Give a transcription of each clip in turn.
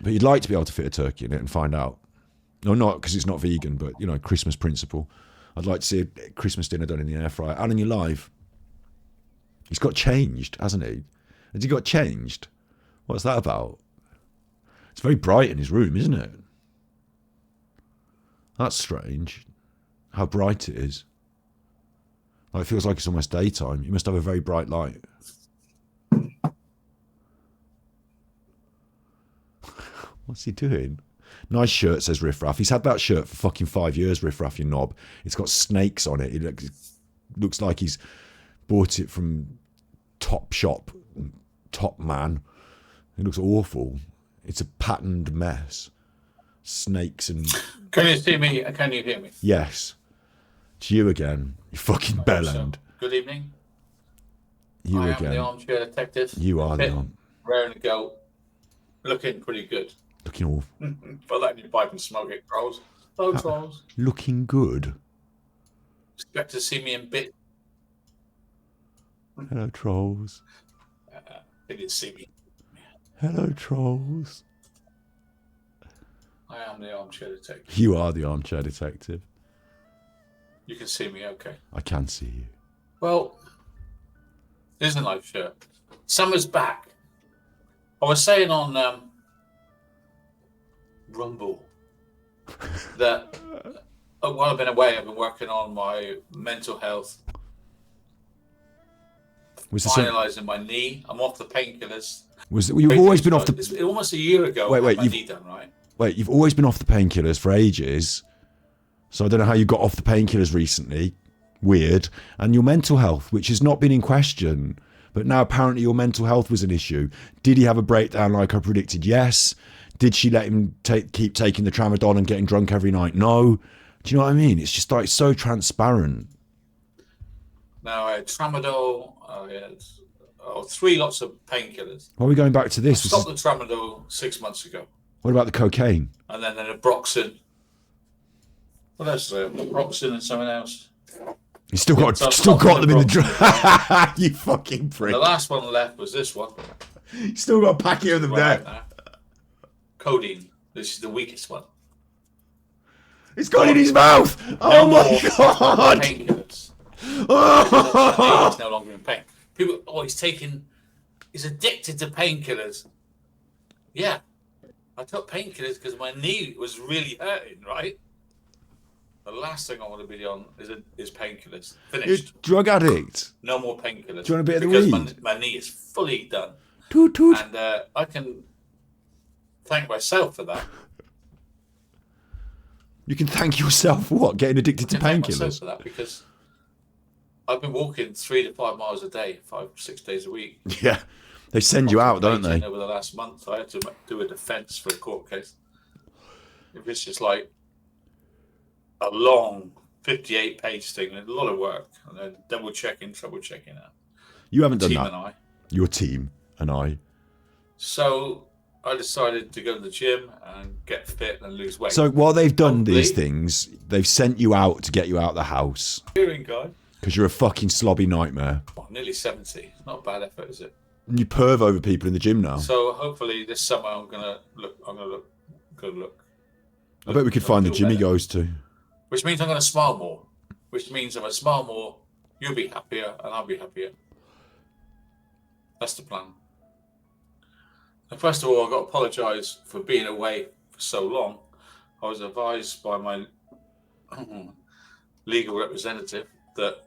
But you'd like to be able to fit a turkey in it and find out. No, not because it's not vegan, but, you know, Christmas principle. I'd like to see a Christmas dinner done in the air fryer. Alan, you're live. He's got changed, hasn't he? Has he got changed? What's that about? It's very bright in his room, isn't it? That's strange. How bright it is. Like, it feels like it's almost daytime. You must have a very bright light. What's he doing? Nice shirt, says Riff Raff. He's had that shirt for fucking 5 years, Riff Raff, you knob. It's got snakes on it. It looks like he's bought it from Top Shop, Top Man. It looks awful. It's a patterned mess. Snakes and... Can you see me? Can you hear me? Yes. It's you again. You fucking bellend. So. Good evening. You I again. am the armchair detective. You are the arm. Raring to go. Looking pretty good. Looking awful. Put that in your pipe and smoke it, trolls. Hello, trolls. Looking good. Expect to see me in bit. Hello, trolls. They didn't see me. Hello, trolls. I am the armchair detective. You are the armchair detective. You can see me, okay. I can see you. Well, isn't life shirt? Summer's back. I was saying on Rumble that while I've been away, I've been working on my mental health, finalising my knee. I'm off the painkillers. You've always been off the... It's almost a year ago. Wait, my knee done, right? Wait, you've always been off the painkillers for ages. So I don't know how you got off the painkillers recently. Weird. And your mental health, which has not been in question, but now apparently your mental health was an issue. Did he have a breakdown like I predicted? Yes. Did she let him keep taking the tramadol and getting drunk every night? No. Do you know what I mean? It's just like so transparent. Now I had tramadol. I had 3 lots of painkillers. Why are we going back to this? I stopped the tramadol 6 months ago. What about the cocaine? And then the Naproxen. What else? Naproxen and something else. You still got them in the drawer. You fucking prick. The last one left was this one. You still got a packet of them there. Codeine. This is the weakest one. It's got it in his mouth. Oh my god. Painkillers. He's no longer in pain. People, he's addicted to painkillers. Yeah. I took painkillers because my knee was really hurting, right? The last thing I want to be on is painkillers. Finished. You're a drug addict. No more painkillers. Do you want a bit of the weed? Because my knee is fully done. Toot toot. And I can thank myself for that. You can thank yourself for what? Getting addicted to painkillers? Thank myself for that because I've been walking 3 to 5 miles a day, 5-6 days a week. Yeah. They send you out, don't they? Over the last month, I had to do a defence for a court case. It was just like a long 58-page thing, and a lot of work, and then double checking, triple checking that. You haven't done that. And I. Your team and I. So I decided to go to the gym and get fit and lose weight. So while they've done these things, they've sent you out to get you out of the house. Hearing guy. Because you're a fucking slobby nightmare. Oh, nearly 70. It's not a bad effort, is it? And you perv over people in the gym now. So hopefully this summer I'm gonna look. I bet we could find the gym he goes to. Which means I'm gonna smile more. Which means if I smile more, you'll be happier and I'll be happier. That's the plan. And first of all, I've got to apologise for being away for so long. I was advised by my legal representative that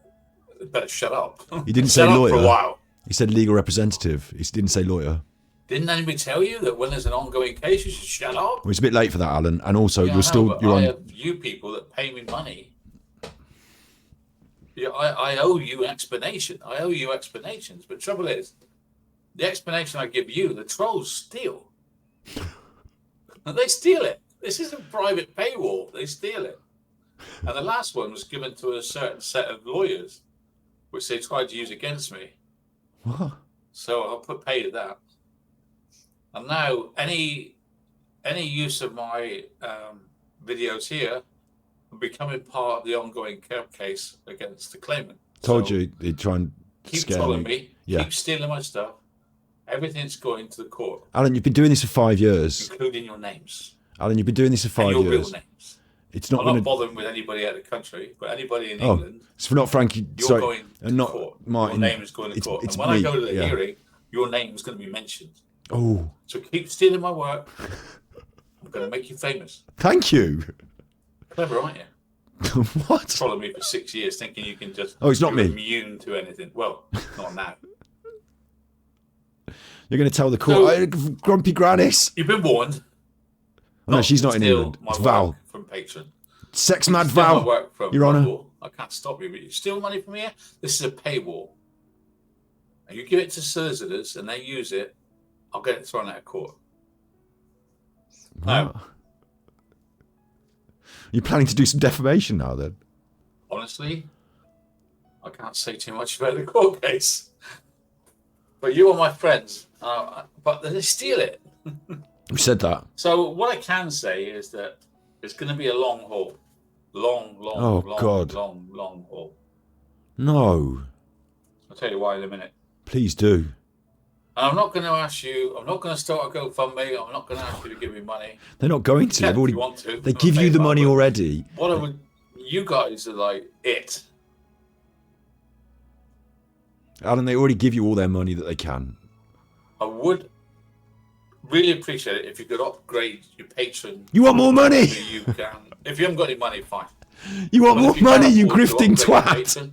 I better shut up. He didn't say lawyer. For a while. He said legal representative. He didn't say lawyer. Didn't anybody tell you that when there's an ongoing case, you should shut up? Well, it's a bit late for that, Alan. And also, yeah, I have you people that pay me money. Yeah, I owe you explanation. I owe you explanations. But trouble is, the explanation I give you, the trolls steal. And they steal it. This isn't private paywall. They steal it. And the last one was given to a certain set of lawyers, which they tried to use against me. What? So I'll put pay to that. And now any use of my videos here will be becoming part of the ongoing case against the claimant. Told you he'd try and keep scare trolling me. Yeah. Keep stealing my stuff. Everything's going to the court, Alan, you've been doing this for 5 years. including your names. Alan, you've been doing this for 5 and your years. real names. It's not I'm going not to. bothering with anybody out of the country, but anybody in England. It's not Frankie. You're sorry, going to and not court. Martin. Your name is going to court. It's and when me, I go to the yeah. hearing, your name is going to be mentioned. Oh, So keep stealing my work. I'm going to make you famous. thank you. Clever, aren't you? What? Followed me for 6 years, thinking you can just. Oh, it's not you're me. Immune to anything. Well, not now. You're going to tell the court, Grumpy Grannis. You've been warned. Oh, no, she's not in England. It's Val. From patron. Sex mad Steal Val. my work from Your Honour. Rumble. I can't stop you, but you steal money from here. This is a paywall. And you give it to solicitors, and they use it. I'll get it thrown out of court. Now, You're planning to do some defamation now, then? honestly, I can't say too much about the court case. But you are my friends. But they steal it. Who said that? So what I can say is that it's going to be a long haul. Long haul. No. I'll tell you why in a minute. Please do. And I'm not going to ask you, I'm not going to start a GoFundMe. I'm not going to ask you to give me money. They're not going to. They've already. If you want to. They give you the money already. You guys are like it. Alan, they already give you all their money that they can. I would really appreciate it if you could upgrade your patron. You want more money? You can. If you haven't got any money, fine. You want more money, you grifting twat? Patron,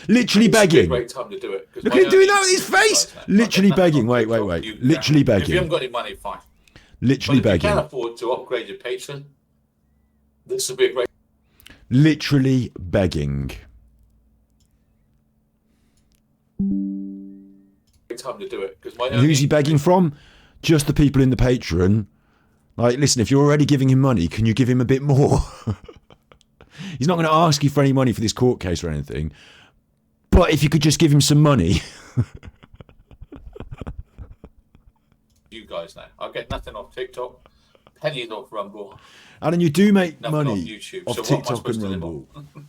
Literally it's a begging. great time to do it. Look at him doing that with his face. Literally begging. Wait. Literally If you haven't begging. got any money, fine. Literally But if you begging. can afford to upgrade your patron, this would be a great Literally begging. time to do it. And who's he begging from? Just the people in the Patreon. Like, listen, if you're already giving him money, can you give him a bit more? He's not going to ask you for any money for this court case or anything. But if you could just give him some money. You guys now. I'll get nothing off TikTok, pennies off Rumble. Alan, you do make Nothing money off YouTube. off So what am I TikTok supposed and to live Rumble. on?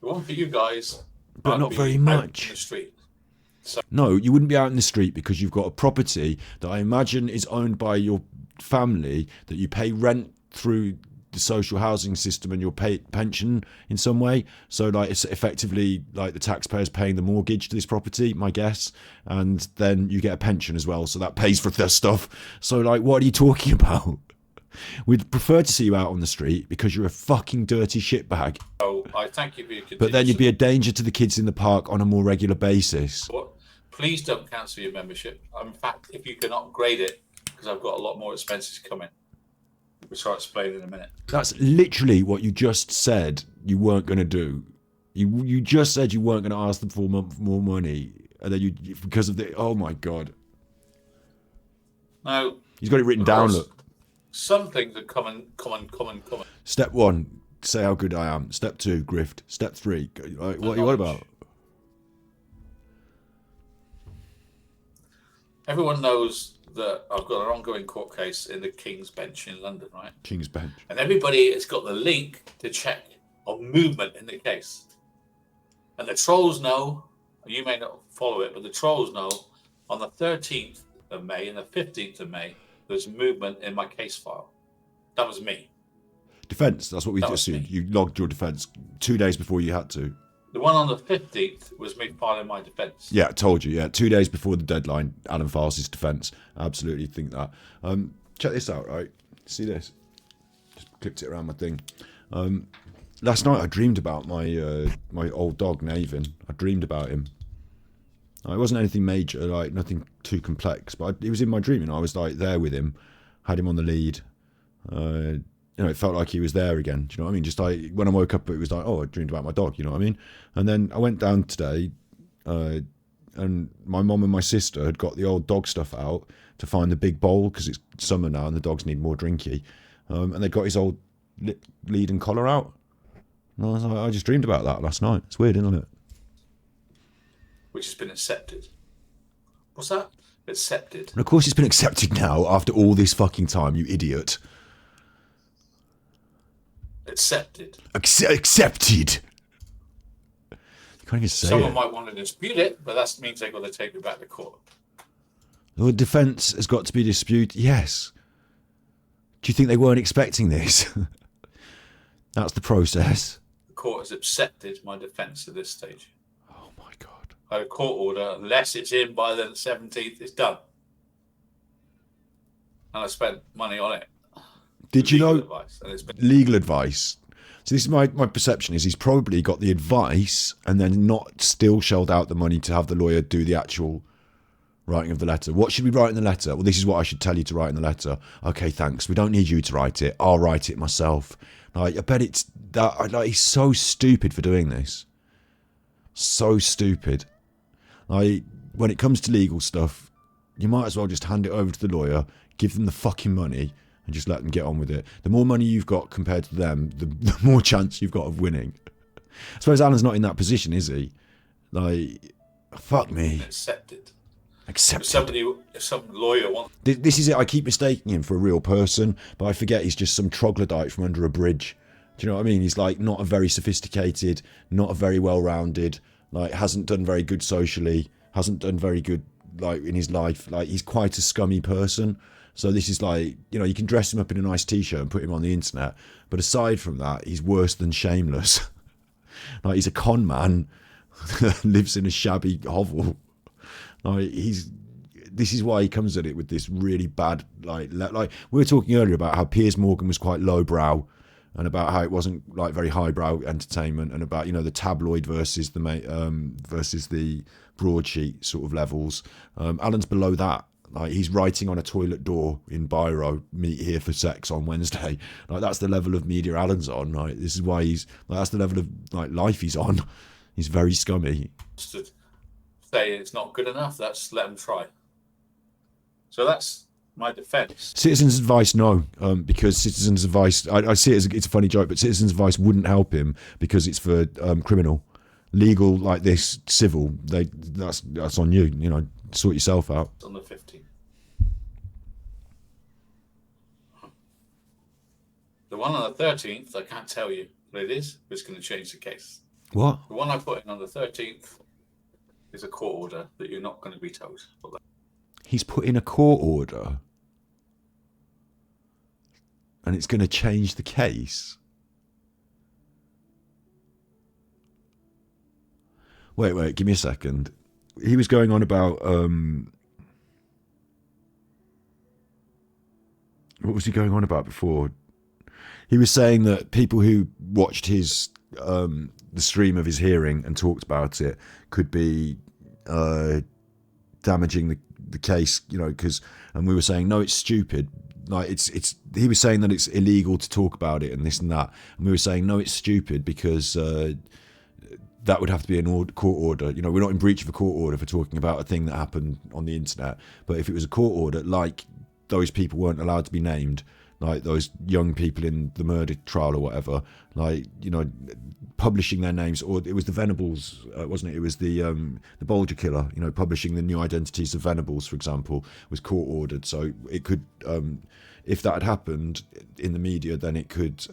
The one for you guys, But I'd not be very out much. in the street. No, you wouldn't be out in the street because you've got a property that I imagine is owned by your family that you pay rent through the social housing system and your pension in some way. So like it's effectively like the taxpayers paying the mortgage to this property, my guess, and then you get a pension as well. So that pays for their stuff. So like, what are you talking about? We'd prefer to see you out on the street because you're a fucking dirty shitbag. So I thank you for your But then you'd be a danger to the kids in the park on a more regular basis. Please don't cancel your membership. In fact, if you can upgrade it, because I've got a lot more expenses coming, which I'll explain in a minute. That's literally what you just said you weren't going to do. You just said you weren't going to ask them for more money, and then you because of the oh my god. Now He's got it written down. Look. Some things are common. Step 1, say how good I am. Step 2, grift. Step 3, what are you on about? Everyone knows that I've got an ongoing court case in the King's Bench in London, right? King's Bench. And everybody has got the link to check on movement in the case. And the trolls know, you may not follow it, but the trolls know on the 13th of May and the 15th of May, there's movement in my case file. That was me. Defence, that's what we assumed. You logged your defence 2 days before you had to. The one on the 15th was me filing my defence. Yeah, I told you. Yeah, 2 days before the deadline, Alan files his defence. I absolutely think that. Check this out, right? See this? Just clipped it around my thing. Last night I dreamed about my my old dog, Navin. I dreamed about him. It wasn't anything major, like nothing too complex, but he was in my dream, and I was like there with him, had him on the lead. It felt like he was there again. Do you know what I mean? Just like when I woke up, it was like, oh, I dreamed about my dog. You know what I mean? And then I went down today, and my mum and my sister had got the old dog stuff out to find the big bowl because it's summer now and the dogs need more drinky. And they got his old lead and collar out. And I was like, I just dreamed about that last night. It's weird, isn't it? Which has been accepted. What's that? Accepted. And of course it's been accepted now after all this fucking time, you idiot. Accepted. Accepted. You can't even say Someone it. might want to dispute it, but that means they've got to take it back to court. The defence has got to be disputed. Yes. Do you think they weren't expecting this? That's the process. The court has accepted my defence at this stage. Oh my God. I have a court order, unless it's in by the 17th, it's done. And I spent money on it. Did you know advice, and it's been legal advice? So this is my perception is he's probably got the advice and then not still shelled out the money to have the lawyer do the actual writing of the letter. What should we write in the letter? Well, this is what I should tell you to write in the letter. Okay, thanks. We don't need you to write it. I'll write it myself. Like, I bet it's that. Like, he's so stupid for doing this. So stupid. Like, when it comes to legal stuff, you might as well just hand it over to the lawyer, give them the fucking money, and just let them get on with it. The more money you've got compared to them, the more chance you've got of winning. I suppose Alan's not in that position, is he? Like, fuck me. accepted. Accepted. If some lawyer wants... This is it. I keep mistaking him for a real person, but I forget he's just some troglodyte from under a bridge. Do you know what I mean? He's like not a very sophisticated, not a very well-rounded, like hasn't done very good socially, hasn't done very good like in his life. Like he's quite a scummy person. So this is like, you know, you can dress him up in a nice t-shirt and put him on the internet, but aside from that, he's worse than shameless. Like he's a con man, lives in a shabby hovel. Like this is why he comes at it with this really bad like we were talking earlier about how Piers Morgan was quite lowbrow and about how it wasn't like very highbrow entertainment and about, you know, the tabloid versus the broadsheet sort of levels. Alan's below that. Like he's writing on a toilet door in biro, meet here for sex on Wednesday. Like that's the level of media Alan's on. Right, this is why that's the level of like life he's on. He's very scummy. to say it's not good enough, that's let them try. So that's my defence. Citizens' advice, no, because citizens' advice, I see it as it's a funny joke, but citizens' advice wouldn't help him because it's for criminal. Legal like this, civil, that's on you. You know, sort yourself out. On the 15th. The one on the 13th, I can't tell you what it is, but it's going to change the case. What? The one I put in on the 13th is a court order that you're not going to be told. He's put in a court order and it's going to change the case. Wait, give me a second. He was going on about what was he going on about before? He was saying that people who watched his the stream of his hearing and talked about it could be damaging the case, you know, and we were saying no, it's stupid. Like it's he was saying that it's illegal to talk about it and this and that, and we were saying no, it's stupid because that would have to be an court order. You know, we're not in breach of a court order for talking about a thing that happened on the internet, but if it was a court order, like those people weren't allowed to be named, like those young people in the murder trial or whatever, like, you know, publishing their names, or it was the Venables, wasn't it? It was the Bolger killer, you know, publishing the new identities of Venables, for example, was court ordered. So it could, if that had happened in the media, then it could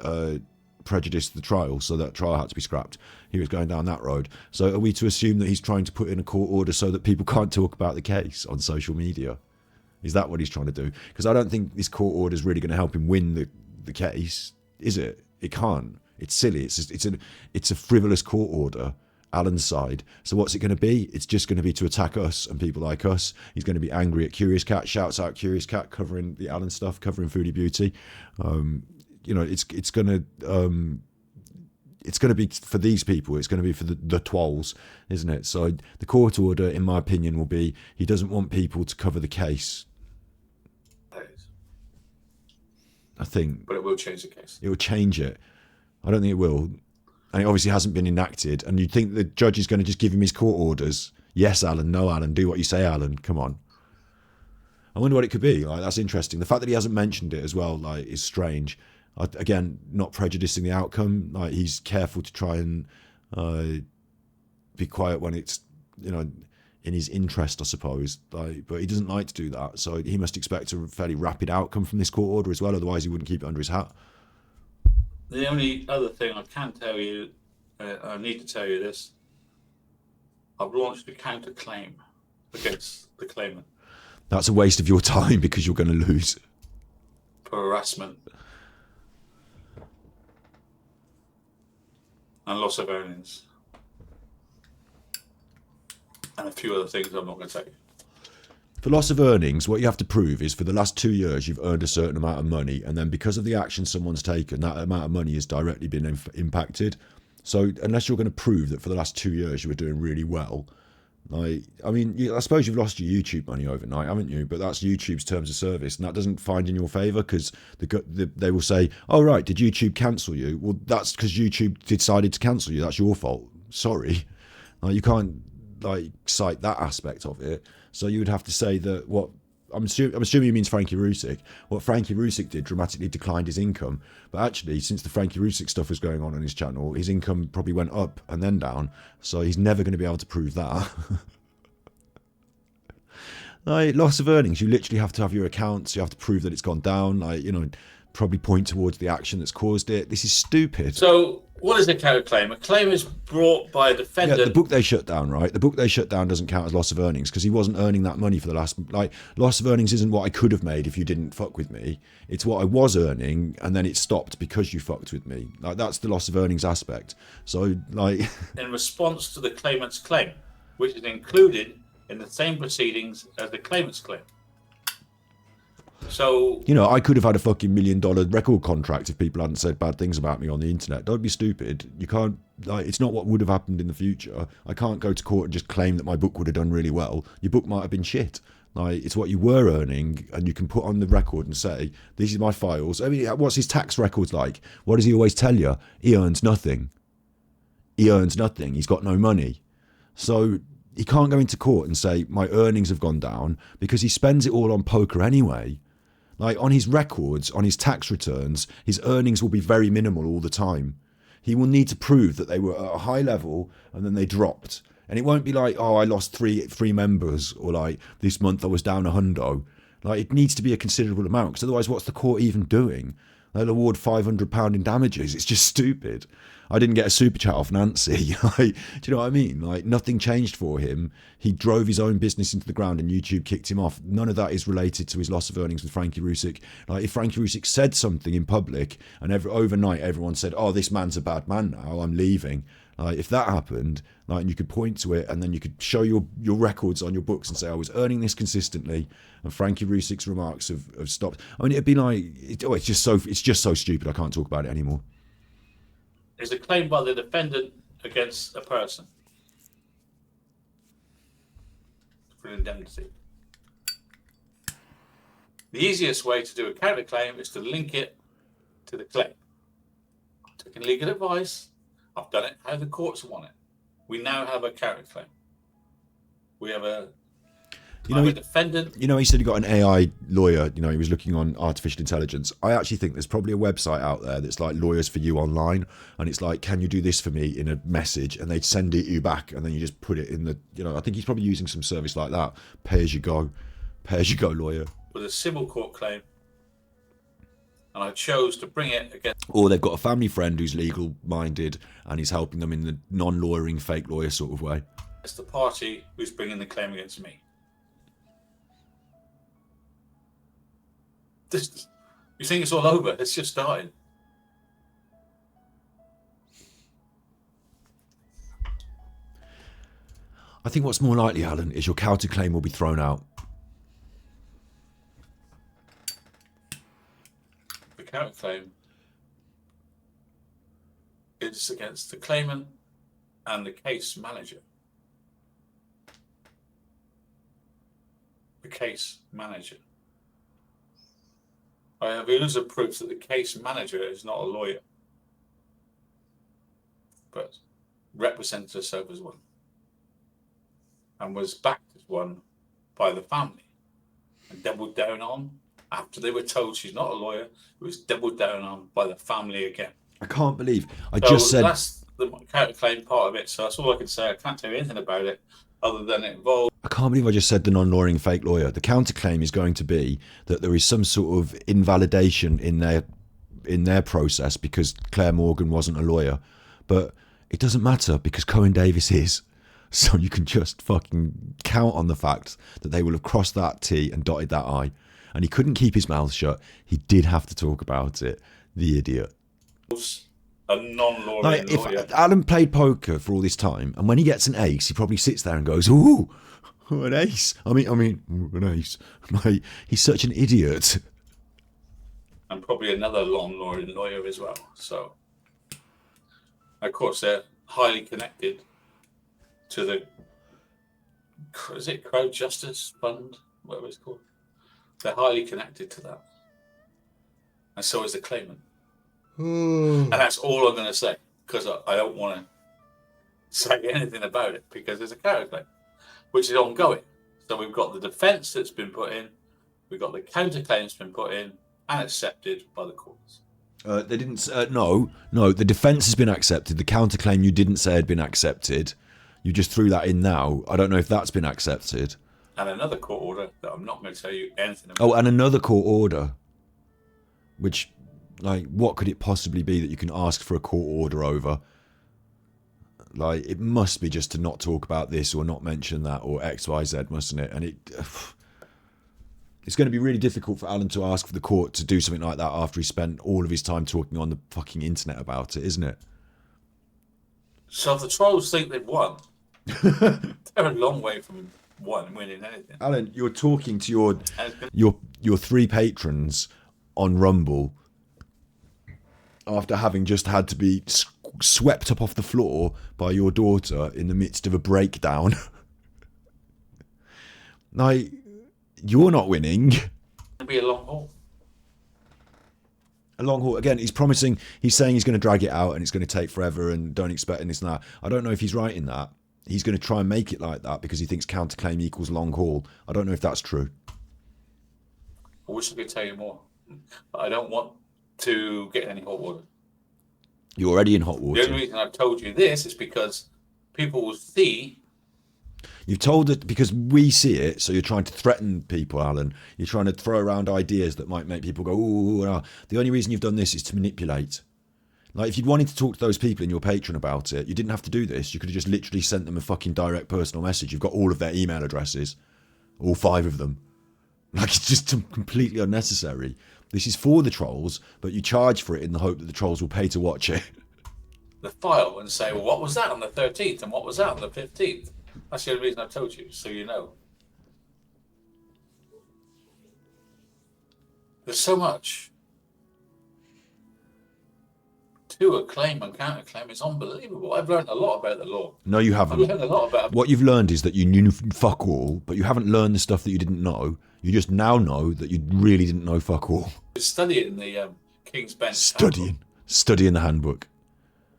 prejudice the trial, so that trial had to be scrapped. He was going down that road. So are we to assume that he's trying to put in a court order so that people can't talk about the case on social media? Is that what he's trying to do? Because I don't think this court order is really going to help him win the case, is it? It can't. It's silly. It's a frivolous court order, Alan's side. So what's it going to be? It's just going to be to attack us and people like us. He's going to be angry at Curious Cat, shouts out Curious Cat, covering the Alan stuff, covering Foodie Beauty. You know, it's going to be for these people. It's going to be for the twolls, isn't it? So the court order, in my opinion, will be he doesn't want people to cover the case. I think. But it will change the case. It will change it. I don't think it will. And it obviously hasn't been enacted. And you'd think the judge is going to just give him his court orders. Yes, Alan. No, Alan. Do what you say, Alan. Come on. I wonder what it could be. Like, that's interesting. The fact that he hasn't mentioned it as well, like, is strange. Again, not prejudicing the outcome. Like, he's careful to try and be quiet when it's, you know, in his interest, I suppose. Like, but he doesn't like to do that. So he must expect a fairly rapid outcome from this court order as well. Otherwise, he wouldn't keep it under his hat. The only other thing I can tell you, I need to tell you this, I've launched a counterclaim against the claimant. That's a waste of your time because you're going to lose. For harassment and loss of earnings. And a few other things I'm not going to tell you. For loss of earnings, what you have to prove is for the last 2 years you've earned a certain amount of money, and then because of the action someone's taken, that amount of money has directly been impacted. So unless you're going to prove that for the last 2 years you were doing really well, I suppose you've lost your YouTube money overnight, haven't you? But that's YouTube's terms of service, and that doesn't find in your favour because they will say, "Oh right, did YouTube cancel you?" Well, that's because YouTube decided to cancel you. That's your fault. Sorry, you can't cite that aspect of it. So you would have to say that what I'm assuming he means Frankie Rusick. What Frankie Rusick did dramatically declined his income, but actually, since the Frankie Rusick stuff was going on his channel, his income probably went up and then down. So he's never going to be able to prove that. Loss of earnings, you literally have to have your accounts. You have to prove that it's gone down. Probably point towards the action that's caused it. This is stupid. So what is a counterclaim? A claim is brought by a defendant. Yeah, the book they shut down, right? The book they shut down doesn't count as loss of earnings because he wasn't earning that money for the last... loss of earnings isn't what I could have made if you didn't fuck with me. It's what I was earning and then it stopped because you fucked with me. That's the loss of earnings aspect. So, in response to the claimant's claim, which is included in the same proceedings as the claimant's claim. So, I could have had a fucking $1 million record contract if people hadn't said bad things about me on the internet. Don't be stupid. You can't, it's not what would have happened in the future. I can't go to court and just claim that my book would have done really well. Your book might have been shit. It's what you were earning, and you can put on the record and say, these are my files. I mean, what's his tax records like? What does he always tell you? He earns nothing. He earns nothing. He's got no money. So he can't go into court and say, my earnings have gone down, because he spends it all on poker anyway. On his records, on his tax returns, his earnings will be very minimal all the time. He will need to prove that they were at a high level and then they dropped. And it won't be like, oh, I lost three members, or this month I was down $100. It needs to be a considerable amount, because otherwise what's the court even doing? They'll award £500 in damages. It's just stupid. I didn't get a super chat off Nancy. Do you know what I mean? Nothing changed for him. He drove his own business into the ground and YouTube kicked him off. None of that is related to his loss of earnings with Frankie Rusick. If Frankie Rusick said something in public and overnight everyone said, oh, this man's a bad man now, I'm leaving. If that happened, and you could point to it and then you could show your records on your books and say, I was earning this consistently, and Frankie Rusick's remarks have stopped. I mean, it'd be it's just so stupid. I can't talk about it anymore. Is a claim by the defendant against a person for indemnity. The easiest way to do a counterclaim is to link it to the claim. Taking legal advice, I've done it how the courts want it. We now have a counterclaim. We have a defendant. He said he got an AI lawyer. He was looking on artificial intelligence. I actually think there's probably a website out there that's like Lawyers for You online, and it's like, can you do this for me in a message, and they'd send it you back, and then you just put it in the. I think he's probably using some service like that, pay as you go lawyer. With a civil court claim, and I chose to bring it against. Or they've got a family friend who's legal minded and he's helping them in the non-lawyering fake lawyer sort of way. It's the party who's bringing the claim against me. You think it's all over? It's just started. I think what's more likely, Alan, is your counterclaim will be thrown out. The counterclaim is against the claimant and the case manager. The case manager. I have elusive proof that the case manager is not a lawyer, but represents herself as one, and was backed as one by the family, and doubled down on after they were told she's not a lawyer. It was doubled down on by the family again. I can't believe I just said that's the counterclaim part of it. So that's all I can say. I can't tell you anything about it other than it involves. I can't believe I just said the non-lawyering fake lawyer. The counterclaim is going to be that there is some sort of invalidation in their process because Claire Morgan wasn't a lawyer. But it doesn't matter because Cohen Davis is. So you can just fucking count on the fact that they will have crossed that T and dotted that I. And he couldn't keep his mouth shut. He did have to talk about it. The idiot. A non-lawyer Like, if lawyer. Alan played poker for all this time, and when he gets an ace, he probably sits there and goes, "Ooh, an ace! I mean, an ace." Like, he's such an idiot. And probably another lawyer as well. So, of course, they're highly connected to the, is it Crowd Justice Fund, whatever it's called? They're highly connected to that. And so is the claimant. And that's all I'm going to say, because I don't want to say anything about it, because there's a counterclaim, which is ongoing. So we've got the defence that's been put in, we've got the counterclaim that's been put in and accepted by the courts. They didn't. No. The defence has been accepted. The counterclaim you didn't say had been accepted. You just threw that in now. I don't know if that's been accepted. And another court order that I'm not going to tell you anything about. Oh, and another court order. Which, like, what could it possibly be that you can ask for a court order over? Like, it must be just to not talk about this or not mention that or X, Y, Z, mustn't it? And it's going to be really difficult for Alan to ask for the court to do something like that after he spent all of his time talking on the fucking internet about it, isn't it? So if the trolls think they've won, they're a long way from winning anything. Alan, you're talking to your three patrons on Rumble after having just had to be swept up off the floor by your daughter in the midst of a breakdown. Like, you're not winning. It'll be a long haul. A long haul. Again, he's saying he's going to drag it out and it's going to take forever and don't expect this and that. I don't know if he's right in that. He's going to try and make it like that because he thinks counterclaim equals long haul. I don't know if that's true. I wish I could tell you more. But I don't want to get any hot water. You're already in hot water. The only reason I've told you this is because people will see. You've told it because we see it, so you're trying to threaten people, Alan. You're trying to throw around ideas that might make people go, ooh. The only reason you've done this is to manipulate. Like, if you'd wanted to talk to those people in your Patreon about it, you didn't have to do this. You could have just literally sent them a fucking direct personal message. You've got all of their email addresses, all 5 of them. Like, it's just completely unnecessary. This is for the trolls, but you charge for it in the hope that the trolls will pay to watch it. The file and say, well, what was that on the 13th and what was that on the 15th? That's the only reason I've told you, so you know. There's so much to a claim and counterclaim. It's unbelievable. I've learned a lot about the law. No, you haven't. I've learned a lot about. What you've learned is that you knew fuck all, but you haven't learned the stuff that you didn't know. You just now know that you really didn't know fuck all. Studying the King's Bench. Studying the handbook.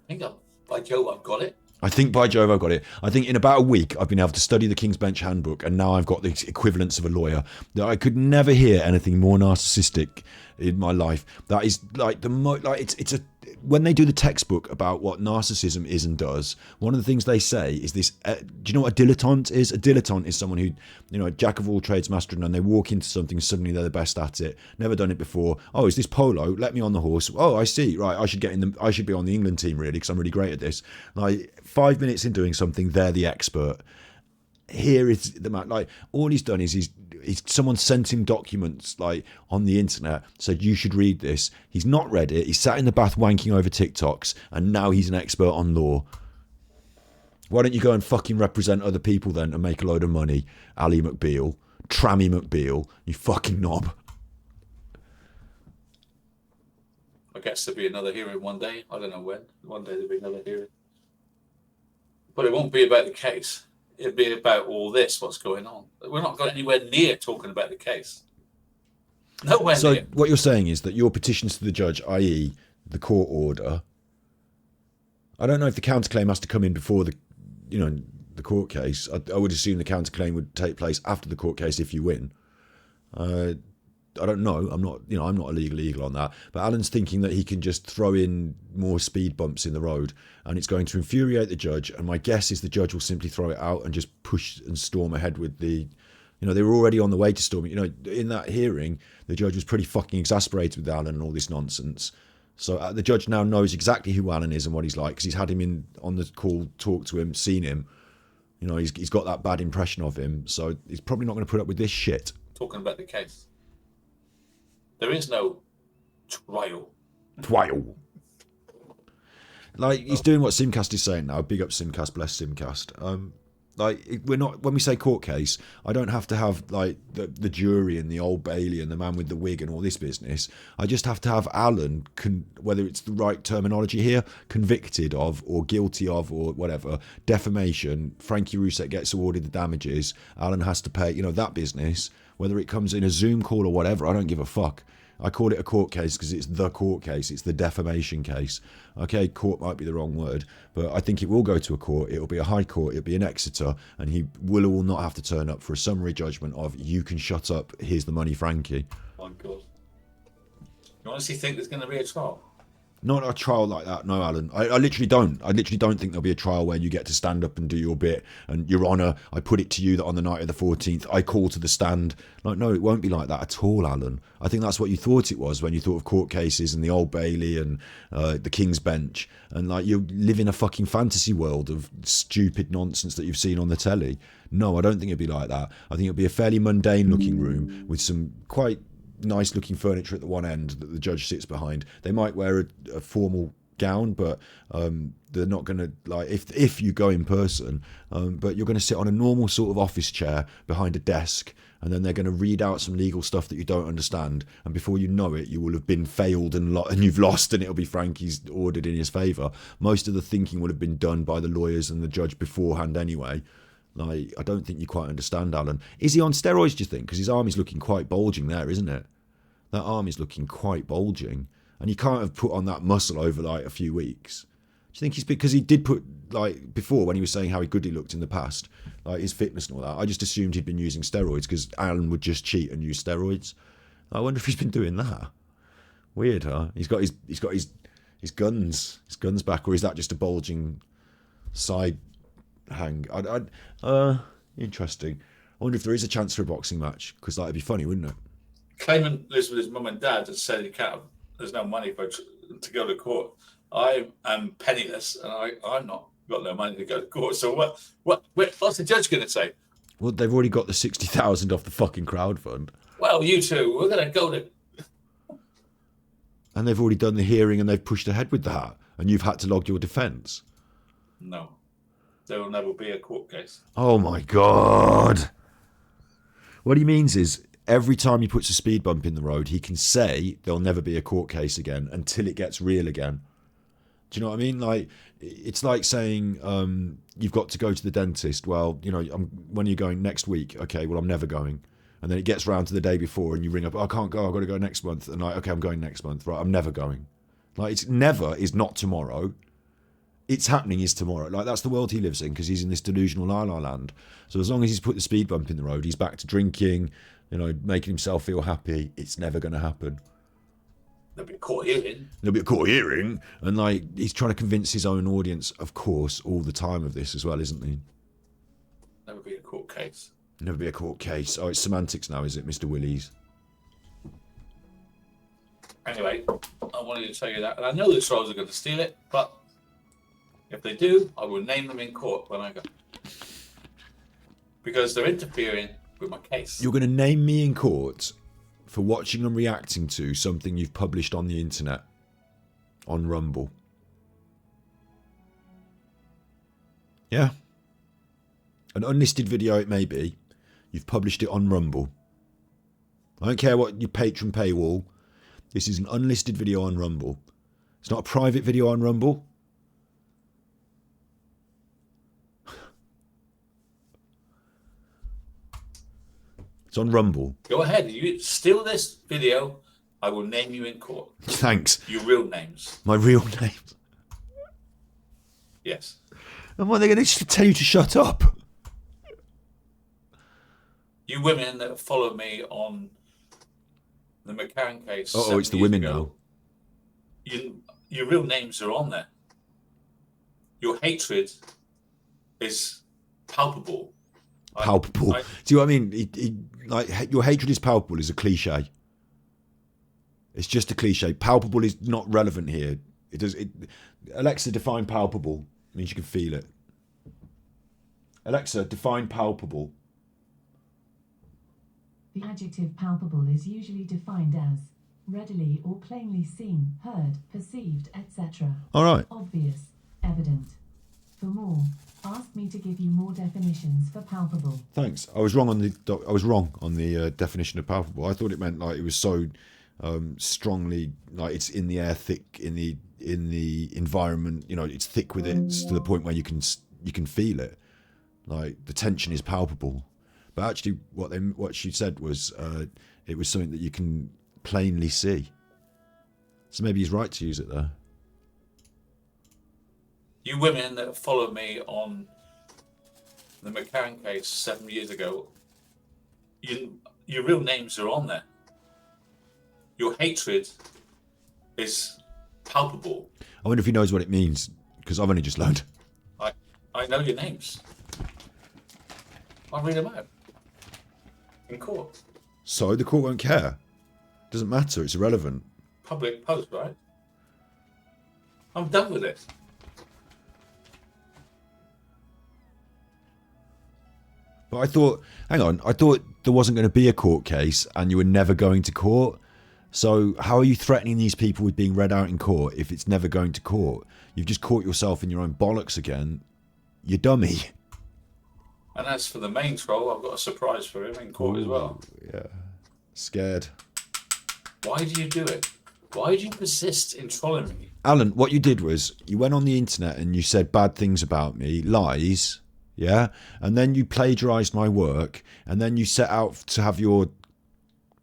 I think by Joe, I've got it. I think by Jove, I've got it. I think in about a week, I've been able to study the King's Bench handbook, and now I've got the equivalence of a lawyer. I could never hear anything more narcissistic in my life. That is like it's a. When they do the textbook about what narcissism is and does, one of the things they say is this. Do you know what a dilettante is? A dilettante is someone who, a jack of all trades, master of none. They walk into something, suddenly they're the best at it. Never done it before. Oh, is this polo? Let me on the horse. Oh, I see. Right, I should be on the England team really because I'm really great at this. Like 5 minutes in doing something, they're the expert. Here is the man. Like, all he's done is he's someone sent him documents like on the internet, said you should read this. He's not read it. He's sat in the bath wanking over TikToks, and now he's an expert on law. Why don't you go and fucking represent other people then and make a load of money, Ali McBeal, Trammy McBeal, you fucking knob. I guess there'll be another hearing one day. I don't know when. One day there'll be another hearing, but it won't be about the case. It'd be about all this, what's going on. We're not going anywhere near talking about the case. Nowhere so near. What you're saying is that your petitions to the judge, i.e. the court order, I don't know if the counterclaim has to come in before the court case. I would assume the counterclaim would take place after the court case if you win. I don't know. I'm not a legal eagle on that. But Alan's thinking that he can just throw in more speed bumps in the road and it's going to infuriate the judge. And my guess is the judge will simply throw it out and just push and storm ahead with the, they were already on the way to storming. In that hearing, the judge was pretty fucking exasperated with Alan and all this nonsense. So the judge now knows exactly who Alan is and what he's like because he's had him on the call, talked to him, seen him. You know, he's got that bad impression of him, so he's probably not going to put up with this shit. Talking about the case, there is no trial. Trial. Like, he's doing what Simcast is saying now. Big up Simcast, bless Simcast. Like, we're not, when we say court case, I don't have to have like the jury and the Old Bailey and the man with the wig and all this business. I just have to have Alan, whether it's the right terminology here, convicted of or guilty of or whatever, defamation. Frankie Rousset gets awarded the damages. Alan has to pay, you know, that business. Whether it comes in a Zoom call or whatever, I don't give a fuck. I call it a court case because it's the court case. It's the defamation case. Okay, court might be the wrong word, but I think it will go to a court. It'll be a high court. It'll be in Exeter, and he will or will not have to turn up for a summary judgment of, you can shut up, here's the money, Frankie. My God. You honestly think there's going to be a trial? Not a trial like that, no, Alan. I literally don't. I literally don't think there'll be a trial where you get to stand up and do your bit. And, Your Honour, I put it to you that on the night of the 14th, I call to the stand. Like, no, it won't be like that at all, Alan. I think that's what you thought it was when you thought of court cases and the Old Bailey and the King's Bench. And, like, you live in a fucking fantasy world of stupid nonsense that you've seen on the telly. No, I don't think it'll be like that. I think it'll be a fairly mundane-looking room with some quite nice looking furniture at the one end that the judge sits behind. They might wear a formal gown, but they're not going to, like, if you go in person, but you're going to sit on a normal sort of office chair behind a desk, and then they're going to read out some legal stuff that you don't understand, and before you know it, you will have been failed and you've lost, and it'll be Frankie's ordered in his favour. Most of the thinking would have been done by the lawyers and the judge beforehand anyway. Like, I don't think you quite understand, Alan. Is he on steroids, do you think? Because his arm is looking quite bulging there, isn't it? That arm is looking quite bulging. And he can't have put on that muscle over, like, a few weeks. Do you think he's... Because he did put, like, before, when he was saying how good he looked in the past, like, his fitness and all that, I just assumed he'd been using steroids because Alan would just cheat and use steroids. I wonder if he's been doing that. Weird, huh? He's got his guns back, or is that just a bulging side... hang. Interesting. I wonder if there is a chance for a boxing match, because that'd be funny, wouldn't it? Claimant lives with his mum and dad and said he can't. There's no money to go to court. I am penniless, and I'm not got no money to go to court. So what's the judge going to say? Well, they've already got the 60,000 off the fucking crowd fund. Well, you two, we're going to go to. And they've already done the hearing, and they've pushed ahead with that, and you've had to log your defence. No. There will never be a court case. Oh my God. What he means is, every time he puts a speed bump in the road, he can say there'll never be a court case again until it gets real again. Do you know what I mean? Like, it's like saying you've got to go to the dentist. Well, you know, when are you going next week? Okay, well, I'm never going. And then it gets round to the day before and you ring up, I can't go, I've got to go next month. And like, okay, I'm going next month. Right, I'm never going. Like, it's never is not tomorrow. It's happening is tomorrow. Like, that's the world he lives in, because he's in this delusional la-la land. So as long as he's put the speed bump in the road, he's back to drinking, you know, making himself feel happy. It's never going to happen. There'll be a court hearing. There'll be a court hearing. And, like, he's trying to convince his own audience, of course, all the time of this as well, isn't he? Never be a court case. Never be a court case. Oh, it's semantics now, is it, Mr. Willies? Anyway, I wanted to tell you that. And I know the trolls are going to steal it, but if they do, I will name them in court when I go. Because they're interfering with my case. You're going to name me in court for watching and reacting to something you've published on the internet, on Rumble. Yeah. An unlisted video it may be. You've published it on Rumble. I don't care what your patron paywall. This is an unlisted video on Rumble. It's not a private video on Rumble. It's on Rumble. Go ahead. You steal this video, I will name you in court. Thanks. Your real names. My real name. Yes. And what, they're going to tell you to shut up? You women that follow me on the McCann case. Oh, it's the women now. Your real names are on there. Your hatred is palpable. Palpable. Do you know what I mean? Like, your hatred is palpable is a cliche. It's just a cliche. Palpable is not relevant here. Alexa, define palpable. It means you can feel it. Alexa, define palpable. The adjective palpable is usually defined as readily or plainly seen, heard, perceived, etc. All right. Obvious, evident. For more, ask me to give you more definitions for palpable. Thanks. I was wrong on the definition of palpable. I thought it meant like it was so strongly, like it's in the air, thick in the environment. You know, it's thick with it to the point where you can feel it. Like the tension is palpable. But actually, what she said was it was something that you can plainly see. So maybe he's right to use it there. You women that followed me on the McCann case 7 years ago, your real names are on there. Your hatred is palpable. I wonder if he knows what it means, because I've only just learned. I know your names. I'll read them out in court. So the court won't care. Doesn't matter. It's irrelevant. Public post, right? I'm done with it. But I thought there wasn't going to be a court case and you were never going to court. So how are you threatening these people with being read out in court if it's never going to court? You've just caught yourself in your own bollocks again. You dummy. And as for the main troll, I've got a surprise for him in court as well. Yeah. Scared. Why do you do it? Why do you persist in trolling me? Alan, what you did was you went on the internet and you said bad things about me, lies, yeah? And then you plagiarised my work, and then you set out to have your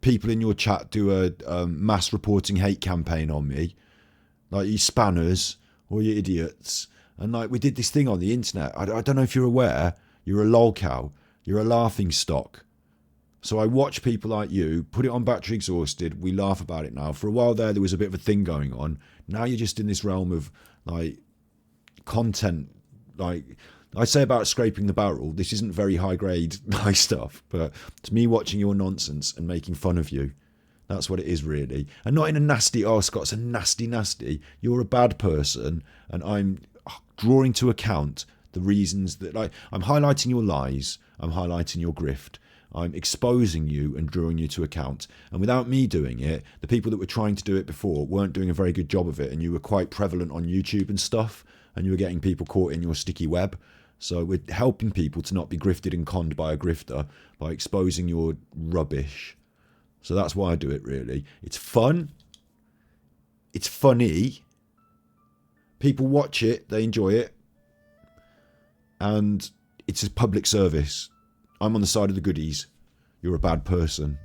people in your chat do a mass reporting hate campaign on me. Like, you spanners, or you idiots. And like, we did this thing on the internet. I don't know if you're aware, you're a lolcow, you're a laughing stock. So I watch people like you put it on Battery Exhausted. We laugh about it now. For a while there was a bit of a thing going on. Now you're just in this realm of like content. Like I say about scraping the barrel, this isn't very high grade nice stuff, but it's me watching your nonsense and making fun of you. That's what it is, really. And not in a nasty, oh, Scott's a nasty. You're a bad person, and I'm drawing to account the reasons that, like, I'm highlighting your lies, I'm highlighting your grift. I'm exposing you and drawing you to account. And without me doing it, the people that were trying to do it before weren't doing a very good job of it. And you were quite prevalent on YouTube and stuff. And you were getting people caught in your sticky web. So we're helping people to not be grifted and conned by a grifter by exposing your rubbish. So that's why I do it, really. It's fun. It's funny. People watch it. They enjoy it. And it's a public service. I'm on the side of the goodies. You're a bad person.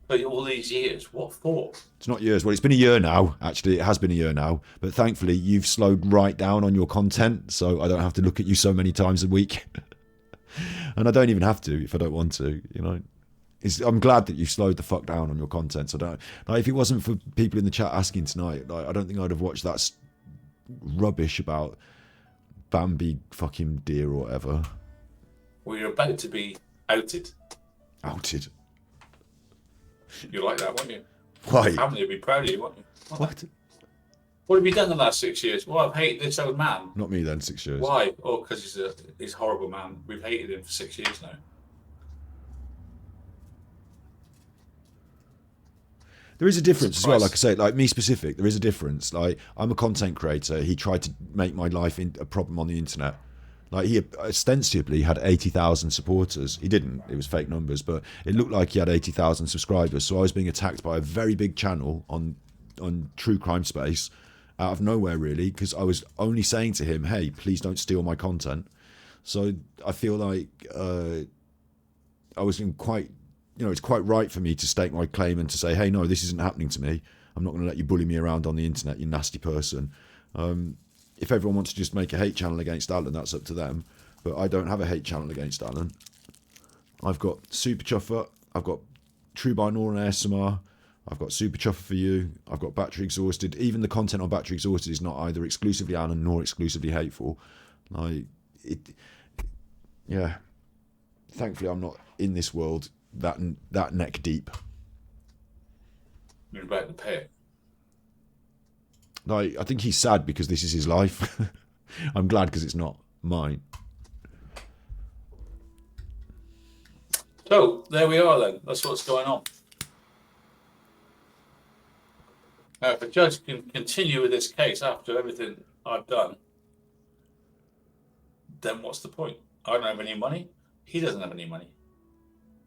But all these years, what for? It's not years. Well, it's been a year now. Actually, it has been a year now. But thankfully, you've slowed right down on your content, so I don't have to look at you so many times a week. And I don't even have to if I don't want to. You know, I'm glad that you've slowed the fuck down on your content. So if it wasn't for people in the chat asking tonight, I don't think I'd have watched that rubbish about Bambi fucking deer or whatever. Well, you're about to be outed. Outed? You like that, won't you? Why? Your family would be proud of you, won't you? What? What have you done the last 6 years? Well, I've hated this old man. Not me then, 6 years. Why? Oh, because he's a horrible man. We've hated him for 6 years now. There is a difference as well, like I say, like me specific, there is a difference. Like, I'm a content creator. He tried to make my life a problem on the internet. Like, he ostensibly had 80,000 supporters. He didn't. It was fake numbers, but it looked like he had 80,000 subscribers. So I was being attacked by a very big channel on true crime space out of nowhere, really, because I was only saying to him, hey, please don't steal my content. So I feel like I was in quite, it's quite right for me to stake my claim and to say, hey, no, this isn't happening to me. I'm not going to let you bully me around on the internet, you nasty person. If everyone wants to just make a hate channel against Alan, that's up to them. But I don't have a hate channel against Alan. I've got Super Chuffer. I've got True Binaural and ASMR. I've got Super Chuffer for you. I've got Battery Exhausted. Even the content on Battery Exhausted is not either exclusively Alan nor exclusively hateful. Yeah. Thankfully, I'm not in this world that neck deep. You're about to pay it. I think he's sad because this is his life. I'm glad because it's not mine. So there we are then. That's what's going on. Now, if a judge can continue with this case after everything I've done, then what's the point? I don't have any money. He doesn't have any money.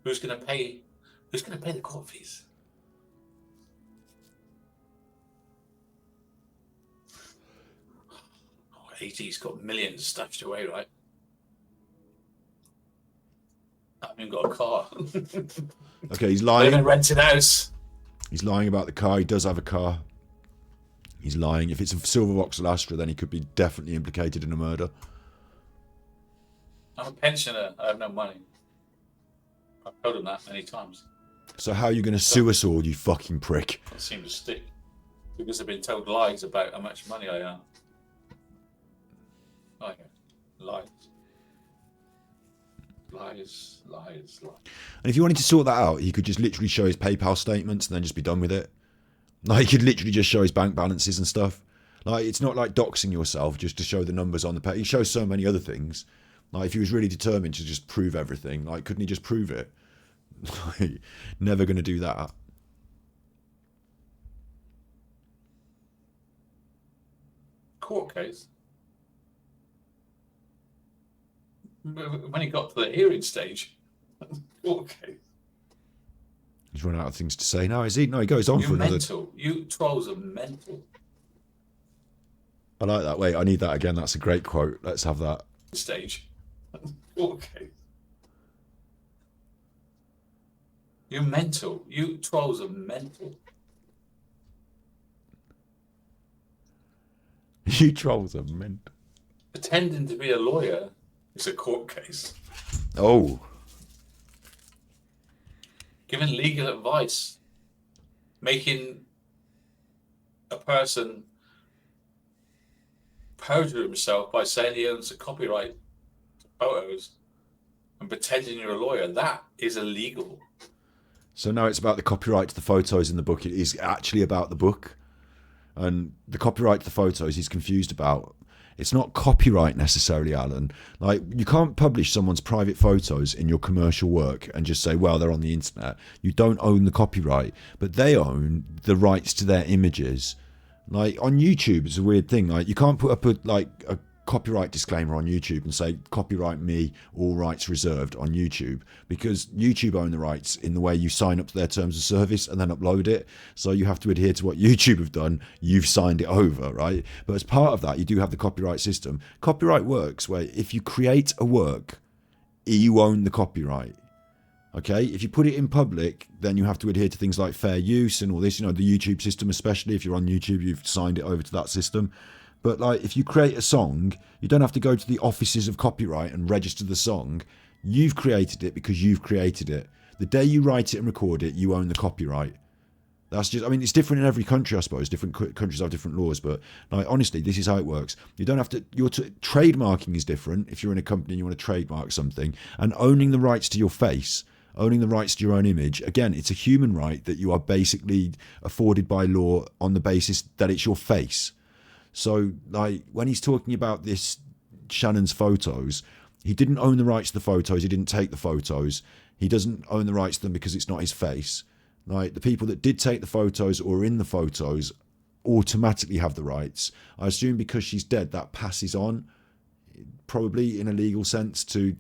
Who's going to pay? Who's going to pay the court fees? Oh, AT's got millions stashed away, right? I haven't even got a car. Okay, he's I live in a lying. rented house. He's lying about the car. He does have a car. He's lying. If it's a silver Vauxhall Astra, then he could be definitely implicated in a murder. I'm a pensioner. I have no money. I've told him that many times. So how are you going to sue us all, you fucking prick? It seems to stick. Because I've been told lies about how much money I earn. Oh, yeah. Lies. Lies, lies, lies. And if you wanted to sort that out, he could just literally show his PayPal statements and then just be done with it. Like, he could literally just show his bank balances and stuff. Like, it's not like doxing yourself just to show the numbers on the pay. He shows so many other things. Like, if he was really determined to just prove everything, like, couldn't he just prove it? Like, never going to do that. Court case. When he got to the hearing stage, court case. He's run out of things to say now, is he? No, he goes on You're for another. mental. You trolls are mental. I like that. Wait, I need that again. That's a great quote. Let's have that. Stage. Court case. You're mental. You trolls are mental. You trolls are mental. Pretending to be a lawyer is a court case. Oh. Giving legal advice, making a person perjure himself by saying he owns a copyright to photos and pretending you're a lawyer, that is illegal. So now it's about the copyright to the photos in the book. It is actually about the book. And the copyright to the photos he's confused about. It's not copyright necessarily, Alan. Like, you can't publish someone's private photos in your commercial work and just say, well, they're on the internet. You don't own the copyright, but they own the rights to their images. Like, on YouTube, it's a weird thing. Like, you can't put up a copyright disclaimer on YouTube and say, copyright me, all rights reserved on YouTube, because YouTube own the rights in the way you sign up to their terms of service and then upload it. So you have to adhere to what YouTube have done. You've signed it over, right? But as part of that, you do have the copyright system. Copyright works where if you create a work, you own the copyright. Okay, if you put it in public, then you have to adhere to things like fair use and all this, you know, the YouTube system, especially if you're on YouTube, you've signed it over to that system. But like, if you create a song, you don't have to go to the offices of copyright and register the song. You've created it because you've created it. The day you write it and record it, you own the copyright. That's just, I mean, it's different in every country, I suppose. Different countries have different laws, but like, honestly, this is how it works. You don't have to, trademarking is different. If you're in a company and you want to trademark something, and owning the rights to your face, owning the rights to your own image, again, it's a human right that you are basically afforded by law on the basis that it's your face. So, like, when he's talking about this, Shannon's photos, he didn't own the rights to the photos. He didn't take the photos. He doesn't own the rights to them because it's not his face. Like, the people that did take the photos or are in the photos automatically have the rights. I assume because she's dead, that passes on, probably in a legal sense, to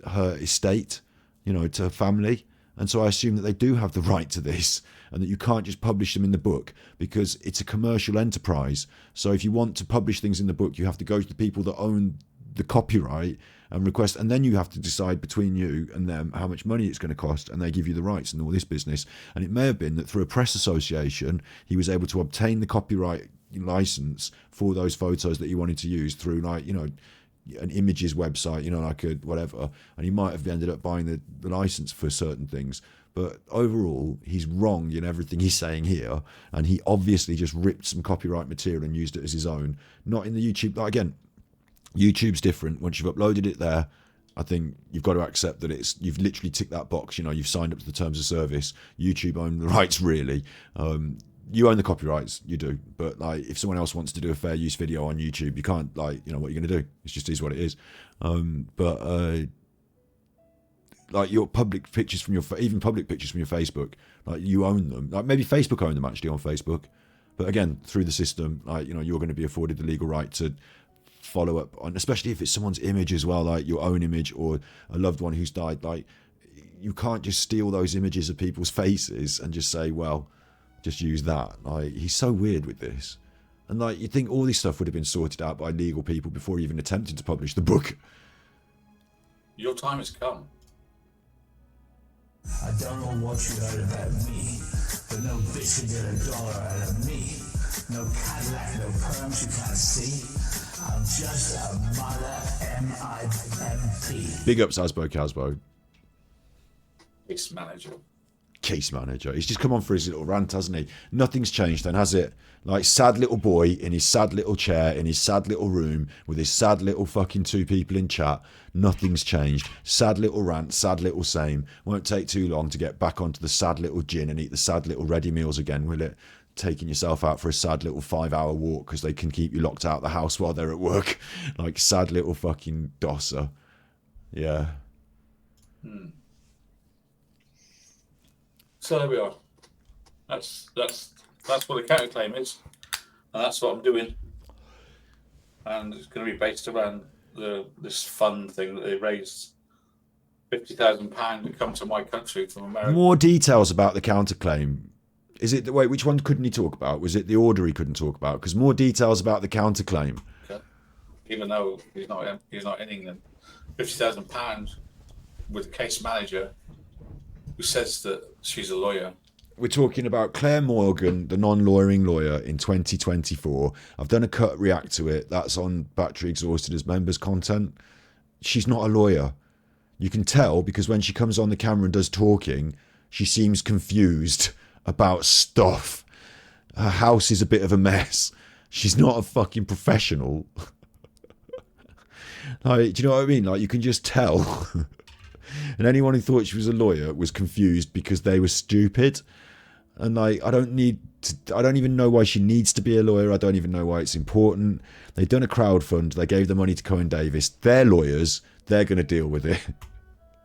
her estate, you know, to her family. And so I assume that they do have the right to this, and that you can't just publish them in the book because it's a commercial enterprise. So if you want to publish things in the book, you have to go to the people that own the copyright and request, and then you have to decide between you and them how much money it's going to cost, and they give you the rights and all this business. And it may have been that through a press association, he was able to obtain the copyright license for those photos that he wanted to use through, like, you know, an images website, you know, like a whatever, and he might have ended up buying the license for certain things. But overall, he's wrong in everything he's saying here, and he obviously just ripped some copyright material and used it as his own. Not in the YouTube. Like, again, YouTube's different. Once you've uploaded it there, I think you've got to accept that you've literally ticked that box. You know, you've signed up to the terms of service. YouTube own the rights, really. You own the copyrights, you do. But like, if someone else wants to do a fair use video on YouTube, you can't, like, you know, what you're going to do. It just is what it is. But like your public pictures from your even public pictures from your Facebook, like you own them. Like maybe Facebook own them actually on Facebook, but again through the system, like you're going to be afforded the legal right to follow up on, especially if it's someone's image as well, like your own image or a loved one who's died. Like you can't just steal those images of people's faces and just say, well, just use that. Like he's so weird with this, and like you'd think all this stuff would have been sorted out by legal people before he even attempted to publish the book. Your time has come. I don't know what you heard about me, but no bitch can get $1 out of me. No Cadillac, no perms you can't see. I'm just a mother M-I-M-P. Big ups Asbo. Case manager. Case manager. He's just come on for his little rant, hasn't he? Nothing's changed then, has it? Like sad little boy in his sad little chair, in his sad little room, with his sad little fucking 2 people in chat. Nothing's changed. Sad little rant, sad little same. Won't take too long to get back onto the sad little gin and eat the sad little ready meals again, will it? Taking yourself out for a sad little 5-hour walk because they can keep you locked out of the house while they're at work. Like sad little fucking dosser. Yeah. So there we are. That's what a counterclaim is, and that's what I'm doing. And it's going to be based around this fund thing that they raised, £50,000 to come to my country from America. More details about the counterclaim. Is it wait? Which one couldn't he talk about? Was it the order he couldn't talk about? Because more details about the counterclaim. Okay. Even though he's not in England, £50,000 with a case manager who says that she's a lawyer. We're talking about Claire Morgan, the non-lawyering lawyer in 2024. I've done a cut react to it. That's on Battery Exhausted as members content. She's not a lawyer. You can tell because when she comes on the camera and does talking, she seems confused about stuff. Her house is a bit of a mess. She's not a fucking professional. Like, do you know what I mean? Like, you can just tell. And anyone who thought she was a lawyer was confused because they were stupid. And like, I don't even know why she needs to be a lawyer. I don't even know why it's important. They've done a crowdfund. They gave the money to Cohen Davis. They're lawyers. They're going to deal with it.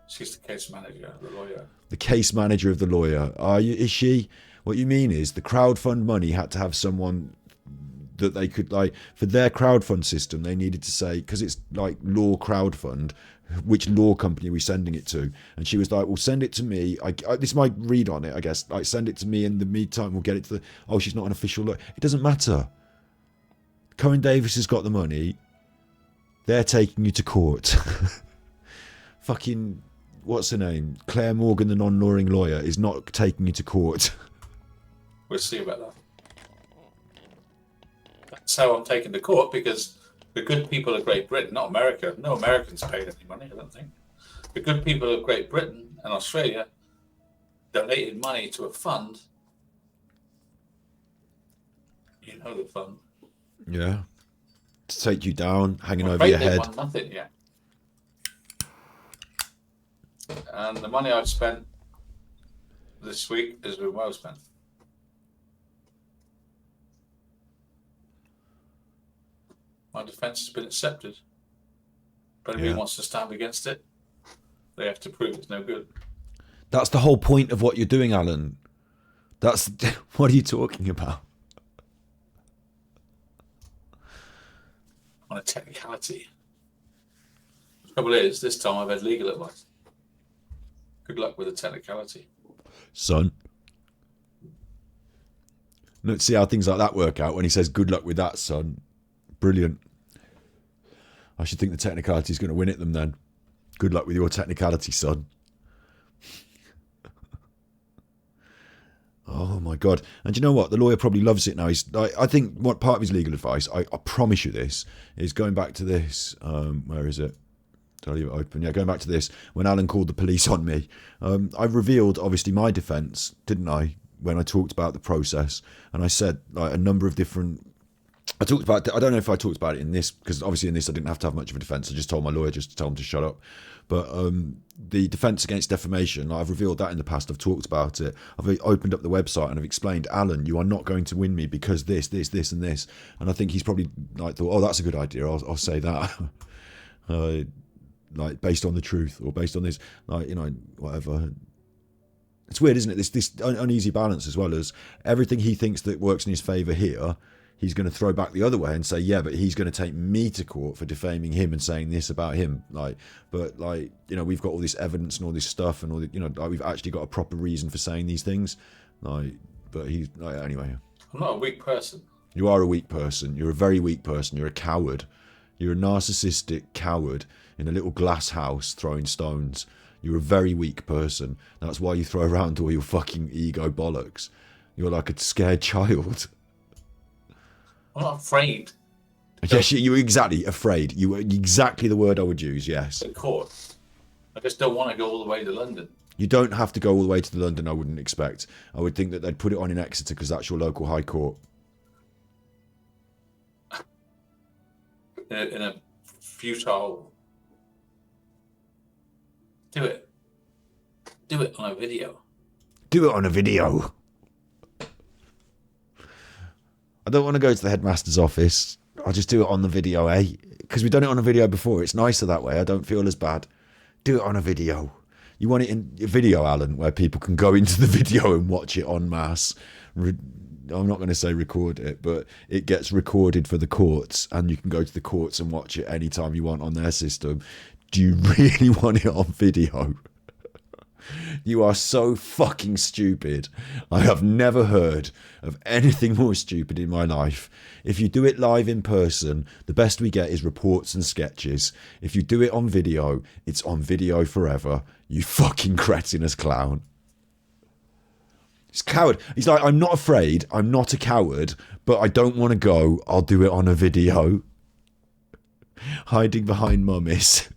She's the case manager, the lawyer. The case manager of the lawyer. Is she? What you mean is the crowdfund money had to have someone that they could, like, for their crowdfund system, they needed to say, because it's like law crowdfund, which law company are we sending it to? And she was like, well, send it to me. This is my read on it, I guess. Like, send it to me. In the meantime, we'll get it to the... Oh, she's not an official lawyer. It doesn't matter. Cohen Davis has got the money. They're taking you to court. Fucking... What's her name? Claire Morgan, the non-lawyering lawyer, is not taking you to court. We'll see about that. That's how I'm taken to court, because the good people of Great Britain, not America, no Americans paid any money, I don't think. The good people of Great Britain and Australia donated money to a fund. You know the fund. Yeah. To take you down, hanging I'm over afraid your they head. won nothing yet. And the money I've spent this week has been well spent. My defence has been accepted. But if he wants to stand against it, they have to prove it's no good. That's the whole point of what you're doing, Alan. That's... What are you talking about? On a technicality. The trouble is, this time I've had legal advice. Good luck with the technicality. Son. Let's see how things like that work out when he says, good luck with that, son. Brilliant. I should think the technicality is going to win at them then. Good luck with your technicality, son. Oh my God. And you know what? The lawyer probably loves it now. I think what part of his legal advice, I promise you this, is going back to this. Where is it? Did I leave it open? Yeah, going back to this. When Alan called the police on me, I revealed obviously my defence, didn't I? When I talked about the process, and I said like a number of different... I talked about... I don't know if I talked about it in this, because obviously in this I didn't have to have much of a defence. I just told my lawyer just to tell him to shut up. But the defence against defamation, I've revealed that in the past. I've talked about it. I've opened up the website and I've explained, Alan, you are not going to win me because this, and this. And I think he's probably like thought, oh, that's a good idea. I'll say that. like based on the truth or based on this, like, whatever. It's weird, isn't it? This uneasy balance, as well as everything he thinks that works in his favour here, he's going to throw back the other way and say, yeah, but he's going to take me to court for defaming him and saying this about him. Like, but like, we've got all this evidence and all this stuff and all the, like we've actually got a proper reason for saying these things. Like, but he's like, anyway. I'm not a weak person. You are a weak person. You're a very weak person. You're a coward. You're a narcissistic coward in a little glass house throwing stones. You're a very weak person. That's why you throw around all your fucking ego bollocks. You're like a scared child. I'm not afraid. Yes, you were exactly afraid. You were exactly the word I would use, yes. The court. I just don't want to go all the way to London. You don't have to go all the way to the London, I wouldn't expect. I would think that they'd put it on in Exeter because that's your local high court. In a futile... Do it. Do it on a video. Do it on a video. I don't want to go to the headmaster's office. I'll just do it on the video, eh? Because we've done it on a video before. It's nicer that way. I don't feel as bad. Do it on a video. You want it in a video, Alan, where people can go into the video and watch it en masse. I'm not going to say record it, but it gets recorded for the courts and you can go to the courts and watch it anytime you want on their system. Do you really want it on video? You are so fucking stupid. I have never heard of anything more stupid in my life. If you do it live in person, the best we get is reports and sketches. If you do it on video, it's on video forever. You fucking cretinous clown. He's a coward. He's like, I'm not afraid. I'm not a coward, but I don't want to go. I'll do it on a video. Hiding behind mummies.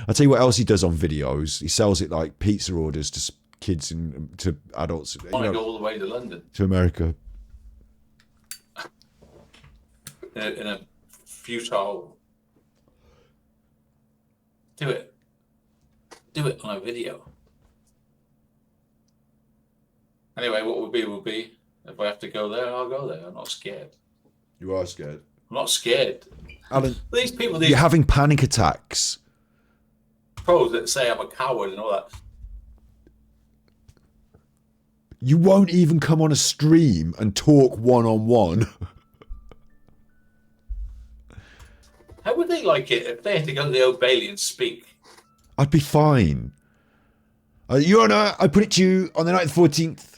I'll tell you what else he does on videos. He sells it like pizza orders to kids and to adults. I want to go all the way to London. To America. In a futile... Do it. Do it on a video. Anyway, what will be. If I have to go there, I'll go there. I'm not scared. You are scared. I'm not scared. Alan, These people... you're having panic attacks. Pros that say I'm a coward and all that. You won't even come on a stream and talk one-on-one. How would they like it if they had to go to the Old Bailey and speak? I'd be fine. Your Honour, I put it to you on the night of the 14th.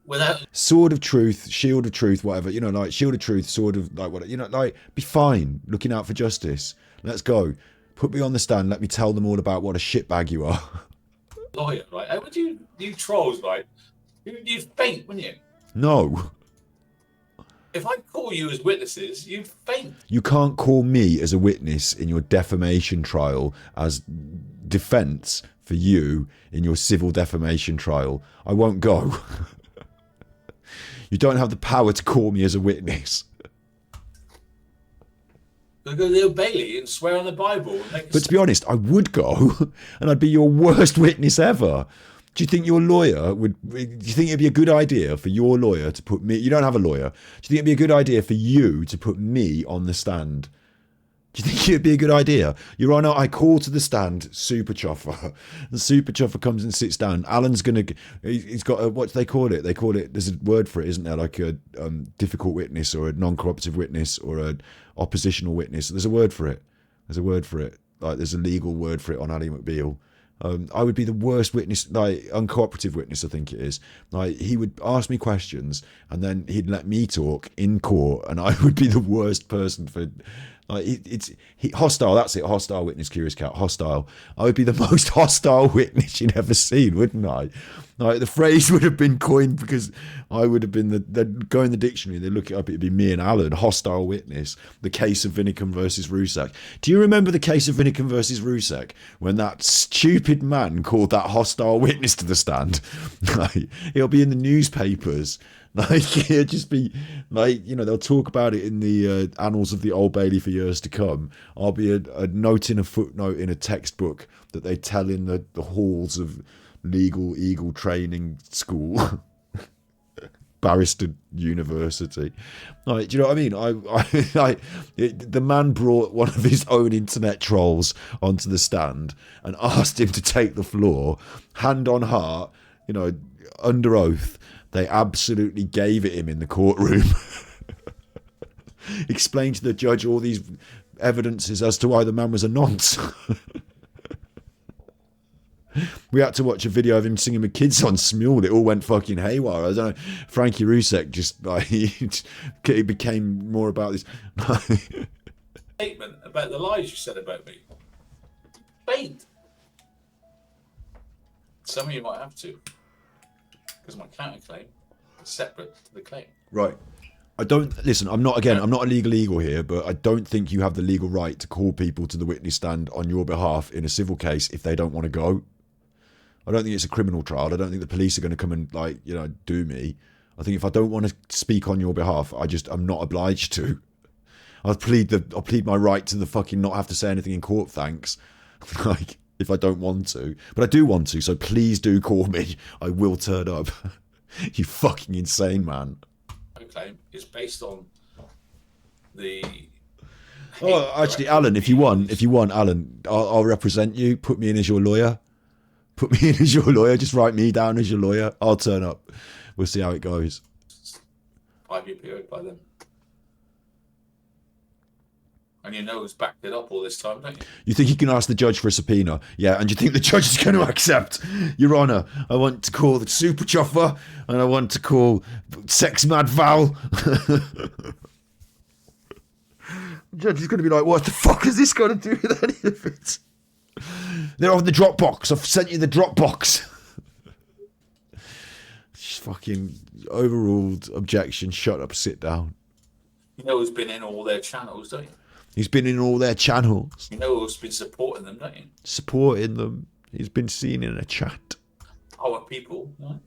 Without... Sword of truth, shield of truth, whatever. Like shield of truth, sword of like whatever. Like be fine. Looking out for justice. Let's go. Put me on the stand. Let me tell them all about what a shitbag you are. Lawyer, right? How would you trolls, right? You'd faint, wouldn't you? No. If I call you as witnesses, you'd faint. You can't call me as a witness in your defamation trial as defence for you in your civil defamation trial. I won't go. You don't have the power to call me as a witness. Go to the Old Bailey and swear on the Bible. But to be honest, I would go, and I'd be your worst witness ever. Do you think your lawyer would? Do you think it'd be a good idea for your lawyer to put me? You don't have a lawyer. Do you think it'd be a good idea for you to put me on the stand? Do you think it'd be a good idea? Your Honour, I call to the stand Super Chuffer. The Super Chuffer comes and sits down. Alan's going to... He's got a... What do they call it? They call it... There's a word for it, isn't there? Like a difficult witness or a non-cooperative witness or a oppositional witness. There's a word for it. There's a word for it. Like there's a legal word for it on Ali McBeal. I would be the worst witness, like uncooperative witness, I think it is. Like he would ask me questions and then he'd let me talk in court and I would be the worst person for... Like hostile, that's it. Hostile witness, curious cat. Hostile. I would be the most hostile witness you'd ever seen, wouldn't I? Like the phrase would have been coined because I would have been they'd go in the dictionary, they look it up, it'd be me and Alan, hostile witness. The case of Vinicum versus Rusak. Do you remember the case of Vinicum versus Rusak when that stupid man called that hostile witness to the stand? Like, it'll be in the newspapers. Like it'll just be like, they'll talk about it in the annals of the Old Bailey for years to come. I'll be a note in a footnote in a textbook that they tell in the halls of legal eagle training school. barrister university. Like, do you know what I mean? The man brought one of his own internet trolls onto the stand and asked him to take the floor, hand on heart, you know, under oath. They absolutely gave it him in the courtroom. Explained to the judge all these evidences as to why the man was a nonce. We had to watch a video of him singing with kids on Smule. It all went fucking haywire. I don't know. Frankie Rusek just like it became more about this statement about the lies you said about me. Faint. Some of you might have to, because my counterclaim is separate to the claim. Right. I don't listen. I'm not a legal eagle here, but I don't think you have the legal right to call people to the witness stand on your behalf in a civil case if they don't want to go. I don't think it's a criminal trial. I don't think the police are going to come and like, you know, do me. I think if I don't want to speak on your behalf, I'm not obliged to. I'll plead my right to the fucking not have to say anything in court, thanks. Like, if I don't want to. But I do want to, so please do call me. I will turn up. You fucking insane man. Claim is based on the. Oh, actually, Alan, if you want, Alan, I'll represent you. Put me in as your lawyer. Just write me down as your lawyer. I'll turn up. We'll see how it goes. 5-year period by then. And you know who's backed it up all this time, don't you? You think you can ask the judge for a subpoena? Yeah, and you think the judge is going to accept? Your Honour, I want to call the Super Chuffer and I want to call Sex Mad Val. The judge is going to be like, what the fuck has this got to do with any of it? They're on the Dropbox. I've sent you the Dropbox. Just fucking overruled. Objection. Shut up. Sit down. You know who's been in all their channels, don't you? He's been in all their channels. You know who's been supporting them, don't you? Supporting them. He's been seen in a chat. Our people, right?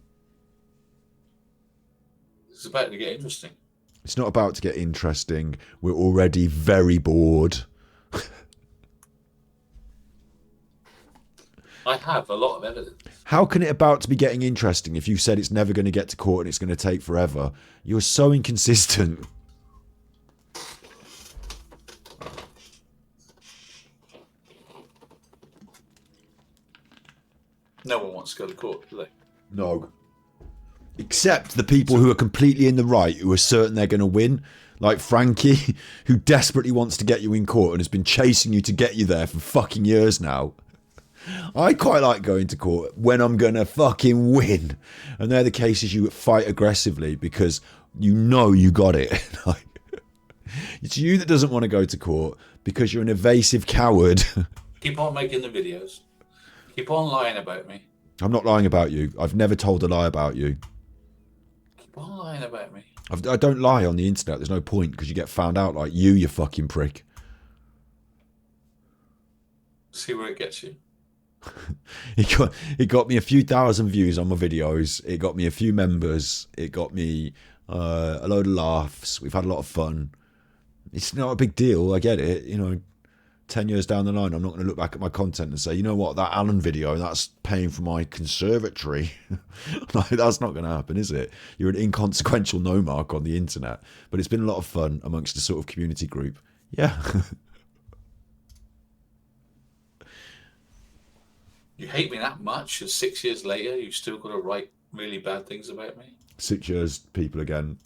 It's about to get interesting. It's not about to get interesting. We're already very bored. I have a lot of evidence. How can it about to be getting interesting if you said it's never going to get to court and it's going to take forever? You're so inconsistent. No one wants to go to court, do they? No. Except the people who are completely in the right, who are certain they're going to win. Like Frankie, who desperately wants to get you in court and has been chasing you to get you there for fucking years now. I quite like going to court when I'm going to fucking win. And they're the cases you fight aggressively because you know you got it. It's you that doesn't want to go to court because you're an evasive coward. Keep on making the videos. Keep on lying about me. I'm not lying about you. I've never told a lie about you. Keep on lying about me. I don't lie on the internet. There's no point because you get found out like you fucking prick. See where it gets you. It got me a few thousand views on my videos. It got me a few members. It got me a load of laughs. We've had a lot of fun. It's not a big deal. I get it. You know, 10 years down the line, I'm not going to look back at my content and say, you know what, that Alan video, that's paying for my conservatory. Like, that's not going to happen, is it? You're an inconsequential no mark on the internet. But it's been a lot of fun amongst a sort of community group. Yeah. You hate me that much, and 6 years later, you've still got to write really bad things about me? 6 years, people again.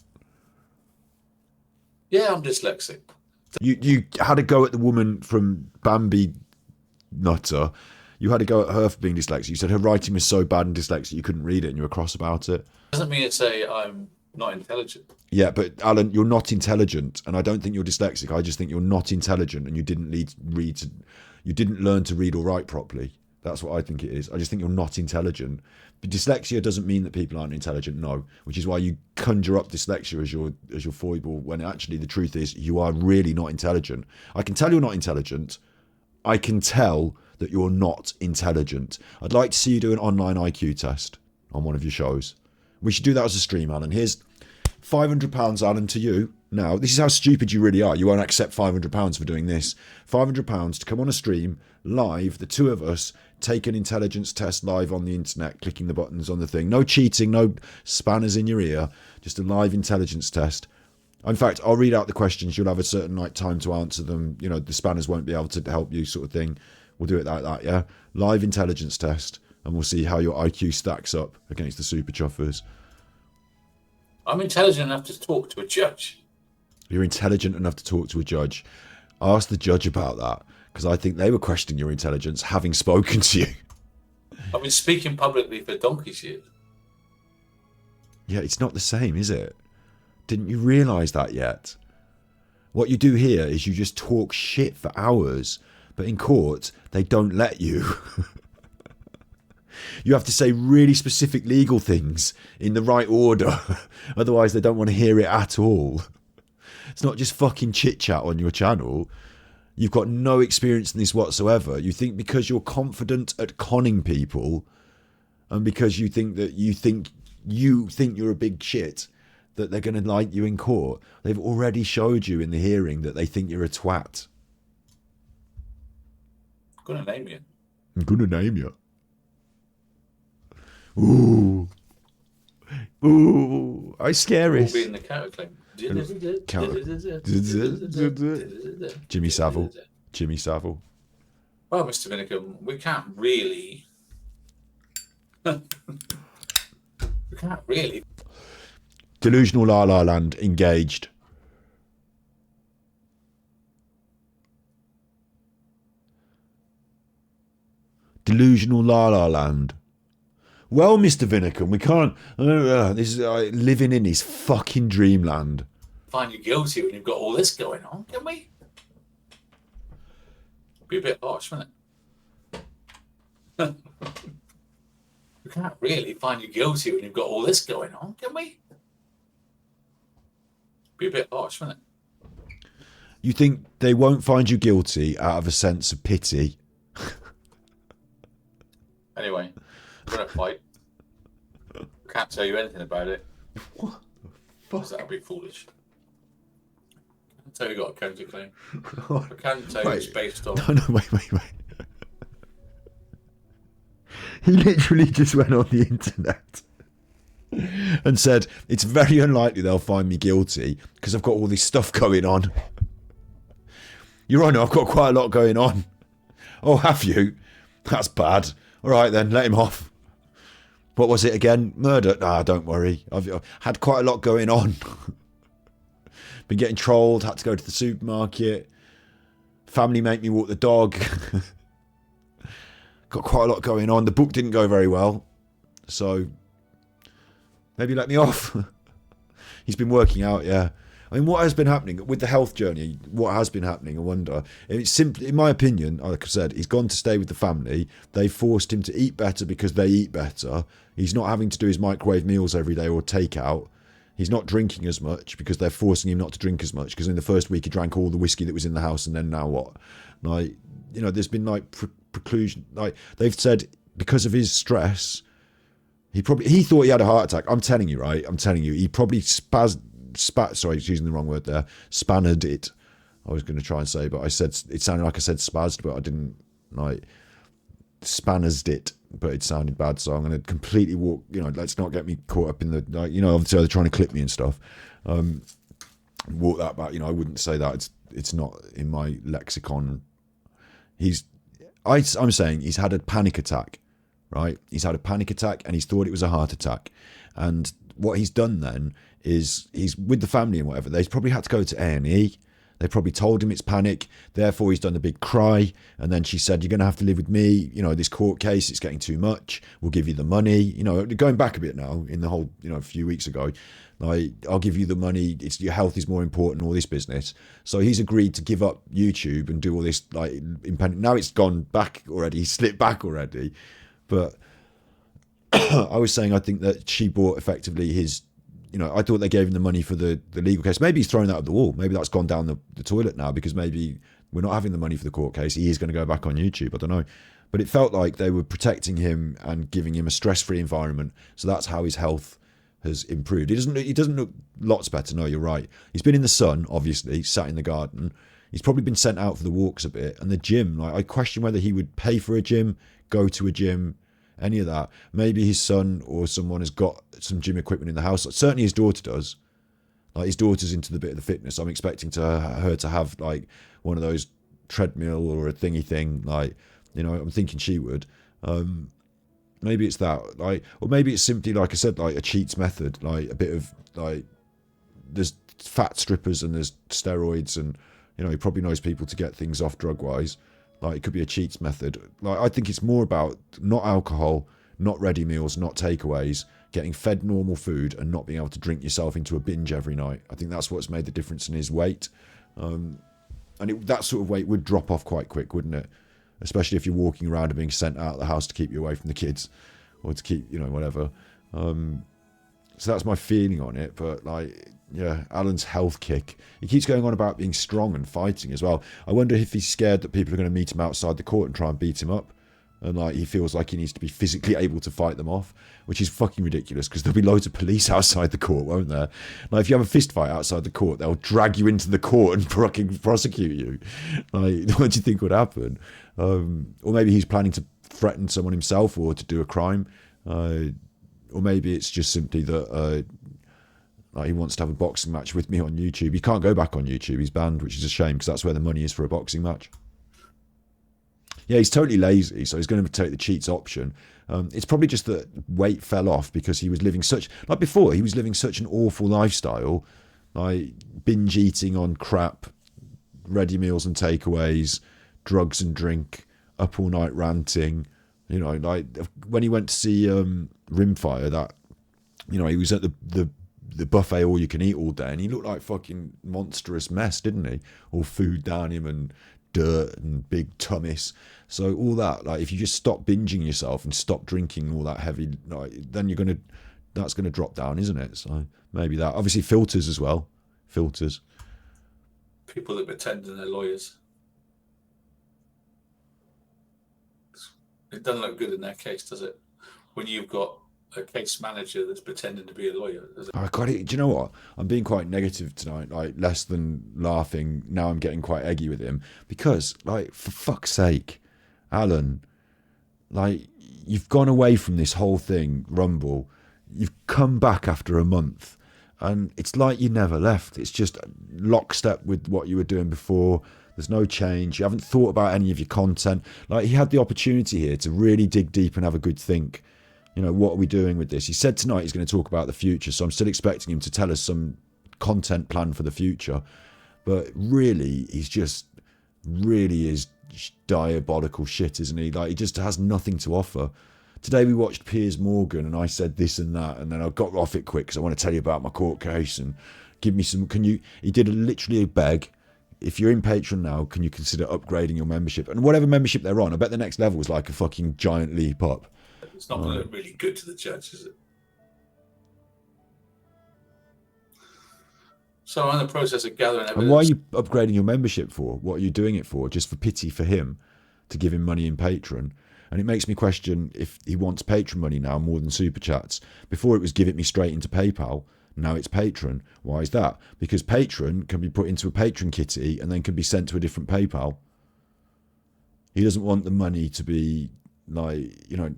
Yeah, I'm dyslexic. You had a go at the woman from Bambi Nutter. You had a go at her for being dyslexic. You said her writing was so bad and dyslexic you couldn't read it and you were cross about it. Doesn't mean to say I'm not intelligent. Yeah, but Alan, you're not intelligent, and I don't think you're dyslexic. I just think you're not intelligent, and you didn't you didn't learn to read or write properly. That's what I think it is. I just think you're not intelligent. But dyslexia doesn't mean that people aren't intelligent, no. Which is why you conjure up dyslexia as your foible, when actually the truth is you are really not intelligent. I can tell you're not intelligent. I can tell that you're not intelligent. I'd like to see you do an online IQ test on one of your shows. We should do that as a stream, Alan. Here's £500, Alan, to you. now, this is how stupid you really are. You won't accept £500 for doing this. £500 to come on a stream, live, the two of us, take an intelligence test live on the internet, clicking the buttons on the thing. No cheating, no spanners in your ear, just a live intelligence test. In fact, I'll read out the questions. You'll have a certain time to answer them. You know, the spanners won't be able to help you, sort of thing. We'll do it like that, yeah? Live intelligence test, and we'll see how your IQ stacks up against the super chuffers. I'm intelligent enough to talk to a judge. You're intelligent enough to talk to a judge. Ask the judge about that, because I think they were questioning your intelligence, having spoken to you. I've been speaking publicly for donkey's years. Yeah, it's not the same, is it? Didn't you realise that yet? What you do here is you just talk shit for hours, but in court, they don't let you. You have to say really specific legal things in the right order. Otherwise, they don't want to hear it at all. It's not just fucking chit-chat on your channel. You've got no experience in this whatsoever. You think because you're confident at conning people, and because you think you're a big shit, that they're going to like you in court. They've already showed you in the hearing that they think you're a twat. I'm going to name you. I'm going to name you. Ooh. Ooh. I scary. We'll be in the counterclaim. Jimmy Savile. Jimmy Savile. Well, Mr. Vinicum, we can't really... we can't really... Delusional La La Land engaged. Delusional La La Land. Well, Mr. Vinicum, we can't... this is living in his fucking dreamland. Find you guilty when you've got all this going on, can we? Be a bit harsh, wouldn't it? We can't really find you guilty when you've got all this going on, can we? Be a bit harsh, wouldn't it? You think they won't find you guilty out of a sense of pity? Anyway, we're going to fight. Can't tell you anything about it. What the fuck? That would be foolish. I can tell you got a counterclaim. I can tell you it's based on... No, wait. He literally just went on the internet and said, it's very unlikely they'll find me guilty because I've got all this stuff going on. Your Honour, I've got quite a lot going on. Oh, have you? That's bad. All right then, let him off. What was it again? Murder? Nah, don't worry. I've had quite a lot going on. Been getting trolled, had to go to the supermarket. Family make me walk the dog. Got quite a lot going on. The book didn't go very well. So, maybe let me off. He's been working out, yeah. I mean, what has been happening with the health journey? What has been happening? I wonder. It's simply, in my opinion, like I said, he's gone to stay with the family. They forced him to eat better because they eat better. He's not having to do his microwave meals every day or takeout. He's not drinking as much because they're forcing him not to drink as much. Because in the first week he drank all the whiskey that was in the house, and then now what? Like, you know, there's been like preclusion. Like they've said because of his stress, he thought he had a heart attack. I'm telling you, right? I'm telling you, he probably sorry, he's using the wrong word there. Spannered it. I was going to try and say, but I said, it sounded like I said spazzed, but I didn't, like, spanners it, but it sounded bad. So I'm going to completely walk, you know, let's not get me caught up in the, like, you know, obviously they're trying to clip me and stuff. Walk that back, you know, I wouldn't say that. It's not in my lexicon. I'm saying he's had a panic attack, right? He's had a panic attack and he's thought it was a heart attack. And what he's done then is he's with the family and whatever. They've probably had to go to A&E. They probably told him it's panic. Therefore, he's done the big cry. And then she said, you're going to have to live with me. You know, this court case, it's getting too much. We'll give you the money. You know, going back a bit now in the whole, you know, a few weeks ago, like, I'll give you the money. It's your health is more important, all this business. So he's agreed to give up YouTube and do all this, like, now it's gone back already. He slipped back already. But I was saying, I think that she bought effectively his, you know, I thought they gave him the money for the legal case. Maybe he's thrown that up the wall. Maybe that's gone down the toilet now because maybe we're not having the money for the court case. He is going to go back on YouTube. I don't know. But it felt like they were protecting him and giving him a stress-free environment. So that's how his health has improved. He doesn't look lots better. No, you're right. He's been in the sun, obviously, sat in the garden. He's probably been sent out for the walks a bit. And the gym, like, I question whether he would pay for a gym, go to a gym, any of that. Maybe his son or someone has got some gym equipment in the house. Certainly his daughter does. Like, his daughter's into the bit of the fitness. I'm expecting her to have like one of those treadmill or a thingy thing. Like, you know, I'm thinking she would. Maybe it's that, like, or maybe it's simply, like I said, like a cheats method, like a bit of like, there's fat strippers and there's steroids, and you know, he probably knows people to get things off drug wise. Like, it could be a cheats method. Like, I think it's more about not alcohol, not ready meals, not takeaways, getting fed normal food and not being able to drink yourself into a binge every night. I think that's what's made the difference in his weight. And that sort of weight would drop off quite quick, wouldn't it? Especially if you're walking around and being sent out of the house to keep you away from the kids, or to keep, you know, whatever. So that's my feeling on it. But like, yeah, Alan's health kick. He keeps going on about being strong and fighting as well. I wonder if he's scared that people are going to meet him outside the court and try and beat him up. And like, he feels like he needs to be physically able to fight them off, which is fucking ridiculous, because there'll be loads of police outside the court, won't there? Like, if you have a fist fight outside the court, they'll drag you into the court and fucking prosecute you. Like, what do you think would happen? Or maybe he's planning to threaten someone himself or to do a crime. Or maybe it's just simply that like, he wants to have a boxing match with me on YouTube. He can't go back on YouTube. He's banned, which is a shame, because that's where the money is for a boxing match. Yeah, he's totally lazy, so he's going to take the cheats option. It's probably just that weight fell off because he was living such, like before, he was living such an awful lifestyle, like binge eating on crap, ready meals and takeaways, drugs and drink, up all night ranting. You know, like when he went to see Rimfire, that, you know, he was at the buffet all you can eat all day, and he looked like fucking monstrous mess, didn't he? All food down him and dirt and big tummies. So all that, like, if you just stop binging yourself and stop drinking all that heavy, like, then that's gonna drop down, isn't it? So maybe that. Obviously filters as well. Filters. People that pretend they're lawyers. It doesn't look good in their case, does it? When you've got a case manager that's pretending to be a lawyer. I got it. Do you know what? I'm being quite negative tonight, like less than laughing. Now I'm getting quite eggy with him because, like, for fuck's sake, Alan, like, you've gone away from this whole thing, Rumble. You've come back after a month, and it's like you never left. It's just lockstep with what you were doing before. There's no change. You haven't thought about any of your content. Like, he had the opportunity here to really dig deep and have a good think. You know, what are we doing with this? He said tonight he's going to talk about the future, so I'm still expecting him to tell us some content plan for the future. But really, he's just really is diabolical shit, isn't he? Like, he just has nothing to offer. Today we watched Piers Morgan, and I said this and that, and then I got off it quick because I want to tell you about my court case and give me some. He did literally a beg. If you're in Patreon now, can you consider upgrading your membership? And whatever membership they're on, I bet the next level is like a fucking giant leap up. It's not going to look really good to the judge, is it? So I'm in the process of gathering evidence. And why are you upgrading your membership for? What are you doing it for? Just for pity for him, to give him money in Patreon? And it makes me question if he wants Patreon money now more than Super Chats. Before it was give it me straight into PayPal. Now it's Patreon. Why is that? Because Patreon can be put into a Patreon kitty and then can be sent to a different PayPal. He doesn't want the money to be like, you know,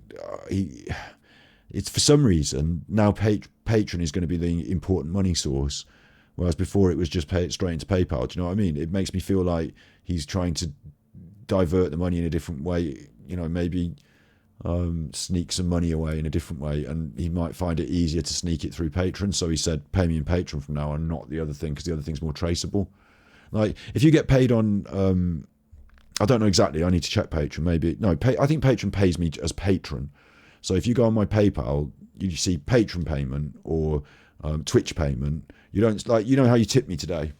it's for some reason now Patreon is going to be the important money source, whereas before it was just pay it straight into PayPal. Do you know what I mean? It makes me feel like he's trying to divert the money in a different way, you know, maybe sneak some money away in a different way, and he might find it easier to sneak it through Patreon. So he said, pay me in Patreon from now on, not the other thing, because the other thing's more traceable. Like, if you get paid on I don't know exactly. I need to check Patreon. Maybe no. I think Patreon pays me as patron. So if you go on my PayPal, you see Patreon payment or Twitch payment. You don't, like, you know how you tip me today.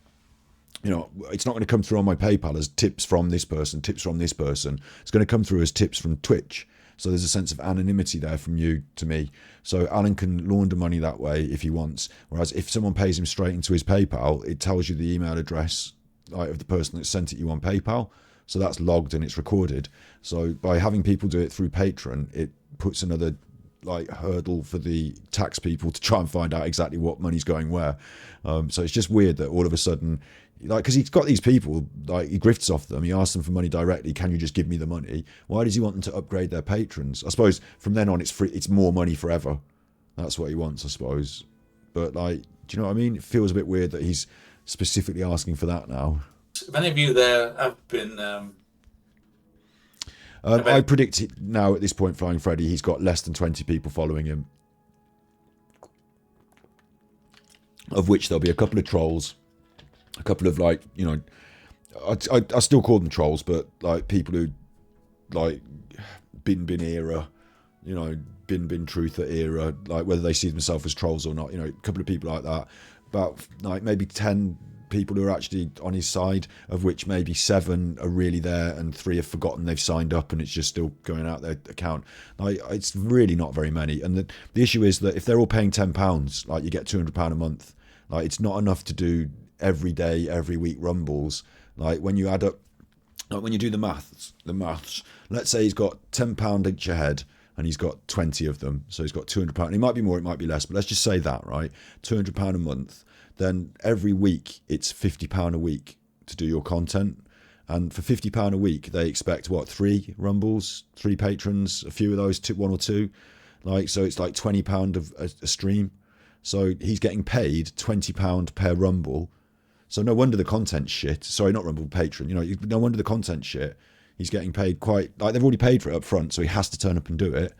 You know, it's not going to come through on my PayPal as tips from this person, tips from this person. It's going to come through as tips from Twitch. So there's a sense of anonymity there from you to me. So Alan can launder money that way if he wants. Whereas if someone pays him straight into his PayPal, it tells you the email address, like, of the person that sent it you on PayPal. So that's logged and it's recorded. So by having people do it through Patreon, it puts another like hurdle for the tax people to try and find out exactly what money's going where. So it's just weird that all of a sudden, like, because he's got these people, like he grifts off them, he asks them for money directly. Can you just give me the money? Why does he want them to upgrade their patrons? I suppose from then on it's free, it's more money forever. That's what he wants, I suppose. But like, do you know what I mean? It feels a bit weird that he's specifically asking for that now. If any of you there have been I predict now at this point, Flying Freddy, he's got less than 20 people following him, of which there'll be a couple of trolls, a couple of like, you know, I still call them trolls, but like people who like bin era, you know, bin truther era, like whether they see themselves as trolls or not, you know, a couple of people like that, about like maybe 10 people who are actually on his side, of which maybe 7 are really there and 3 have forgotten they've signed up and it's just still going out their account. Like, it's really not very many. And the issue is that if they're all paying £10, like you get £200 a month, like it's not enough to do every day, every week rumbles. Like when you add up, like when you do the maths, let's say he's got £10 each a head and he's got 20 of them. So he's got £200. It might be more, it might be less, but let's just say that, right? £200 a month. Then every week it's £50 a week to do your content. And for £50 a week, they expect what, 3 rumbles, 3 patrons, a few of those, 1 or 2. Like, so it's like £20 of a stream. So he's getting paid £20 per rumble. So no wonder the content's shit. Sorry, not rumble, patron. You know, no wonder the content's shit. He's getting paid quite, like they've already paid for it up front, so he has to turn up and do it.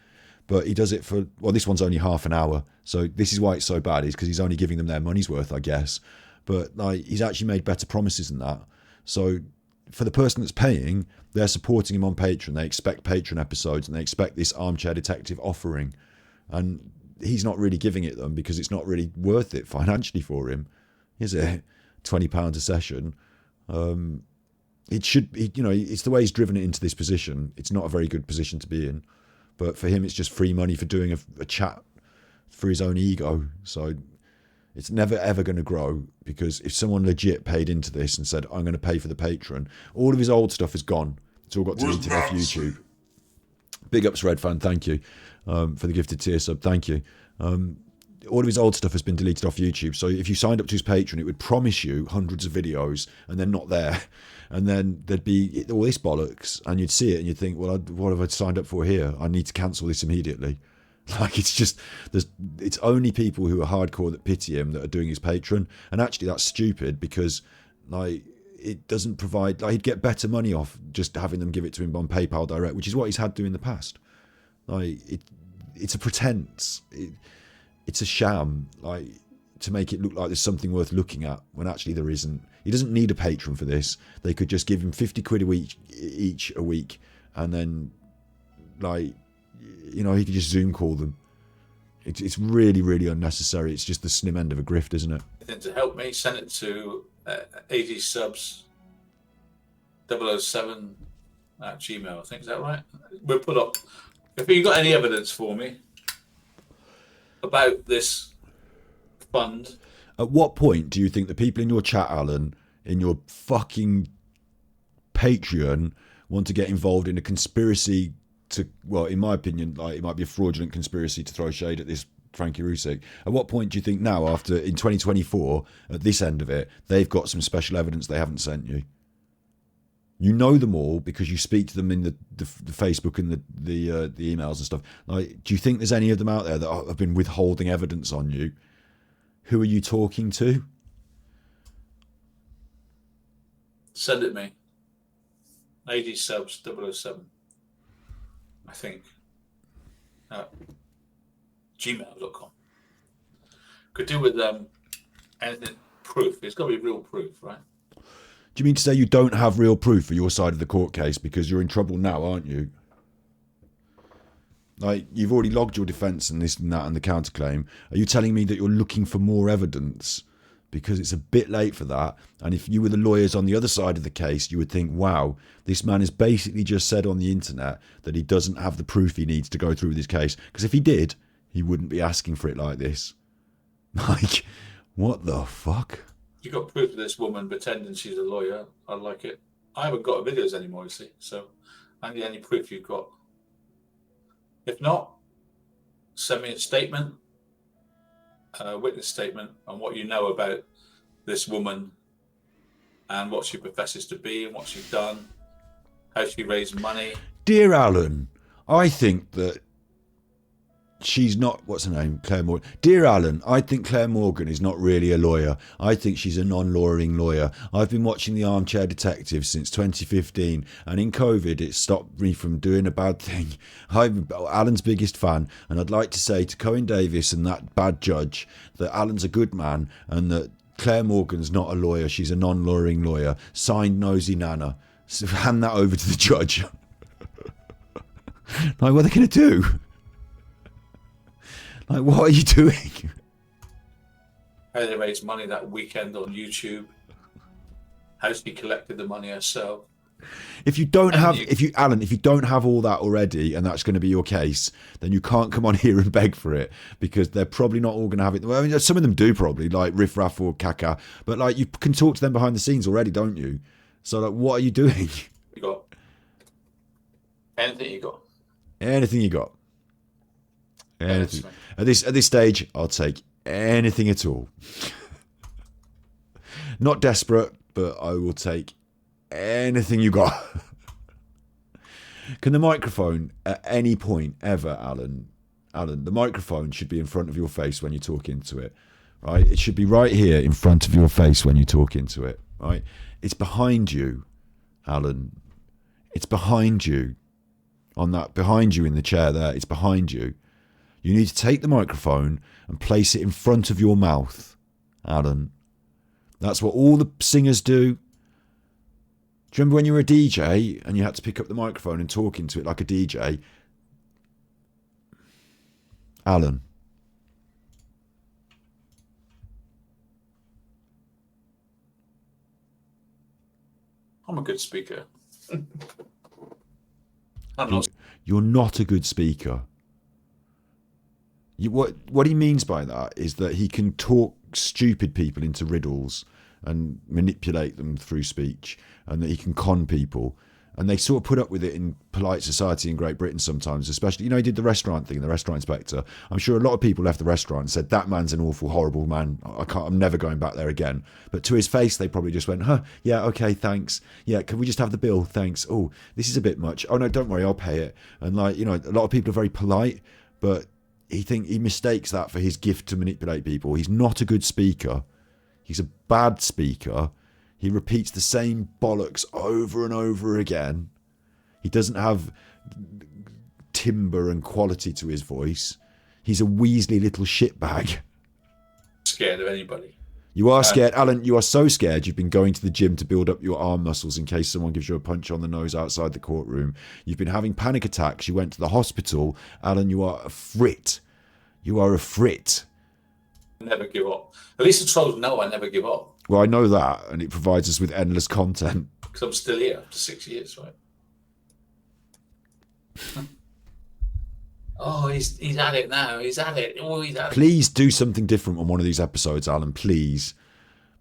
But he does it for, well, this one's only half an hour. So this is why it's so bad, is because he's only giving them their money's worth, I guess. But like, he's actually made better promises than that. So for the person that's paying, they're supporting him on Patreon. They expect Patreon episodes and they expect this armchair detective offering. And he's not really giving it them because it's not really worth it financially for him, is it? £20 a session. It should be, you know, it's the way he's driven it into this position. It's not a very good position to be in. But for him, it's just free money for doing a chat for his own ego. So it's never, ever going to grow, because if someone legit paid into this and said, I'm going to pay for the patron, all of his old stuff is gone. It's all got deleted off YouTube. Big ups, Red Fan. Thank you for the gifted tier sub. Thank you. All of his old stuff has been deleted off YouTube. So if you signed up to his Patreon, it would promise you hundreds of videos and they're not there. And then there'd be all this bollocks and you'd see it and you'd think, well, what have I signed up for here? I need to cancel this immediately. Like, it's just, it's only people who are hardcore that pity him that are doing his Patreon. And actually that's stupid, because like, it doesn't provide, like, he'd get better money off just having them give it to him on PayPal direct, which is what he's had to in the past. Like, it's a pretense. It's a sham, like, to make it look like there's something worth looking at when actually there isn't. He doesn't need a patron for this. They could just give him 50 quid a week each a week, and then, like, you know, he could just Zoom call them. It's really, really unnecessary. It's just the slim end of a grift, isn't it? And to help me, send it to 80 subs 007 at Gmail. I think, is that right? We'll put up. If you've got any evidence for me about this fund. At what point do you think the people in your chat, Alan, in your fucking Patreon, want to get involved in a conspiracy to, well, in my opinion, like, it might be a fraudulent conspiracy to throw shade at this Frankie Rusick? At what point do you think now, after, in 2024, at this end of it, they've got some special evidence they haven't sent you? You know them all because you speak to them in the Facebook and the emails and stuff. Like, do you think there's any of them out there that have been withholding evidence on you? Who are you talking to? Send it me. 80 subs 007. I think. Gmail.com. Could do with anything proof. It's got to be real proof, right? Do you mean to say you don't have real proof for your side of the court case because you're in trouble now, aren't you? Like, you've already logged your defence and this and that and the counterclaim. Are you telling me that you're looking for more evidence? Because it's a bit late for that. And if you were the lawyers on the other side of the case, you would think, wow, this man has basically just said on the internet that he doesn't have the proof he needs to go through with his case. Because if he did, he wouldn't be asking for it like this. Like, what the fuck? You got proof of this woman pretending she's a lawyer. I like it. I haven't got videos anymore, you see. So I need any proof you've got. If not, send me a statement, a witness statement on what you know about this woman and what she professes to be and what she's done, how she raised money. Dear Alan, I think that she's not, what's her name? Claire Morgan. Dear Alan, I think Claire Morgan is not really a lawyer. I think she's a non-lawyering lawyer. I've been watching The Armchair Detective since 2015, and in COVID it stopped me from doing a bad thing. I'm Alan's biggest fan, and I'd like to say to Cohen Davis and that bad judge that Alan's a good man and that Claire Morgan's not a lawyer. She's a non-lawyering lawyer. Signed, Nosy Nana. So hand that over to the judge. Like, what are they going to do? Like, what are you doing? How they raised money that weekend on YouTube. How she collected the money herself. If you don't have, if you don't have all that already, and that's going to be your case, then you can't come on here and beg for it, because they're probably not all going to have it. Well, I mean, some of them do probably, like Riff Raff or Kaka, but like you can talk to them behind the scenes already, don't you? So like, what are you doing? You got anything you got. Anything you got. Anything. At this stage, I'll take anything at all. Not desperate, but I will take anything you got. Can the microphone at any point ever, Alan, the microphone should be in front of your face when you talk into it, right? It should be right here in front of your face when you talk into it, right? It's behind you, Alan. It's behind you. On that, behind you in the chair there, it's behind you. You need to take the microphone and place it in front of your mouth, Alan. That's what all the singers do. Do you remember when you were a DJ and you had to pick up the microphone and talk into it like a DJ? Alan. I'm a good speaker. You're not a good speaker. What he means by that is that he can talk stupid people into riddles and manipulate them through speech, and that he can con people. And they sort of put up with it in polite society in Great Britain sometimes, especially, he did the restaurant thing, the restaurant inspector. I'm sure a lot of people left the restaurant and said, that man's an awful, horrible man. I'm never going back there again. But to his face, they probably just went, yeah, okay, thanks. Yeah, can we just have the bill? Thanks. Oh, this is a bit much. Oh, no, don't worry, I'll pay it. And a lot of people are very polite, but he mistakes that for his gift to manipulate people. He's not a good speaker. He's a bad speaker. He repeats the same bollocks over and over again. He doesn't have timbre and quality to his voice. He's a weaselly little shitbag. Scared of anybody. You are scared, Alan. You are so scared. You've been going to the gym to build up your arm muscles in case someone gives you a punch on the nose outside the courtroom. You've been having panic attacks. You went to the hospital. Alan, you are a frit. You are a frit. Never give up. At least the trolls know I never give up. Well, I know that, and it provides us with endless content. Because I'm still here after 6 years, right? Oh, he's at it now. He's at it. Oh, he's at it. Please do something different on one of these episodes, Alan. Please.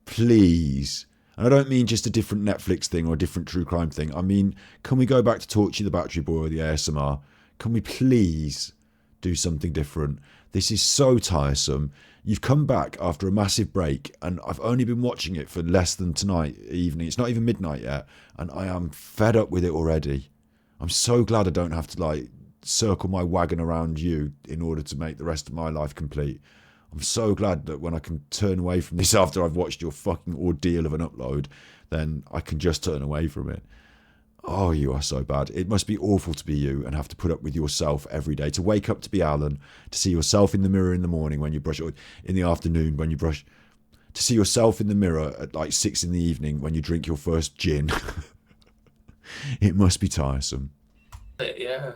Please. And I don't mean just a different Netflix thing or a different true crime thing. I mean, can we go back to Torchy the Battery Boy or the ASMR? Can we please do something different? This is so tiresome. You've come back after a massive break, and I've only been watching it for less than tonight evening. It's not even midnight yet, and I am fed up with it already. I'm so glad I don't have to circle my wagon around you in order to make the rest of my life complete. I'm so glad that when I can turn away from this after I've watched your fucking ordeal of an upload, then I can just turn away from it. Oh, you are so bad. It must be awful to be you and have to put up with yourself every day, to wake up to be Alan, to see yourself in the mirror in the morning when you brush, or in the afternoon when you brush, to see yourself in the mirror at 6 PM when you drink your first gin. It must be tiresome. Yeah.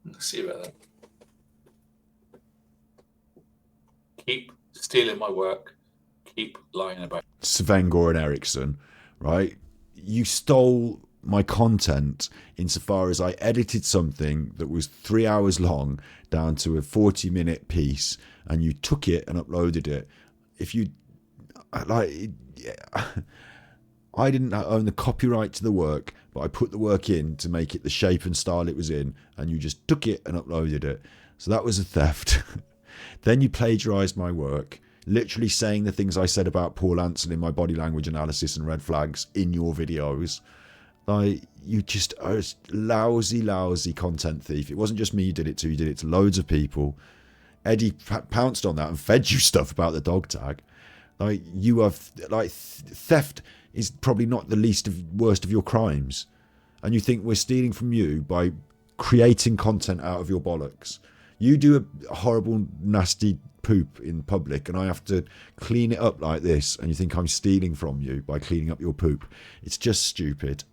Let's see about that. Keep stealing my work. Keep lying about it. Sven-Goran Eriksson, right? You stole my content insofar as I edited something that was 3 hours long down to a 40-minute piece, and you took it and uploaded it. If you I didn't own the copyright to the work, but I put the work in to make it the shape and style it was in, and you just took it and uploaded it. So that was a theft. Then you plagiarised my work, literally saying the things I said about Paul Anson in my body language analysis and red flags in your videos. Like, you just are a lousy content thief. It wasn't just me you did it to, you did it to loads of people. Eddie pounced on that and fed you stuff about the dog tag. Like, you have, like, theft is probably not the worst of your crimes. And you think we're stealing from you by creating content out of your bollocks. You do a horrible, nasty poop in public and I have to clean it up like this, and you think I'm stealing from you by cleaning up your poop. It's just stupid.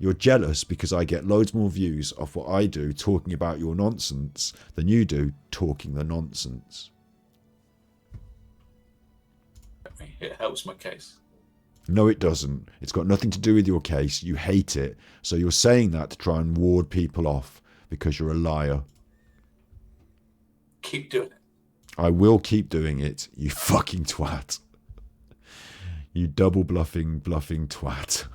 You're jealous because I get loads more views off what I do talking about your nonsense than you do talking the nonsense. It helps my case. No, it doesn't. It's got nothing to do with your case. You hate it. So you're saying that to try and ward people off because you're a liar. Keep doing it. I will keep doing it, you fucking twat. You double bluffing twat.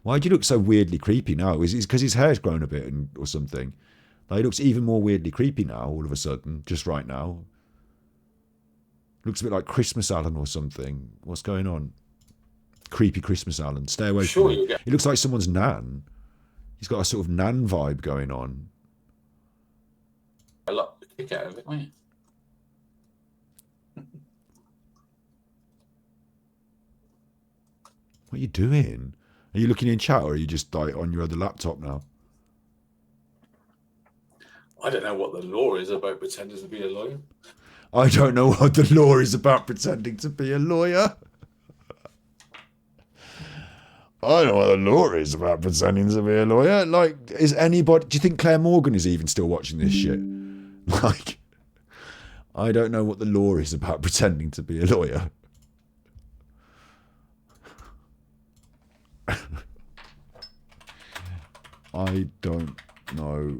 Why do you look so weirdly creepy now? Is it because his hair's grown a bit or something? Like, he looks even more weirdly creepy now, all of a sudden, just right now. Looks a bit like Christmas Alan or something. What's going on? Creepy Christmas Alan. Stay away from him. He looks like someone's nan. He's got a sort of nan vibe going on. I love the kick out of it, won't you? What are you doing? Are you looking in chat or are you just like on your other laptop now? I don't know what the law is about pretending to be a lawyer. I don't know what the law is about pretending to be a lawyer. I don't know what the law is about pretending to be a lawyer. Like, is anybody... Do you think Claire Morgan is even still watching this shit? Like, I don't know what the law is about pretending to be a lawyer. I don't know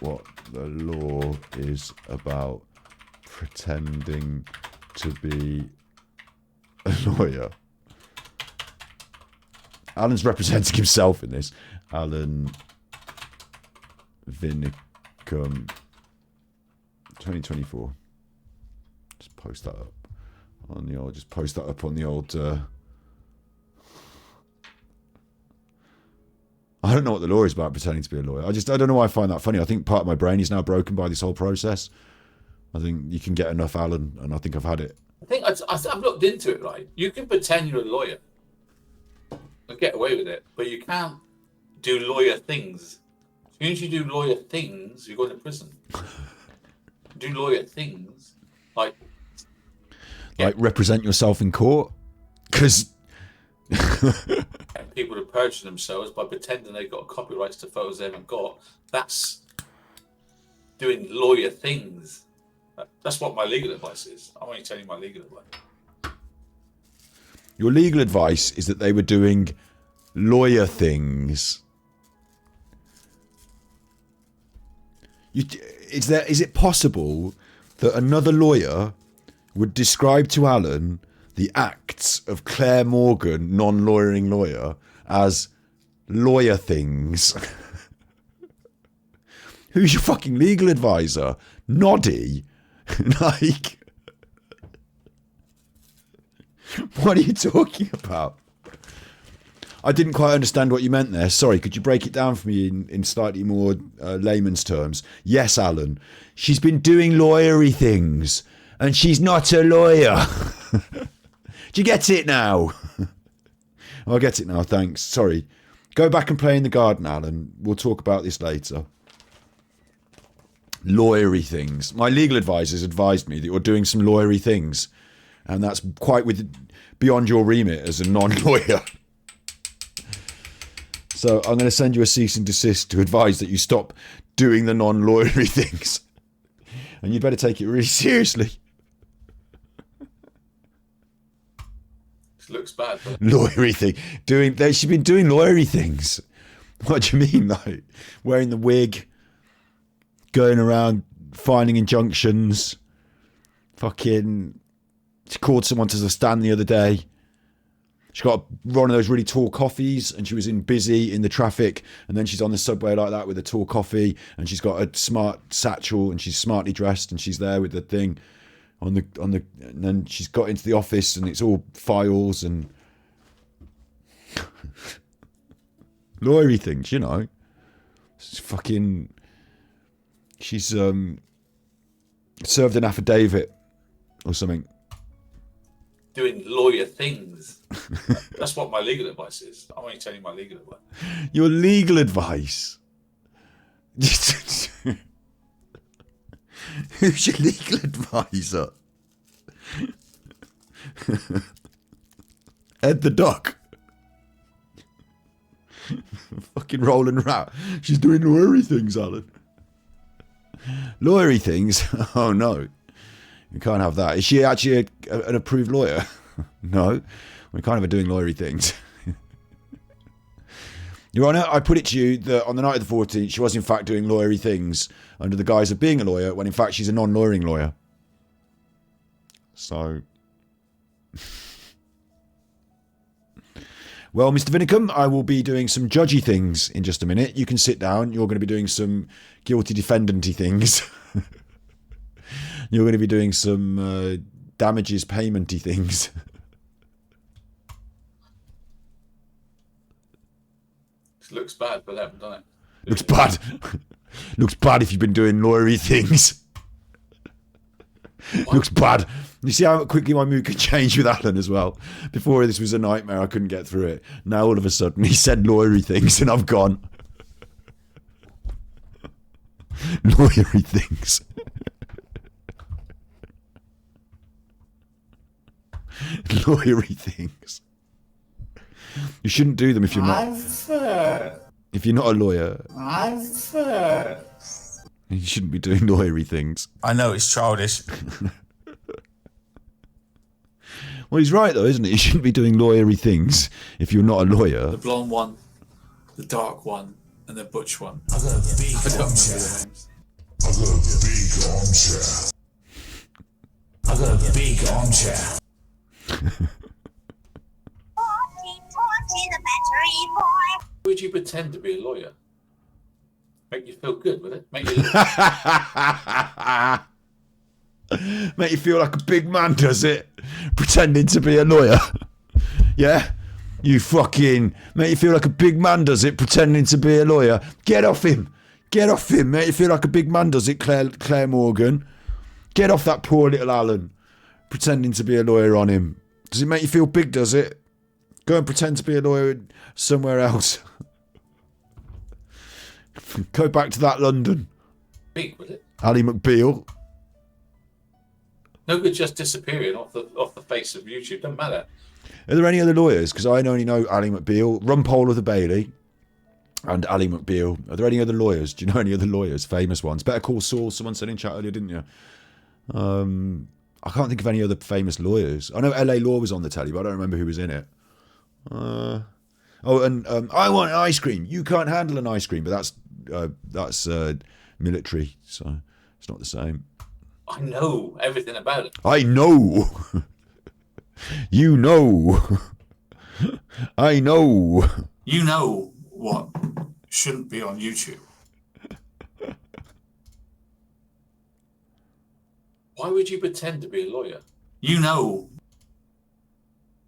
what the law is about pretending to be a lawyer. Alan's representing himself in this. Alan Vinicum 2024. Just post that up on the old. Just post that up on the old. I don't know what the law is about pretending to be a lawyer. I don't know why I find that funny. I think part of my brain is now broken by this whole process. I think you can get enough Alan, and I think I've had it. I think I've looked into it, right? You can pretend you're a lawyer and get away with it, but you can't do lawyer things. As soon as you do lawyer things, you go to prison. Do lawyer things like represent yourself in court, because people to perjure themselves by pretending they've got copyrights to photos they haven't got. That's doing lawyer things. That's what my legal advice is. I'm only telling you my legal advice. Your legal advice is that they were doing lawyer things. Is it possible that another lawyer would describe to Alan the acts of Claire Morgan, non-lawyering lawyer, as lawyer things? Who's your fucking legal advisor? Noddy? Like, what are you talking about? I didn't quite understand what you meant there. Sorry, could you break it down for me in slightly more layman's terms? Yes, Alan, she's been doing lawyery things, and she's not a lawyer. Do you get it now? I get it now, thanks. Sorry. Go back and play in the garden, Alan. We'll talk about this later. Lawyery things. My legal advisors advised me that you're doing some lawyery things, and that's quite beyond your remit as a non-lawyer. So I'm going to send you a cease and desist to advise that you stop doing the non-lawyery things. And you'd better take it really seriously. It looks bad. Lawyery thing. She's been doing lawyery things. What do you mean, like wearing the wig, going around finding injunctions, fucking... She called someone to the stand the other day. She got one of those really tall coffees, and she was busy in the traffic, and then she's on the subway like that with a tall coffee, and she's got a smart satchel, and she's smartly dressed, and she's there with the thing and then she's got into the office, and it's all files and lawyery things, you know. It's fucking. She's served an affidavit or something. Doing lawyer things. That's what my legal advice is. I'm only telling you my legal advice. Your legal advice. Who's your legal advisor? Ed the Duck. Fucking rolling rat. She's doing lawyery things, Alan. Lawyery things? Oh no. You can't have that. Is she actually an approved lawyer? No. We're kind of doing lawyery things. Your Honour, I put it to you that on the night of the 14th, she was in fact doing lawyery things under the guise of being a lawyer, when in fact she's a non-lawyering lawyer. So... Well, Mr. Vinicum, I will be doing some judgy things in just a minute. You can sit down. You're going to be doing some guilty defendant-y things. You're going to be doing some damages payment-y things. It looks bad, but I haven't done it. Looks bad. Looks bad if you've been doing lawyery things. Looks bad. You see how quickly my mood can change with Alan as well. Before this was a nightmare, I couldn't get through it. Now all of a sudden he said lawyery things and I've gone. Lawyery things. Lawyery things. You shouldn't do them if you're not. If you're not a lawyer. You shouldn't be doing lawyery things. I know it's childish. Well, he's right though, isn't he? You shouldn't be doing lawyery things if you're not a lawyer. The blonde one, the dark one, and the butch one. I got a big I don't remember armchair. their names. I got a big armchair. I got a big armchair. The battery boy. Would you pretend to be a lawyer? Make you feel good, would it? Make you look Make you feel like a big man, does it? Pretending to be a lawyer. Yeah? You fucking... Make you feel like a big man, does it? Pretending to be a lawyer. Get off him. Get off him. Make you feel like a big man, does it, Claire Morgan? Get off that poor little Alan. Pretending to be a lawyer on him. Does it make you feel big, does it? Go and pretend to be a lawyer somewhere else. Go back to that London. big, would it? Ali McBeal. No good just disappearing off the face of YouTube. Doesn't matter. Are there any other lawyers? Because I only know Ali McBeal, Rumpole of the Bailey, and Ali McBeal. Are there any other lawyers? Do you know any other lawyers? Famous ones. Better Call Saul. Someone said in chat earlier, didn't you? I can't think of any other famous lawyers. I know LA Law was on the telly, but I don't remember who was in it. I want an ice cream. You can't handle an ice cream, but that's military, so it's not the same. I know everything about it. I know. You know. I know. You know what shouldn't be on YouTube. Why would you pretend to be a lawyer? You know.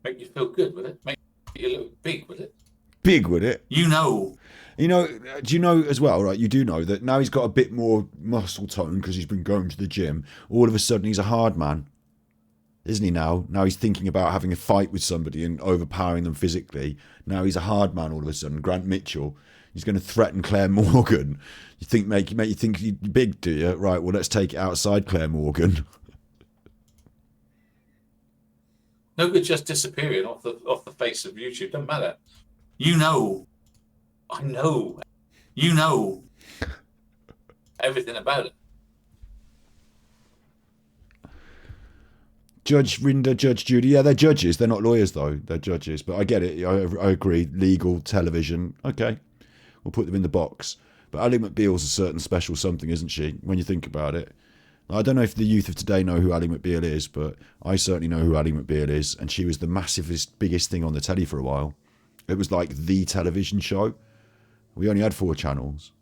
Make you feel good, would it? Make you look big, would it? Big, would it? You know. You know, do you know as well, right? You do know that now he's got a bit more muscle tone because he's been going to the gym. All of a sudden he's a hard man. Isn't he now? Now he's thinking about having a fight with somebody and overpowering them physically. Now he's a hard man all of a sudden. Grant Mitchell. He's going to threaten Claire Morgan. You think, make you think you're big, do you? Right, well, let's take it outside Claire Morgan. No good just disappearing off the face of YouTube. Doesn't matter. You know. I know You know. everything about it. Judge Rinda, Judge Judy. Yeah, they're judges. They're not lawyers, though. They're judges. But I get it. I agree. Legal, television. Okay. We'll put them in the box. But Ali McBeal's a certain special something, isn't she? When you think about it. I don't know if the youth of today know who Ally McBeal is, but I certainly know who Ally McBeal is, and she was the biggest thing on the telly for a while. It was like the television show. We only had 4 channels.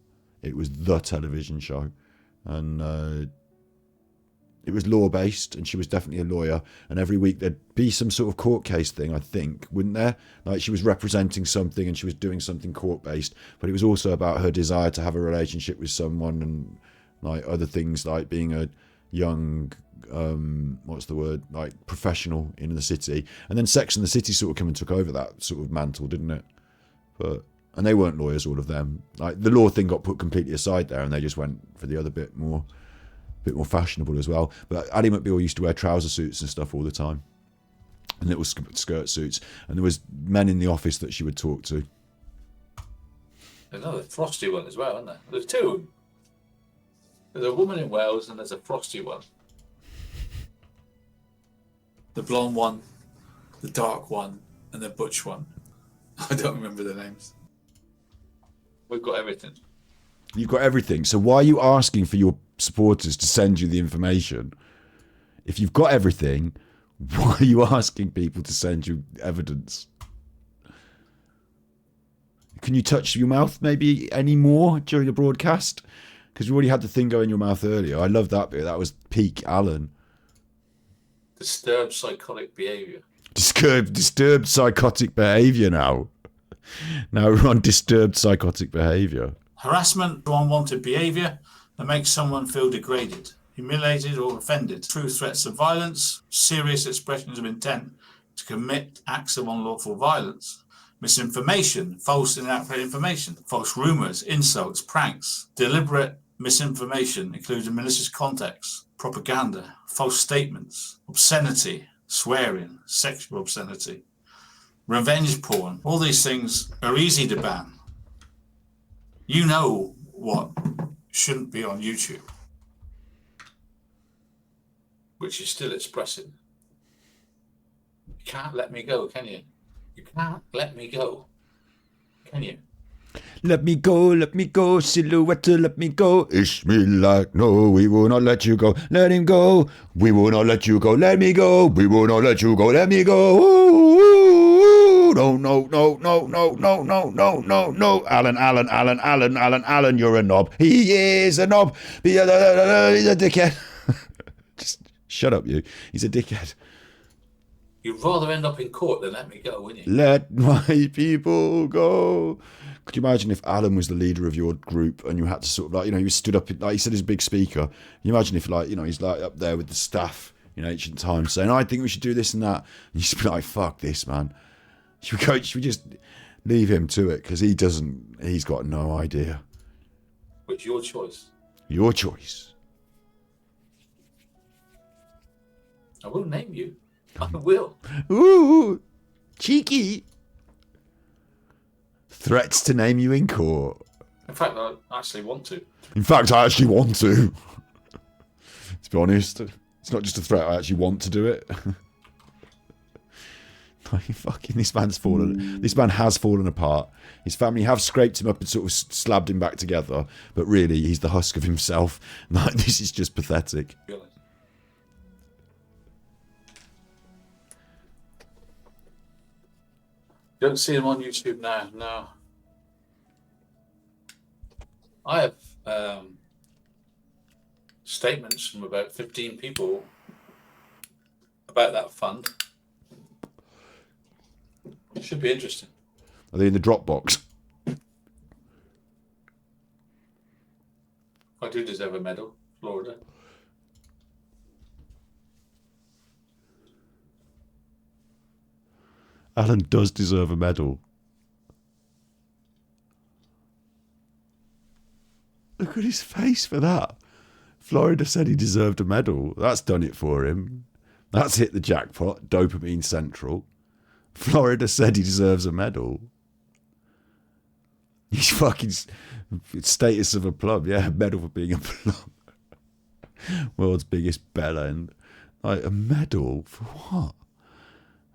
It was the television show, and it was law-based, and she was definitely a lawyer, and every week there'd be some sort of court case thing, I think, wouldn't there? Like she was representing something and she was doing something court-based, but it was also about her desire to have a relationship with someone, and like other things, like being a young, like professional in the city. And then Sex and the City sort of came and took over that sort of mantle, didn't it? And they weren't lawyers, all of them. Like the law thing got put completely aside there, and they just went for the other bit more fashionable as well. But Ally McBeal used to wear trouser suits and stuff all the time, and little skirt suits, and there was men in the office that she would talk to. There's another frosty one as well, isn't there? There's 2. There's a woman in Wales and there's a frosty one. The blonde one, the dark one, and the butch one. I don't remember the names. We've got everything. You've got everything. So why are you asking for your supporters to send you the information? If you've got everything, why are you asking people to send you evidence? Can you touch your mouth maybe any more during the broadcast? Because you already had the thing go in your mouth earlier. I love that bit. That was peak Alan. Disturbed psychotic behaviour. Disturbed psychotic behaviour now. Now we're on disturbed psychotic behaviour. Harassment or unwanted behaviour that makes someone feel degraded, humiliated or offended. True threats of violence, serious expressions of intent to commit acts of unlawful violence. Misinformation, false and inaccurate information, false rumours, insults, pranks, deliberate misinformation, including malicious context, propaganda, false statements, obscenity, swearing, sexual obscenity, revenge porn. All these things are easy to ban. You know what shouldn't be on YouTube. Which is still expressing. You can't let me go, can you? You can't let me go, can you? Let me go, silhouette, let me go. It's me like, no, we will not let you go. Let him go, we will not let you go. Let me go, we will not let you go. Let me go. Ooh, no, no, no, no, no, no, no, no, no, no. Alan, you're a knob. He is a knob. He's a dickhead. Just shut up, you. He's a dickhead. You'd rather end up in court than let me go, wouldn't you? Let my people go. Could you imagine if Alan was the leader of your group and you had to sort of like, you know, he stood up, like he said, he's a big speaker. Can you imagine if, like, you know, he's like up there with the staff in ancient times saying, I think we should do this and that. And you should be like, fuck this, man. Should we just leave him to it? Because he's got no idea. It's your choice. Your choice. I will name you. I will. Ooh, cheeky. Threats to name you in court. In fact, I actually want to. To be honest, it's not just a threat. I actually want to do it. Fucking this man has fallen apart. His family have scraped him up and sort of slabbed him back together, but really he's the husk of himself. Like, this is just pathetic. Don't see him on YouTube now. No. I have statements from about 15 people about that fund. It should be interesting. Are they in the Dropbox? I do deserve a medal, Florida. Alan does deserve a medal. Look at his face for that. Florida said he deserved a medal. That's done it for him. That's hit the jackpot. Dopamine Central. Florida said he deserves a medal. He's fucking status of a plum. Yeah, a medal for being a plum. World's biggest bell end. Like, a medal for what?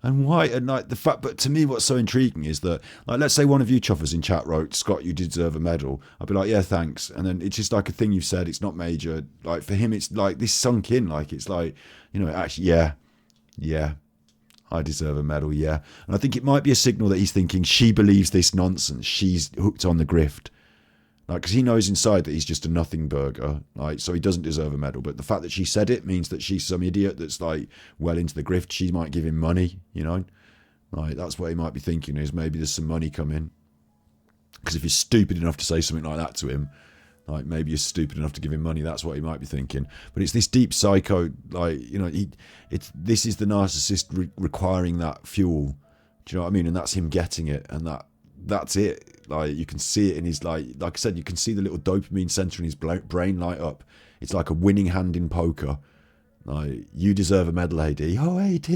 And why? And like the fact, but to me, what's so intriguing is that, like, let's say one of you chuffers in chat wrote, "Scott, you deserve a medal." I'd be like, "Yeah, thanks." And then it's just like a thing you've said. It's not major. Like for him, it's like this sunk in. Like it's like, you know, actually, yeah, I deserve a medal. Yeah, and I think it might be a signal that he's thinking she believes this nonsense. She's hooked on the grift. Like, because he knows inside that he's just a nothing burger, like, so he doesn't deserve a medal. But the fact that she said it means that she's some idiot that's like well into the grift. She might give him money, you know, like that's what he might be thinking is maybe there's some money coming. Because if you're stupid enough to say something like that to him, like maybe you're stupid enough to give him money. That's what he might be thinking. But it's this deep psycho, like, you know, this is the narcissist requiring that fuel. Do you know what I mean? And that's him getting it, and that's it. Like you can see it in his like I said, you can see the little dopamine center in his brain light up. It's like a winning hand in poker. Like, you deserve a medal, AD. Oh, AD.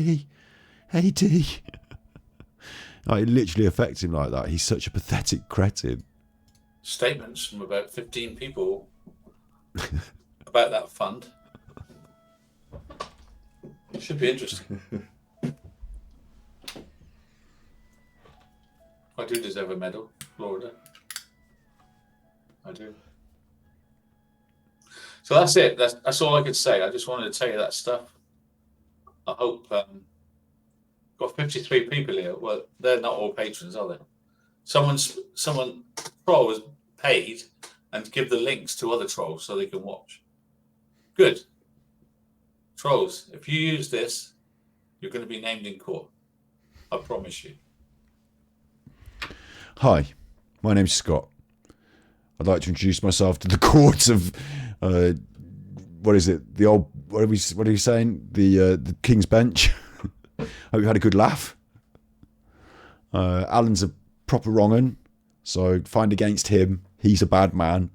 Like, it literally affects him like that. He's such a pathetic cretin. Statements from about 15 people about that fund. It should be interesting. I do deserve a medal, Florida. I do. So that's it. That's all I could say. I just wanted to tell you that stuff. I hope got 53 people here. Well, they're not all patrons, are they? Someone troll was paid and give the links to other trolls so they can watch. Good. Trolls, if you use this, you're going to be named in court. I promise you. Hi, my name's Scott. I'd like to introduce myself to the courts of, what is it? The old, what are you saying? The King's Bench. Hope you had a good laugh. Alan's a proper wrong 'un, so find against him. He's a bad man.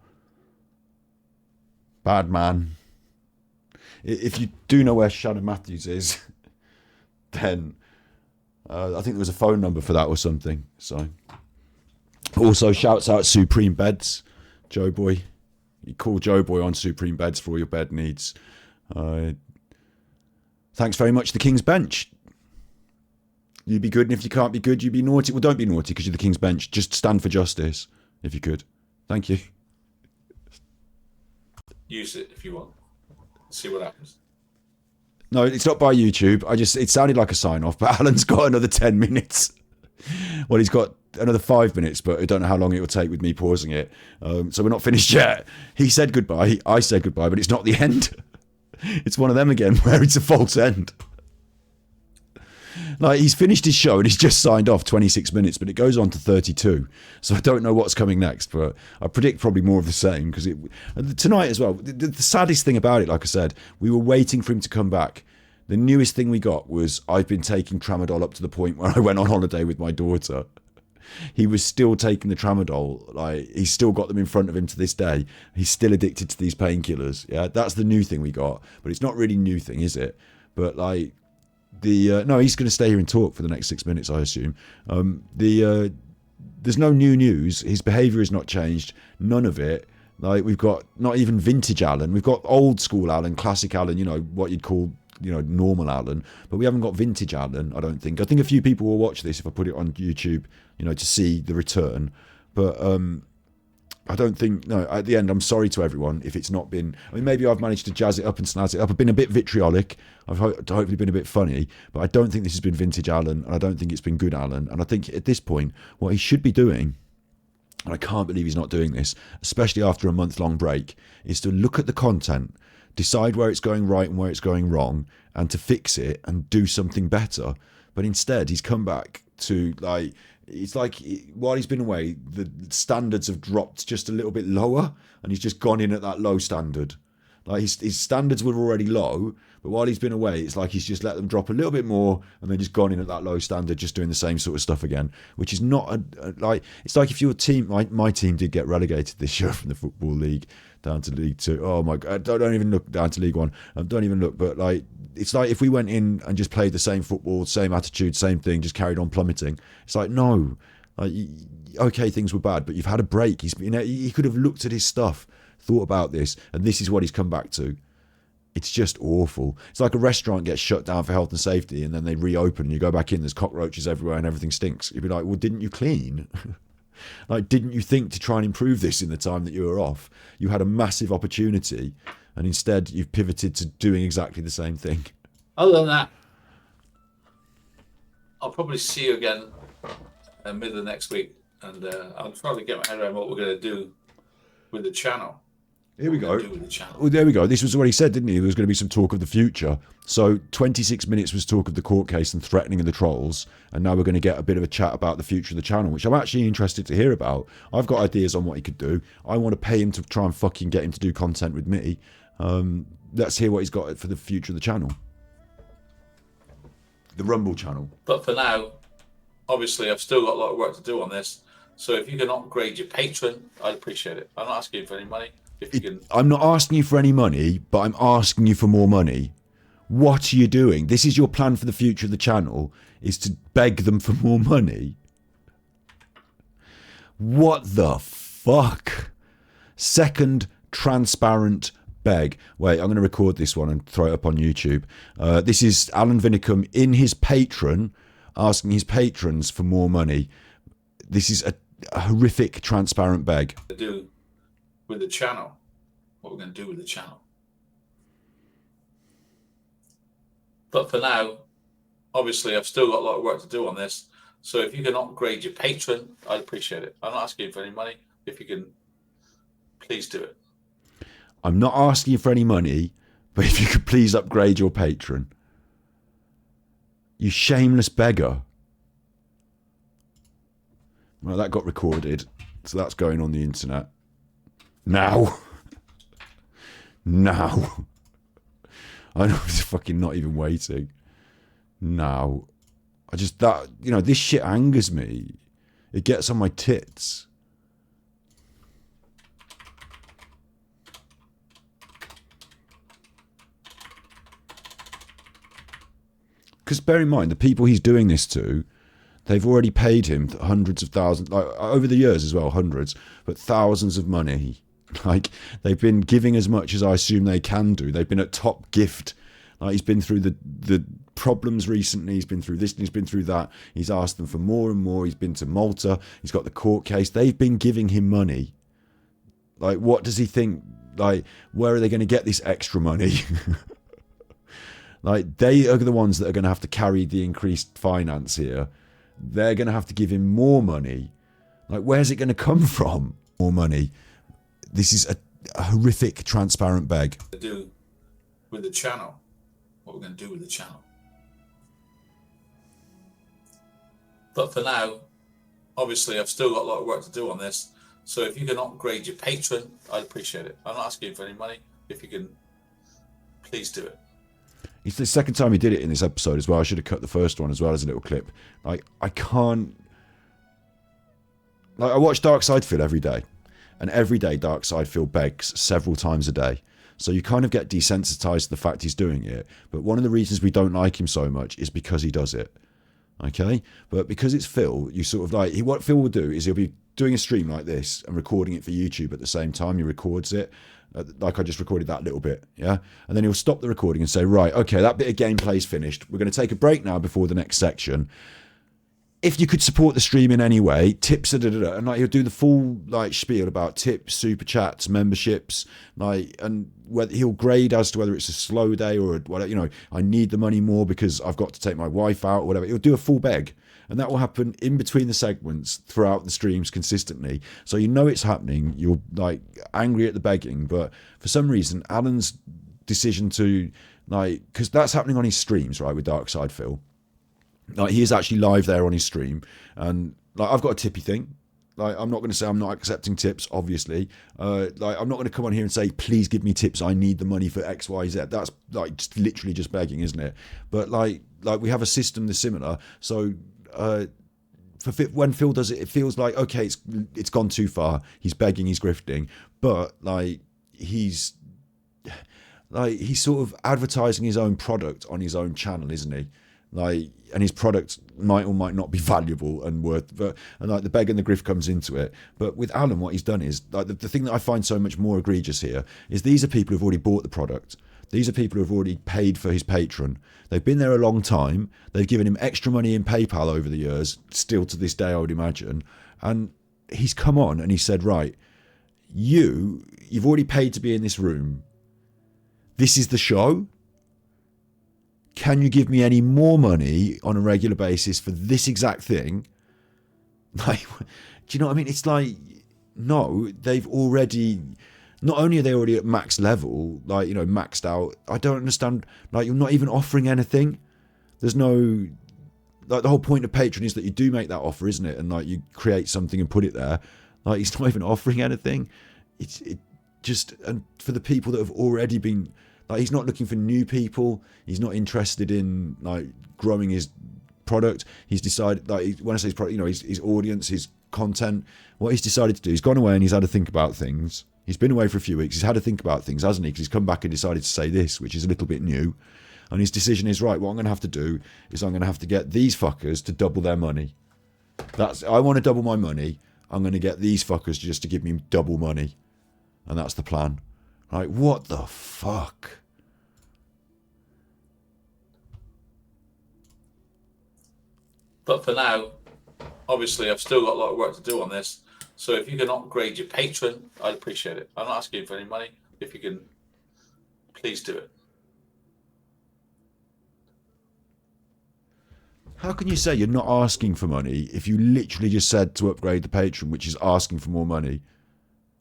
Bad man. If you do know where Shannon Matthews is, then I think there was a phone number for that or something. So. Also, shouts out Supreme Beds, Joe Boy. You call Joe Boy on Supreme Beds for all your bed needs. Thanks very much, the King's Bench. You be good, and if you can't be good, you be naughty. Well, don't be naughty because you're the King's Bench. Just stand for justice, if you could. Thank you. Use it if you want. See what happens. No, it's not by YouTube. It sounded like a sign-off, but Alan's got another 10 minutes. Well, he's got another 5 minutes, but I don't know how long it will take with me pausing it. So we're not finished yet. He said goodbye. I said goodbye, but it's not the end. It's one of them again where it's a false end. Like, he's finished his show and he's just signed off 26 minutes, but it goes on to 32. So I don't know what's coming next, but I predict probably more of the same because tonight as well. The saddest thing about it, like I said, we were waiting for him to come back. The newest thing we got was I've been taking tramadol up to the point where I went on holiday with my daughter. He was still taking the tramadol. Like, he's still got them in front of him to this day. He's still addicted to these painkillers. Yeah, that's the new thing we got. But it's not really a new thing, is it? But like no, he's going to stay here and talk for the next 6 minutes, I assume. There's no new news. His behaviour has not changed. None of it. Like, we've got not even vintage Alan. We've got old school Alan, classic Alan. You know what you'd call, you know, normal Alan, but we haven't got vintage Alan. I don't think. I think a few people will watch this if I put it on YouTube, you know, to see the return. But I don't think. No, at the end, I'm sorry to everyone if it's not been. I mean, maybe I've managed to jazz it up and snazz it up. I've been a bit vitriolic. I've hopefully been a bit funny, but I don't think this has been vintage Alan, and I don't think it's been good Alan. And I think at this point, what he should be doing, and I can't believe he's not doing this, especially after a month-long break, is to look at the content, decide where it's going right and where it's going wrong, and to fix it and do something better. But instead, he's come back to, like, it's like while he's been away, the standards have dropped just a little bit lower, and he's just gone in at that low standard. Like, his standards were already low, but while he's been away, it's like he's just let them drop a little bit more and then just gone in at that low standard, just doing the same sort of stuff again, which is not like, it's like if your team, my team did get relegated this year from the Football League down to League 2. Oh my God, don't even look down to League 1. Don't even look, but like, it's like if we went in and just played the same football, same attitude, same thing, just carried on plummeting. It's like, no, like, okay, things were bad, but you've had a break. He could have looked at his stuff, thought about this, and this is what he's come back to. It's just awful. It's like a restaurant gets shut down for health and safety, and then they reopen and you go back in, there's cockroaches everywhere and everything stinks. You'd be like, well, didn't you clean? Like, didn't you think to try and improve this in the time that you were off? You had a massive opportunity, and instead you've pivoted to doing exactly the same thing. Other than that, I'll probably see you again middle of next week, and I'll try to get my head around what we're going to do with the channel. Here we go. Do with the channel. Well, there we go. This was what he said, didn't he? There was going to be some talk of the future. So 26 minutes was talk of the court case and threatening of the trolls. And now we're going to get a bit of a chat about the future of the channel, which I'm actually interested to hear about. I've got ideas on what he could do. I want to pay him to try and fucking get him to do content with me. Let's hear what he's got for the future of the channel. The Rumble channel. But for now, obviously, I've still got a lot of work to do on this. So if you can upgrade your patron, I'd appreciate it. I'm not asking you for any money. If you can... I'm not asking you for any money, but I'm asking you for more money. What are you doing? This is your plan for the future of the channel, is to beg them for more money. What the fuck? Second transparent beg. Wait, I'm going to record this one and throw it up on YouTube. This is Alan Vinicum in his Patreon, asking his patrons for more money. This is a horrific transparent beg. Do with the channel, what we're going to do with the channel. But for now, obviously, I've still got a lot of work to do on this. So if you can upgrade your patron, I'd appreciate it. I'm not asking you for any money. If you can, please do it. I'm not asking you for any money, but if you could please upgrade your patron. You shameless beggar. Well, that got recorded, so that's going on the internet. Now. Now. I know it's fucking not even waiting. Now. This shit angers me. It gets on my tits. Because bear in mind, the people he's doing this to, they've already paid him hundreds of thousands, like over the years as well, hundreds, but thousands of money. Like, they've been giving as much as I assume they can do. They've been at top gift. Like, he's been through the problems recently. He's been through this and he's been through that. He's asked them for more and more. He's been to Malta. He's got the court case. They've been giving him money. Like, what does he think? Like, where are they going to get this extra money? Like, they are the ones that are going to have to carry the increased finance here. They're going to have to give him more money. Like, where's it going to come from? More money. This is a horrific transparent beg. Do with the channel, what we're going to do with the channel. But for now, obviously, I've still got a lot of work to do on this. So if you can upgrade your patron, I'd appreciate it. I'm not asking you for any money. If you can, please do it. It's the second time he did it in this episode as well. I should have cut the first one as well as a little clip. Like, I can't... Like, I watch Dark Side Phil every day. And every day Dark Side Phil begs several times a day. So you kind of get desensitized to the fact he's doing it. But one of the reasons we don't like him so much is because he does it. Okay? But because it's Phil, you sort of like... What Phil will do is he'll be doing a stream like this and recording it for YouTube at the same time. He records it. Like I just recorded that little bit, yeah? And then he'll stop the recording and say, right, okay, that bit of gameplay's finished. We're going to take a break now before the next section. If you could support the stream in any way, tips, and like he'll do the full like spiel about tips, super chats, memberships, like, and whether he'll grade as to whether it's a slow day or whatever. You know, I need the money more because I've got to take my wife out or whatever. He'll do a full beg, and that will happen in between the segments throughout the streams consistently. So you know it's happening. You're like angry at the begging, but for some reason, Alan's decision to like, because that's happening on his streams, right, with Dark Side Phil. Like, he is actually live there on his stream, and like I've got a tippy thing. Like, I'm not going to say I'm not accepting tips, obviously. Like, I'm not going to come on here and say, please give me tips. I need the money for X, Y, Z. That's like just literally just begging, isn't it? But like we have a system that's similar. So when Phil does it, it feels like, okay, it's gone too far. He's begging, he's grifting, but like he's sort of advertising his own product on his own channel, isn't he? Like, and his product might or might not be valuable and worth, and like the beg and the grift comes into it. But with Alan, what he's done is like the thing that I find so much more egregious here is these are people who've already bought the product. These are people who have already paid for his Patreon. They've been there a long time. They've given him extra money in PayPal over the years, still to this day, I would imagine. And he's come on and he said, right, you've already paid to be in this room. This is the show. Can you give me any more money on a regular basis for this exact thing? Like, do you know what I mean? It's like, no, they've already, not only are they already at max level, like, you know, maxed out. I don't understand, like, you're not even offering anything. There's no, like, the whole point of Patreon is that you do make that offer, isn't it? And like, you create something and put it there. Like, he's not even offering anything. It just, and for the people that have already been, like, he's not looking for new people. He's not interested in like growing his product. He's decided, like, when I say his product, you know, his audience, his content, what he's decided to do, he's gone away and he's had to think about things. He's been away for a few weeks. He's had to think about things, hasn't he? Because he's come back and decided to say this, which is a little bit new. And his decision is, right, what I'm going to have to do is I'm going to have to get these fuckers to double their money. I want to double my money. I'm going to get these fuckers just to give me double money. And that's the plan. Right, what the fuck? But for now, obviously, I've still got a lot of work to do on this. So if you can upgrade your Patreon, I'd appreciate it. I'm not asking you for any money. If you can, please do it. How can you say you're not asking for money if you literally just said to upgrade the Patreon, which is asking for more money?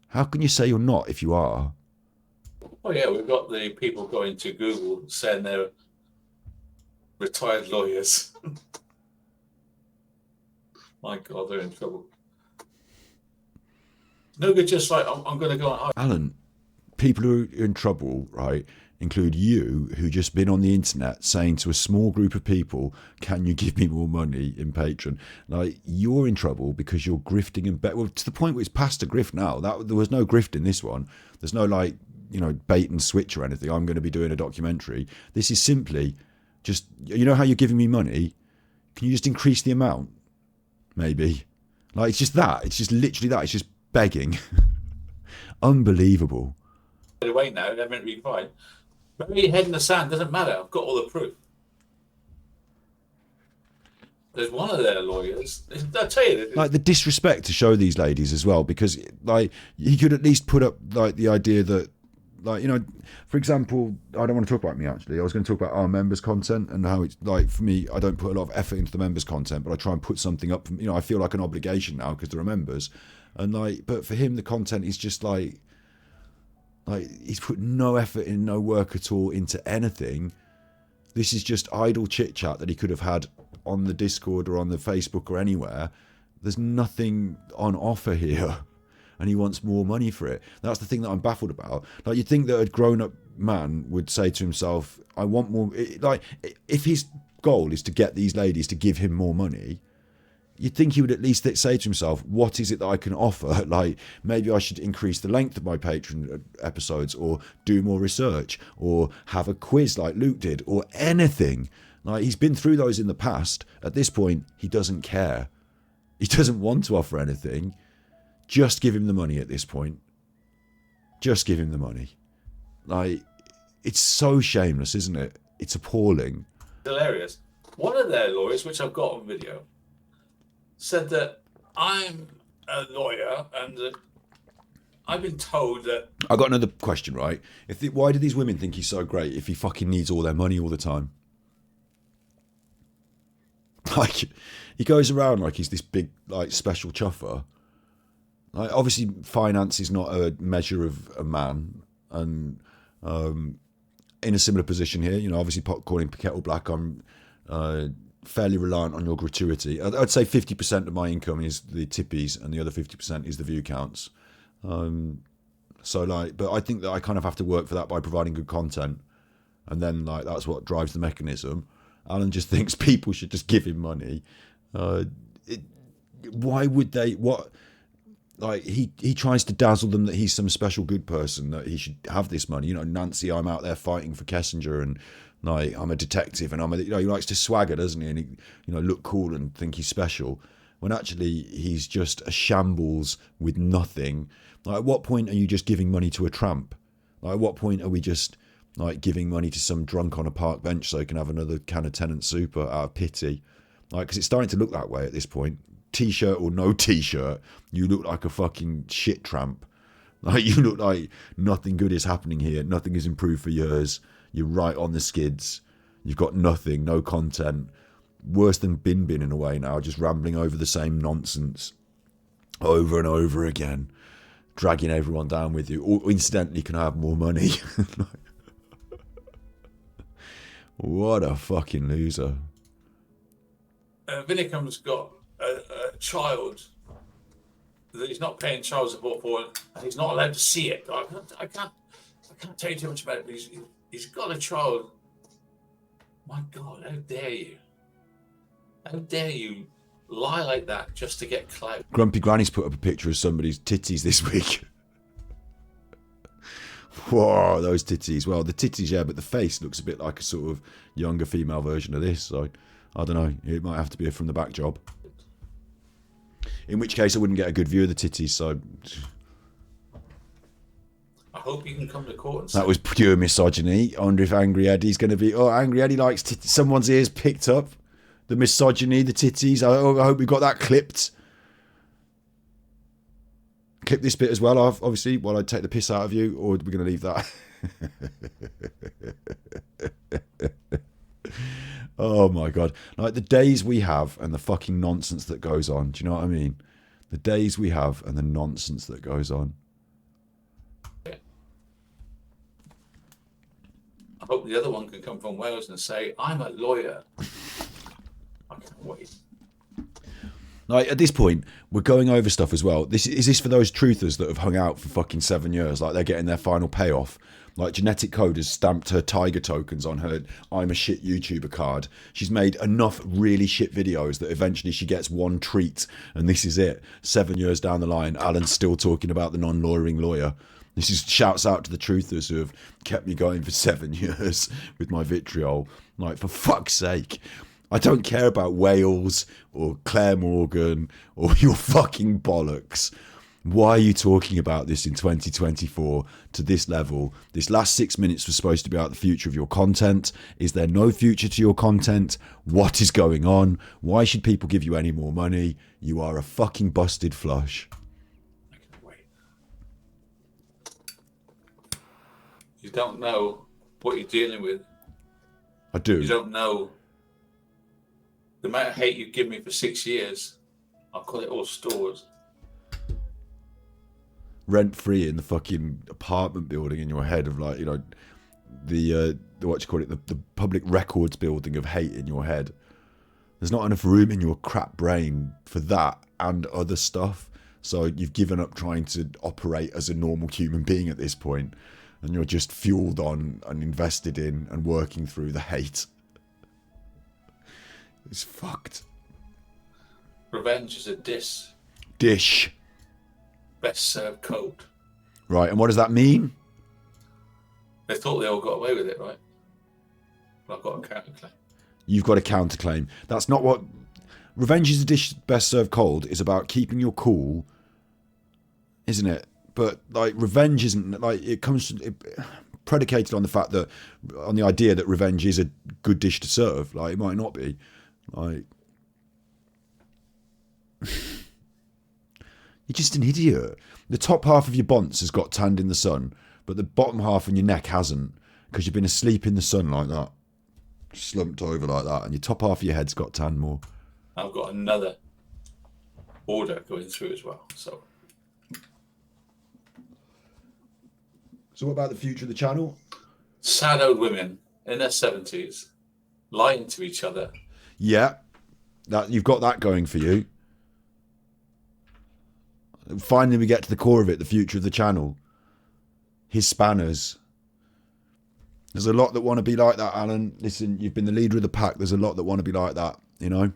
How can you say you're not if you are? Oh yeah, we've got the people going to Google saying they're retired lawyers. My God, they're in trouble. No good, just like, I'm going to go on. Alan, people who are in trouble, right, include you, who just been on the internet saying to a small group of people, can you give me more money in Patreon? Like, you're in trouble because you're grifting and well, to the point where it's past a grift now. There was no grift in this one. There's no, like, you know, bait and switch or anything. I'm going to be doing a documentary. This is simply just, you know how you're giving me money? Can you just increase the amount? Maybe. Like, it's just that. It's just literally that. It's just begging. Unbelievable. Away now, they're meant to be fine. Bury your head in the sand, doesn't matter. I've got all the proof. There's one of their lawyers. I'll tell you. Like, the disrespect to show these ladies as well, because, like, he could at least put up, like, the idea that, like, you know, for example, I don't want to talk about me, actually. I was going to talk about our members' content and how it's, like, for me, I don't put a lot of effort into the members' content, but I try and put something up. You know, I feel like an obligation now because they're members. And, like, but for him, the content is just, like, he's put no effort in, no work at all into anything. This is just idle chit chat that he could have had on the Discord or on the Facebook or anywhere. There's nothing on offer here, and he wants more money for it. That's the thing that I'm baffled about. Like, you'd think that a grown-up man would say to himself, I want more. Like, if his goal is to get these ladies to give him more money, you'd think he would at least say to himself, what is it that I can offer? Like, maybe I should increase the length of my Patreon episodes, or do more research, or have a quiz like Luke did, or anything. Like, he's been through those in the past. At this point, he doesn't care. He doesn't want to offer anything. Just give him the money at this point. Just give him the money. Like, it's so shameless, isn't it? It's appalling. Hilarious. One of their lawyers, which I've got on video, said that I'm a lawyer and that I've been told that... I got another question, right? Why do these women think he's so great if he fucking needs all their money all the time? Like, he goes around like he's this big, like, special chuffer. Like, obviously, finance is not a measure of a man, and in a similar position here, you know, obviously calling kettle black, I'm fairly reliant on your gratuity. I'd say 50% of my income is the tippies, and the other 50% is the view counts. So, like, but I think that I kind of have to work for that by providing good content, and then, like, that's what drives the mechanism. Alan just thinks people should just give him money. Why would they? What? Like, he tries to dazzle them that he's some special good person, that he should have this money. You know, Nancy, I'm out there fighting for Kessinger, and, like, I'm a detective, and you know, he likes to swagger, doesn't he? And he, you know, look cool and think he's special, when actually he's just a shambles with nothing. Like, at what point are you just giving money to a tramp? Like, at what point are we just like giving money to some drunk on a park bench so he can have another can of Tenant Super out of pity. Like, because it's starting to look that way at this point. T-shirt or no T-shirt, you look like a fucking shit tramp. Like, you look like nothing good is happening here. Nothing has improved for years. You're right on the skids. You've got nothing, no content. Worse than Bin in a way now, just rambling over the same nonsense over and over again, dragging everyone down with you. Or incidentally, can I have more money? What a fucking loser. Vinicum's got a child that he's not paying child support for, and he's not allowed to see it. I can't tell you too much about it, but he's got a child. My God, how dare you? How dare you lie like that just to get clout? Grumpy Granny's put up a picture of somebody's titties this week. Whoa, those titties. Well, the titties, yeah, but the face looks a bit like a sort of younger female version of this. So, I don't know. It might have to be a from the back job. In which case, I wouldn't get a good view of the titties, so... I hope you can come to court and say... That was pure misogyny. I wonder if Angry Eddie's going to be... Oh, Angry Eddie likes someone's ears picked up. The misogyny, the titties. I hope we got that clipped. Clip this bit as well, obviously, while I take the piss out of you, or are we going to leave that? Oh my God. Like the days we have and the fucking nonsense that goes on. Do you know what I mean? The days we have and the nonsense that goes on. I hope the other one can come from Wales and say, I'm a lawyer. I can't wait. Like at this point, we're going over stuff as well. Is this for those truthers that have hung out for fucking 7 years? Like they're getting their final payoff. Like Genetic Code has stamped her tiger tokens on her I'm a shit YouTuber card. She's made enough really shit videos that eventually she gets one treat, and this is it. 7 years down the line, Alan's still talking about the non-lawyering lawyer. This is shouts out to the truthers who have kept me going for 7 years with my vitriol. Like, for fuck's sake. I don't care about Wales or Claire Morgan or your fucking bollocks. Why are you talking about this in 2024 to this level? This last 6 minutes was supposed to be about the future of your content. Is there no future to your content? What is going on? Why should people give you any more money? You are a fucking busted flush. I can't wait. You don't know what you're dealing with. I do. You don't know the amount of hate you give me for 6 years. I'll call it all stores. Rent free in the fucking apartment building in your head of, like, you know, the what you call it, the public records building of hate in your head. There's not enough room in your crap brain for that and other stuff. So you've given up trying to operate as a normal human being at this point, and you're just fueled on and invested in and working through the hate. It's fucked. Revenge is a Dish. best served code. Right, and what does that mean? They thought they all got away with it, right? But I've got a counterclaim. You've got a counterclaim. That's not what... Revenge is a dish best served cold is about keeping your cool, isn't it? But, like, revenge isn't... Like, it comes... predicated on the fact that... On the idea that revenge is a good dish to serve. Like, it might not be. Like... You're just an idiot. The top half of your bonce has got tanned in the sun, but the bottom half on your neck hasn't, because you've been asleep in the sun like that. Slumped over like that, and your top half of your head's got tanned more. I've got another order going through as well. So what about the future of the channel? sad old women in their 70s lying to each other. Yeah, that you've got that going for you. Finally, we get to the core of it, the future of the channel. His spanners. There's a lot that want to be like that, Alan. Listen, you've been the leader of the pack. There's a lot that want to be like that, you know?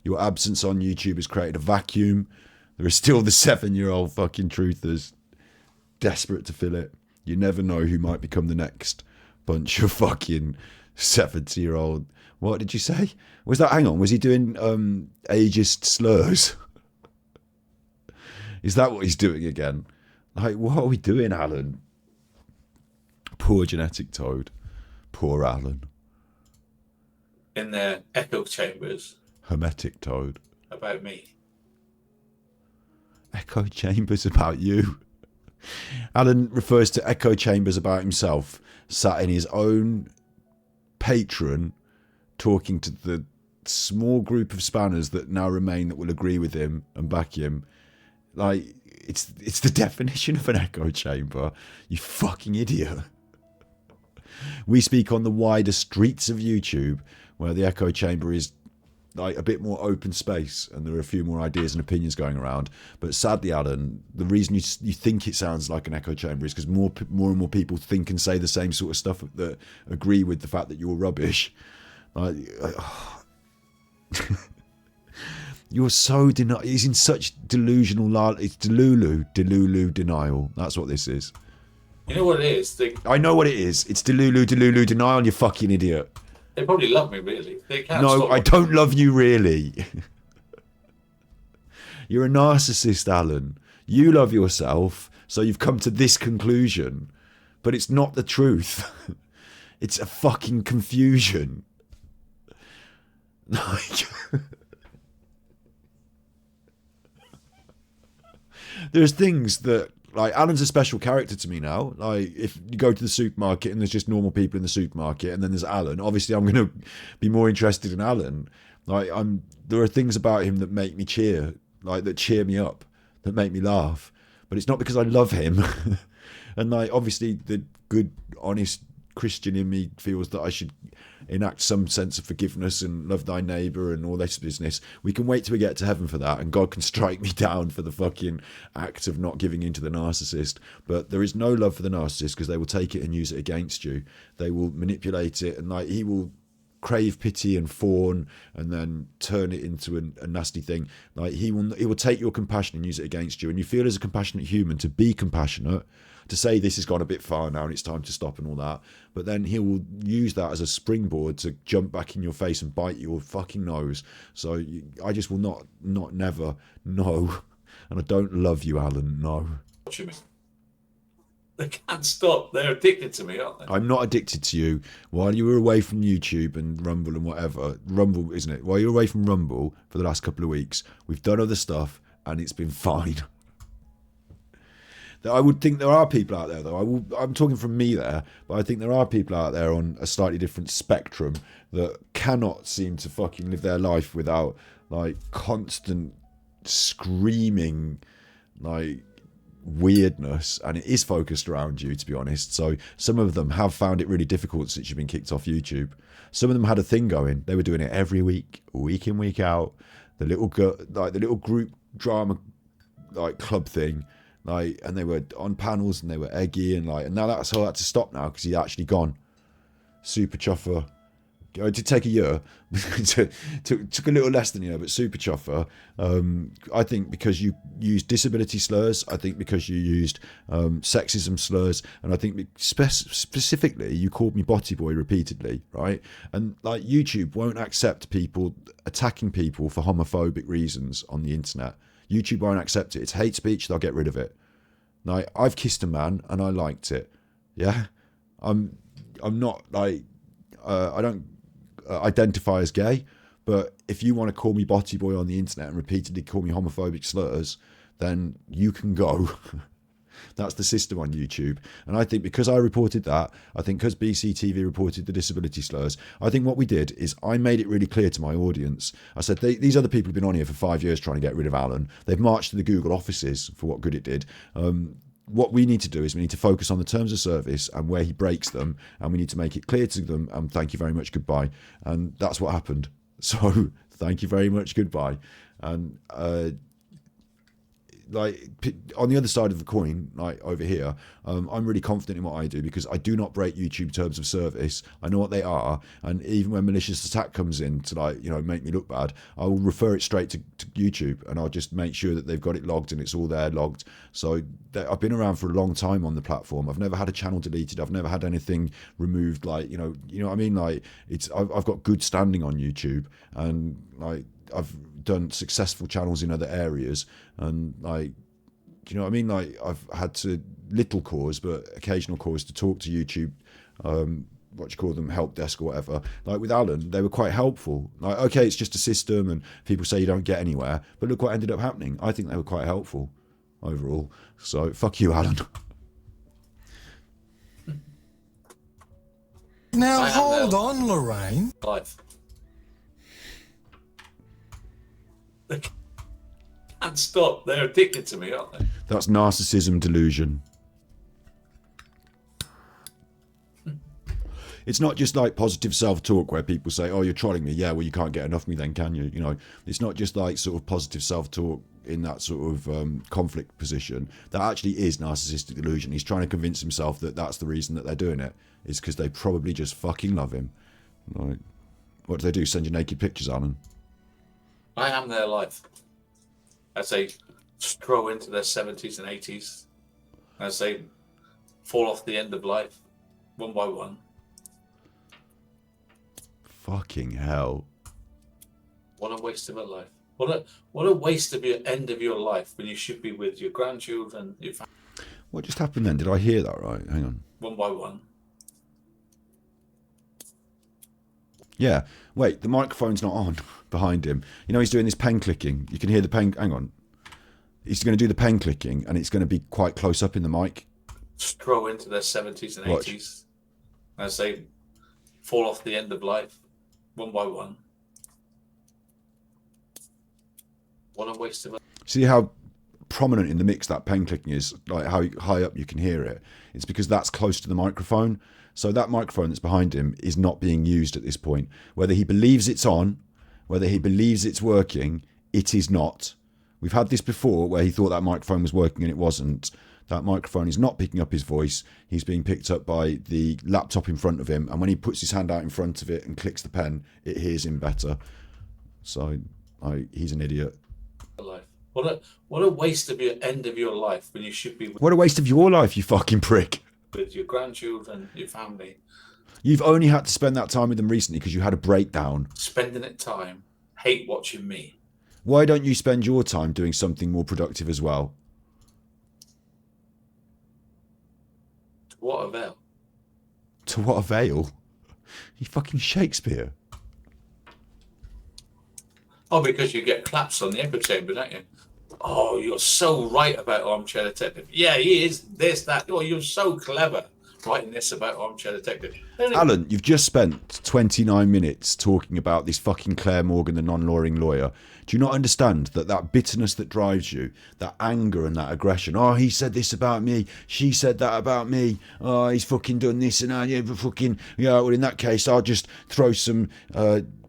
Your absence on YouTube has created a vacuum. There are still the 7-year-old fucking truthers desperate to fill it. You never know who might become the next bunch of fucking 70-year-old. What did you say? Was that, hang on, was he doing ageist slurs? Is that what he's doing again? Like, what are we doing, Alan? Poor genetic toad. Poor Alan. in their echo chambers Hermetic toad. about me. Echo chambers about you. Alan refers to echo chambers about himself, sat in his own patron, talking to the small group of spanners that now remain that will agree with him and back him. Like, it's the definition of an echo chamber, you fucking idiot. We speak on the wider streets of YouTube, where the echo chamber is like a bit more open space and there are a few more ideas and opinions going around. But sadly, Alan, the reason you think it sounds like an echo chamber is because more and more people think and say the same sort of stuff that agree with the fact that you're rubbish. Like, you're so he's in such delusional, it's delulu denial. That's what this is. You know what it is? I know what it is. It's delulu denial, you fucking idiot. They probably love me, really. They can't No, stop I me. don't love you, really. You're a narcissist, Alan. You love yourself, so you've come to this conclusion. But it's not the truth. It's a fucking confusion. Like, there's things that, like, Alan's a special character to me now. Like, if you go to the supermarket and there's just normal people in the supermarket and then there's Alan, obviously I'm going to be more interested in Alan. Like, there are things about him that make me cheer, like, that cheer me up, that make me laugh. But it's not because I love him. And, like, obviously the good, honest Christian in me feels that I should enact some sense of forgiveness and love thy neighbour and all this business. We can wait till we get to heaven for that, and God can strike me down for the fucking act of not giving in to the narcissist. But there is no love for the narcissist, because they will take it and use it against you. They will manipulate it, and, like, he will crave pity and fawn and then turn it into a nasty thing. Like, he will take your compassion and use it against you. And you feel, as a compassionate human, to be compassionate, to say this has gone a bit far now and it's time to stop and all that, but then he will use that as a springboard to jump back in your face and bite your fucking nose. So I just will never, no. And I don't love you, Alan, no. What you mean? They can't stop. They're addicted to me, aren't they? I'm not addicted to you. While you were away from YouTube and Rumble and whatever, Rumble, isn't it? While you're away from Rumble for the last couple of weeks, we've done other stuff and it's been fine. I would think there are people out there, though. I'm talking from me there, but I think there are people out there on a slightly different spectrum that cannot seem to fucking live their life without, like, constant screaming, like, weirdness, and it is focused around you, to be honest. So some of them have found it really difficult since you've been kicked off YouTube. Some of them had a thing going. They were doing it every week in, week out. The little group drama, like, club thing. Like, and they were on panels and they were eggy and, like, and now that's all had to stop now because he's actually gone. Super chuffer. It did take a year. took a little less than a year, but super chuffer. I think because you used disability slurs. I think because you used sexism slurs, and I think specifically you called me Botty Boy repeatedly, right? And, like, YouTube won't accept people attacking people for homophobic reasons on the internet. YouTube won't accept it. It's hate speech. They'll get rid of it. Now, I've kissed a man and I liked it. Yeah, I'm not, like, I don't identify as gay. But if you want to call me Botty Boy on the internet and repeatedly call me homophobic slurs, then you can go. That's the system on YouTube. And I think because I reported that, I think because BCTV reported the disability slurs, I think what we did is I made it really clear to my audience. I said, these other people have been on here for 5 years trying to get rid of Alan. They've marched to the Google offices for what good it did. What we need to do is we need to focus on the terms of service and where he breaks them, and we need to make it clear to them, and thank you very much, goodbye. And that's what happened. So thank you very much, goodbye. And like, on the other side of the coin, like over here, I'm really confident in what I do because I do not break YouTube terms of service. I know what they are, and even when malicious attack comes in to, like, you know, make me look bad, I will refer it straight to YouTube, and I'll just make sure that they've got it logged and it's all there logged. So I've been around for a long time on the platform. I've never had a channel deleted. I've never had anything removed. Like, you know what I mean? Like, I've got good standing on YouTube, and, like, I've done successful channels in other areas, and, like, do you know what I mean? Like, I've had to little cause but occasional cause to talk to YouTube what you call them, help desk or whatever. Like with Alan, they were quite helpful. Like, okay, it's just a system and people say you don't get anywhere, but look what ended up happening. I think they were quite helpful overall. So fuck you, Alan. Now hold on, Lorraine. Life. They can't stop. They're addicted to me, aren't they? That's narcissism delusion. It's not just like positive self-talk where people say, oh, you're trolling me. Yeah, well, you can't get enough of me then, can you? You know, it's not just like sort of positive self-talk in that sort of conflict position. That actually is narcissistic delusion. He's trying to convince himself that that's the reason that they're doing it. It's because they probably just fucking love him. Like, what do they do? Send you naked pictures, Alan? I am their life. As they stroll into their 70s and 80s, as they fall off the end of life, one by one. Fucking hell. What a waste of a life. What a waste of your end of your life when you should be with your grandchildren, your family. What just happened then? Did I hear that right? Hang on. One by one. Yeah. Wait, the microphone's not on behind him. You know, he's doing this pen clicking. You can hear the pen. Hang on. He's going to do the pen clicking and it's going to be quite close up in the mic. Stroll into their 70s and 80s as they fall off the end of life, one by one. What a waste of a... See how prominent in the mix that pen clicking is, like how high up you can hear it? It's because that's close to the microphone. So that microphone that's behind him is not being used at this point. Whether he believes it's on, whether he believes it's working, it is not. We've had this before where he thought that microphone was working and it wasn't. That microphone is not picking up his voice. He's being picked up by the laptop in front of him. And when he puts his hand out in front of it and clicks the pen, it hears him better. So he's an idiot. Life. What a waste of your end of your life when you should be What a waste of your life, you fucking prick. with your grandchildren, your family. You've only had to spend that time with them recently because you had a breakdown. Spending it time, hate watching me. Why don't you spend your time doing something more productive as well? To what avail? To what avail? You fucking Shakespeare. Oh, because you get claps on the echo chamber, don't you? Oh, you're so right about Armchair Detective. Yeah, he is this, that. Oh, you're so clever writing this about Armchair Detective. Alan, you've just spent 29 minutes talking about this fucking Claire Morgan, the non-lawyering lawyer. Do you not understand that bitterness that drives you, that anger and that aggression? Oh, he said this about me. She said that about me. Oh, he's fucking done this and that. Yeah, but fucking, yeah, well, in that case, I'll just throw some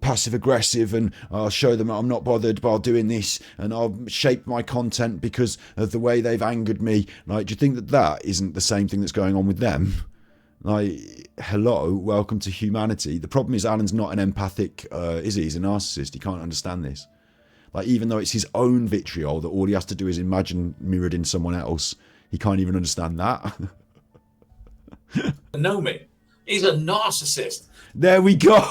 passive aggressive and I'll show them I'm not bothered by doing this and I'll shape my content because of the way they've angered me. Like, do you think that isn't the same thing that's going on with them? Like, hello, welcome to humanity. The problem is Alan's not an empathic, is he? He's a narcissist. He can't understand this. Like, even though it's his own vitriol that all he has to do is imagine mirrored in someone else, he can't even understand that. Know me. He's a narcissist. There we go.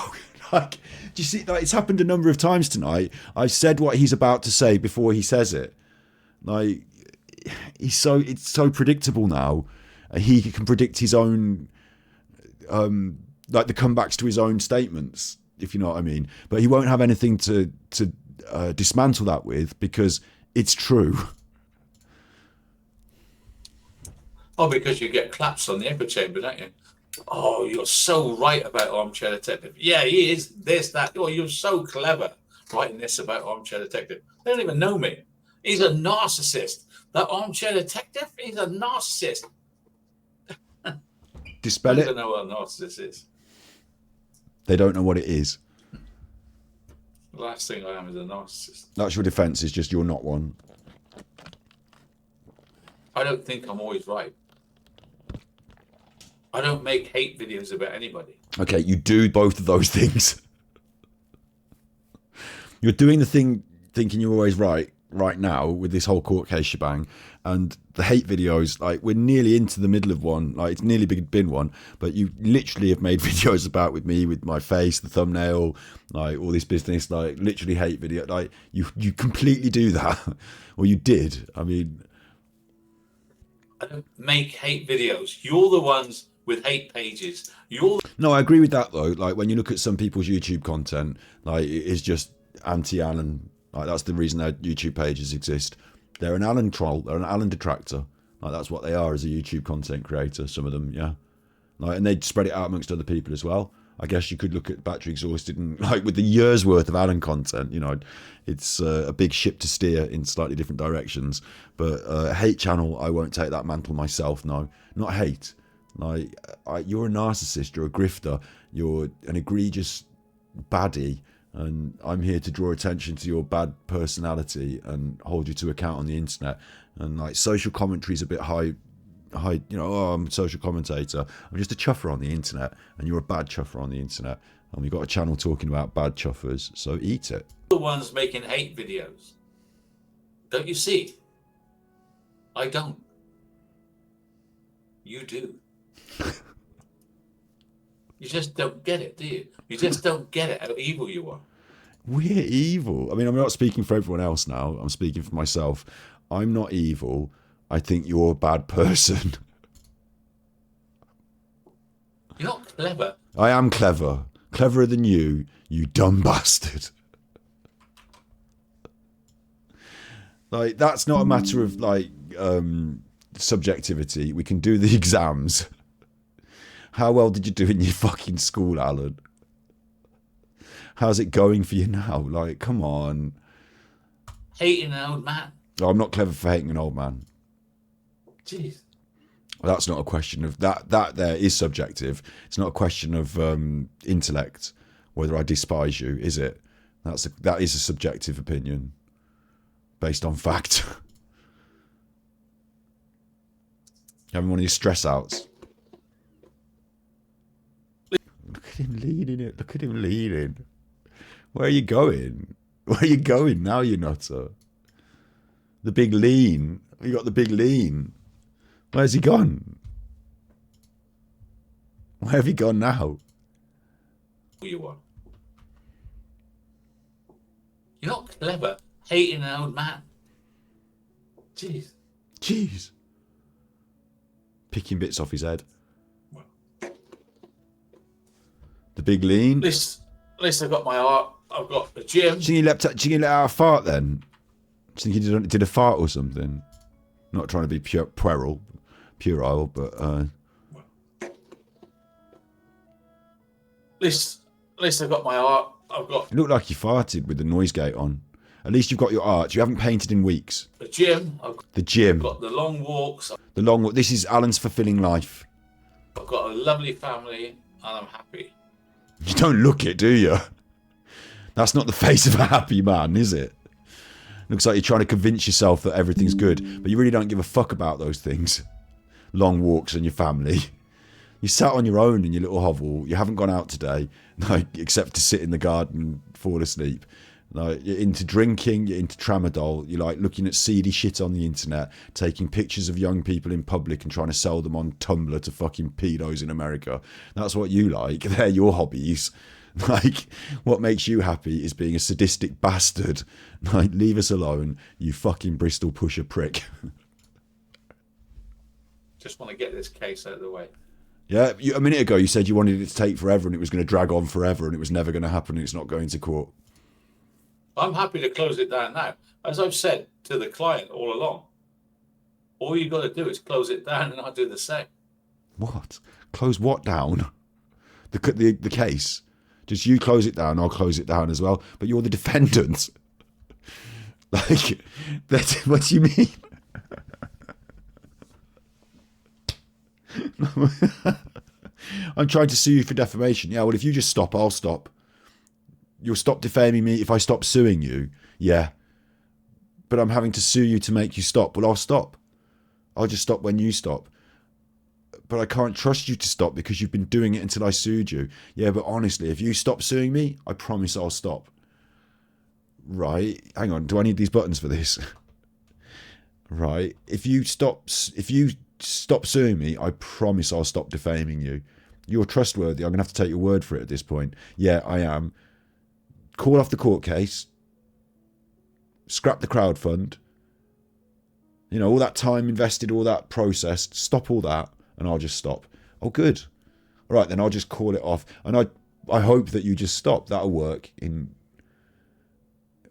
Like, do you see? Like, it's happened a number of times tonight. I've said what he's about to say before he says it. Like, it's so predictable now. He can predict his own, like the comebacks to his own statements, if you know what I mean. But he won't have anything to dismantle that with because it's true. Oh, because you get claps on the echo chamber, don't you? Oh, you're so right about Armchair Detective. Yeah, he is this, that. Oh, you're so clever writing this about Armchair Detective. They don't even know me. He's a narcissist. That Armchair Detective, he's a narcissist. Dispel it. I don't know what a narcissist is. They don't know what it is. The last thing I am is a narcissist. That's your defense, is just you're not one. I don't think I'm always right. I don't make hate videos about anybody. Okay, you do both of those things. You're doing the thing thinking you're always right now with this whole court case shebang, and the hate videos, like, we're nearly into the middle of one, like it's nearly been one, but you literally have made videos about with me, with my face, the thumbnail, like all this business, like literally hate video, like you completely do that. Or you did. I mean, I don't make hate videos. You're the ones with hate pages. You're No, I agree with that though. Like when you look at some people's YouTube content, like it is just anti-Alan. Like that's the reason their YouTube pages exist. They're an Alan troll. They're an Alan detractor. Like that's what they are as a YouTube content creator. Some of them, yeah. Like, and they spread it out amongst other people as well. I guess you could look at Battery Exhausted and like with the year's worth of Alan content, you know, it's a big ship to steer in slightly different directions. But hate channel, I won't take that mantle myself. No, not hate. Like you're a narcissist, you're a grifter, you're an egregious baddie, and I'm here to draw attention to your bad personality and hold you to account on the internet. And like social commentary is a bit high, you know, oh, I'm a social commentator. I'm just a chuffer on the internet, and you're a bad chuffer on the internet. And we've got a channel talking about bad chuffers, so eat it. the ones making hate videos. Don't you see? I don't. You do. You just don't get it, do you? You just don't get it how evil you are. We're evil. I mean, I'm not speaking for everyone else now. I'm speaking for myself. I'm not evil. I think you're a bad person. You're not clever. I am clever. Cleverer than you dumb bastard. Like, that's not a matter of, like, subjectivity. We can do the exams. How well did you do in your fucking school, Alan? How's it going for you now? Like, come on. Hating an old man. Oh, I'm not clever for hating an old man. Jeez. That's not a question of that. That there is subjective. It's not a question of intellect, whether I despise you, is it? That is a subjective opinion based on fact. Having one of your stress outs. Look at him leading it. Look at him leading. Where are you going? Where are you going now, you nutter? The big lean. You got the big lean. Where's he gone? Where have you gone now? Who you are. You're not clever. Hating an old man. Jeez. Jeez. Picking bits off his head. The big lean. At least I've got my art. I've got the gym. Do you think he let out a fart then? Do you think he did a fart or something? Not trying to be puerile, but At least I've got my art. I've got it looked like you farted with the noise gate on. At least you've got your art. You haven't painted in weeks. the gym. I've The gym. got the long walks. The long walk. This is Alan's fulfilling life. I've got a lovely family, and I'm happy. You don't look it, do you? That's not the face of a happy man, is it? Looks like you're trying to convince yourself that everything's good, but you really don't give a fuck about those things. Long walks and your family. You sat on your own in your little hovel. You haven't gone out today, like, except to sit in the garden and fall asleep. Like, you're into drinking, you're into tramadol, you're like looking at seedy shit on the internet, taking pictures of young people in public and trying to sell them on Tumblr to fucking pedos in America. That's what you like. They're your hobbies. Like, what makes you happy is being a sadistic bastard. Like, leave us alone, you fucking Bristol pusher prick. Just want to get this case out of the way. Yeah, a minute ago you said you wanted it to take forever and it was going to drag on forever and it was never going to happen and it's not going to court. I'm happy to close it down now. As I've said to the client all along, all you got to do is close it down and I'll do the same. What? Close what down? The case? Just you close it down, I'll close it down as well. But you're the defendant. Like, what do you mean? I'm trying to sue you for defamation. Yeah, well, if you just stop, I'll stop. You'll stop defaming me if I stop suing you. Yeah. But I'm having to sue you to make you stop. Well, I'll stop. I'll just stop when you stop. But I can't trust you to stop because you've been doing it until I sued you. Yeah, but honestly, if you stop suing me, I promise I'll stop. Right. Hang on. Do I need these buttons for this? Right. If you stop suing me, I promise I'll stop defaming you. You're trustworthy. I'm going to have to take your word for it at this point. Yeah, I am. Call off the court case. Scrap the crowdfund. You know, all that time invested, all that processed. Stop all that, and I'll just stop. Oh, good. All right, then I'll just call it off. And I hope that you just stop. That'll work.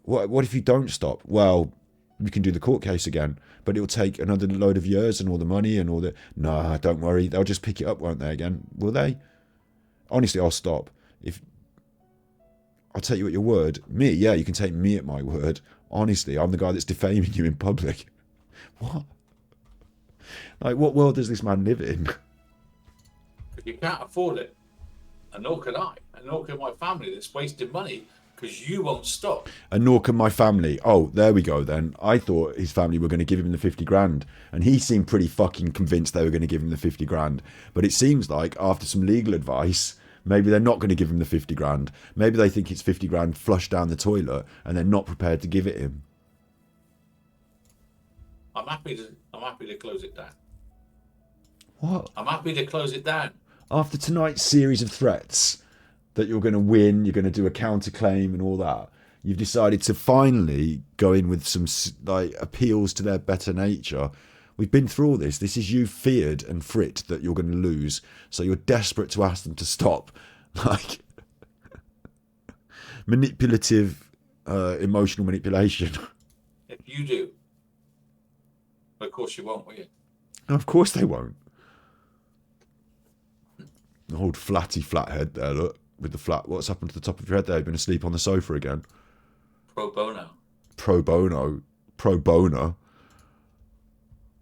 What if you don't stop? Well, you can do the court case again, but it'll take another load of years and all the money and all the... Nah, don't worry. They'll just pick it up, won't they, again? Will they? Honestly, I'll stop. I'll take you at your word. Me, yeah, you can take me at my word. Honestly, I'm the guy that's defaming you in public. What? Like, what world does this man live in? If you can't afford it, and nor can I, and nor can my family that's wasting money because you won't stop. And nor can my family. Oh, there we go then. I thought his family were going to give him the 50 grand. And he seemed pretty fucking convinced they were going to give him the 50 grand. But it seems like after some legal advice, maybe they're not going to give him the 50 grand. Maybe they think it's 50 grand flushed down the toilet and they're not prepared to give it him. I'm happy to close it down. What? I'm happy to close it down. After tonight's series of threats that you're going to win, you're going to do a counterclaim and all that, you've decided to finally go in with some like appeals to their better nature. We've been through all this. This is you feared and frit that you're going to lose. So you're desperate to ask them to stop. Like manipulative, emotional manipulation. If you do. But of course you won't, will you? No, of course they won't. The old flat head there, look. With the flat, what's happened to the top of your head there? You've been asleep on the sofa again. Pro bono. Pro bono. Pro bono.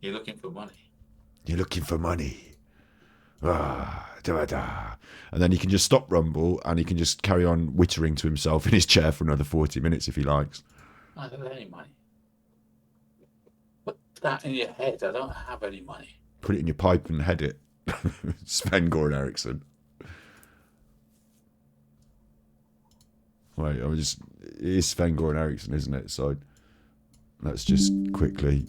You're looking for money. You're looking for money. Ah, da da. And then he can just stop Rumble and he can just carry on wittering to himself in his chair for another 40 minutes if he likes. I don't have any money. Put that in your head. I don't have any money. Put it in your pipe and head it. Sven-Goran Eriksson. Wait, it is Sven-Goran Eriksson, isn't it? So let's just quickly.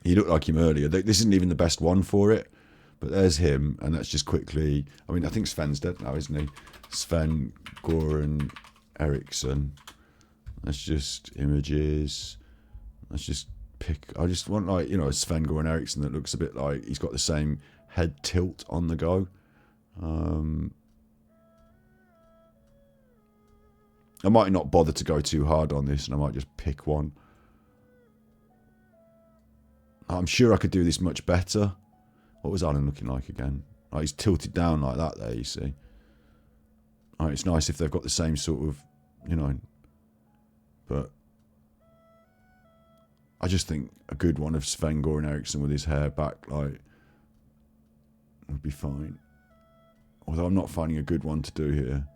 He looked like him earlier. This isn't even the best one for it, but there's him, and let's just quickly. I mean, I think Sven's dead now, isn't he? Sven-Goran Eriksson. Let's just images. Let's just pick. I just want like a Sven-Goran Eriksson that looks a bit like he's got the same head tilt on the go. I might not bother to go too hard on this, and I might just pick one. I'm sure I could do this much better. What was Alan looking like again? Oh, he's tilted down like that there, you see. Oh, it's nice if they've got the same sort of, but I just think a good one of Sven-Goran Eriksson with his hair back, like, would be fine. Although I'm not finding a good one to do here.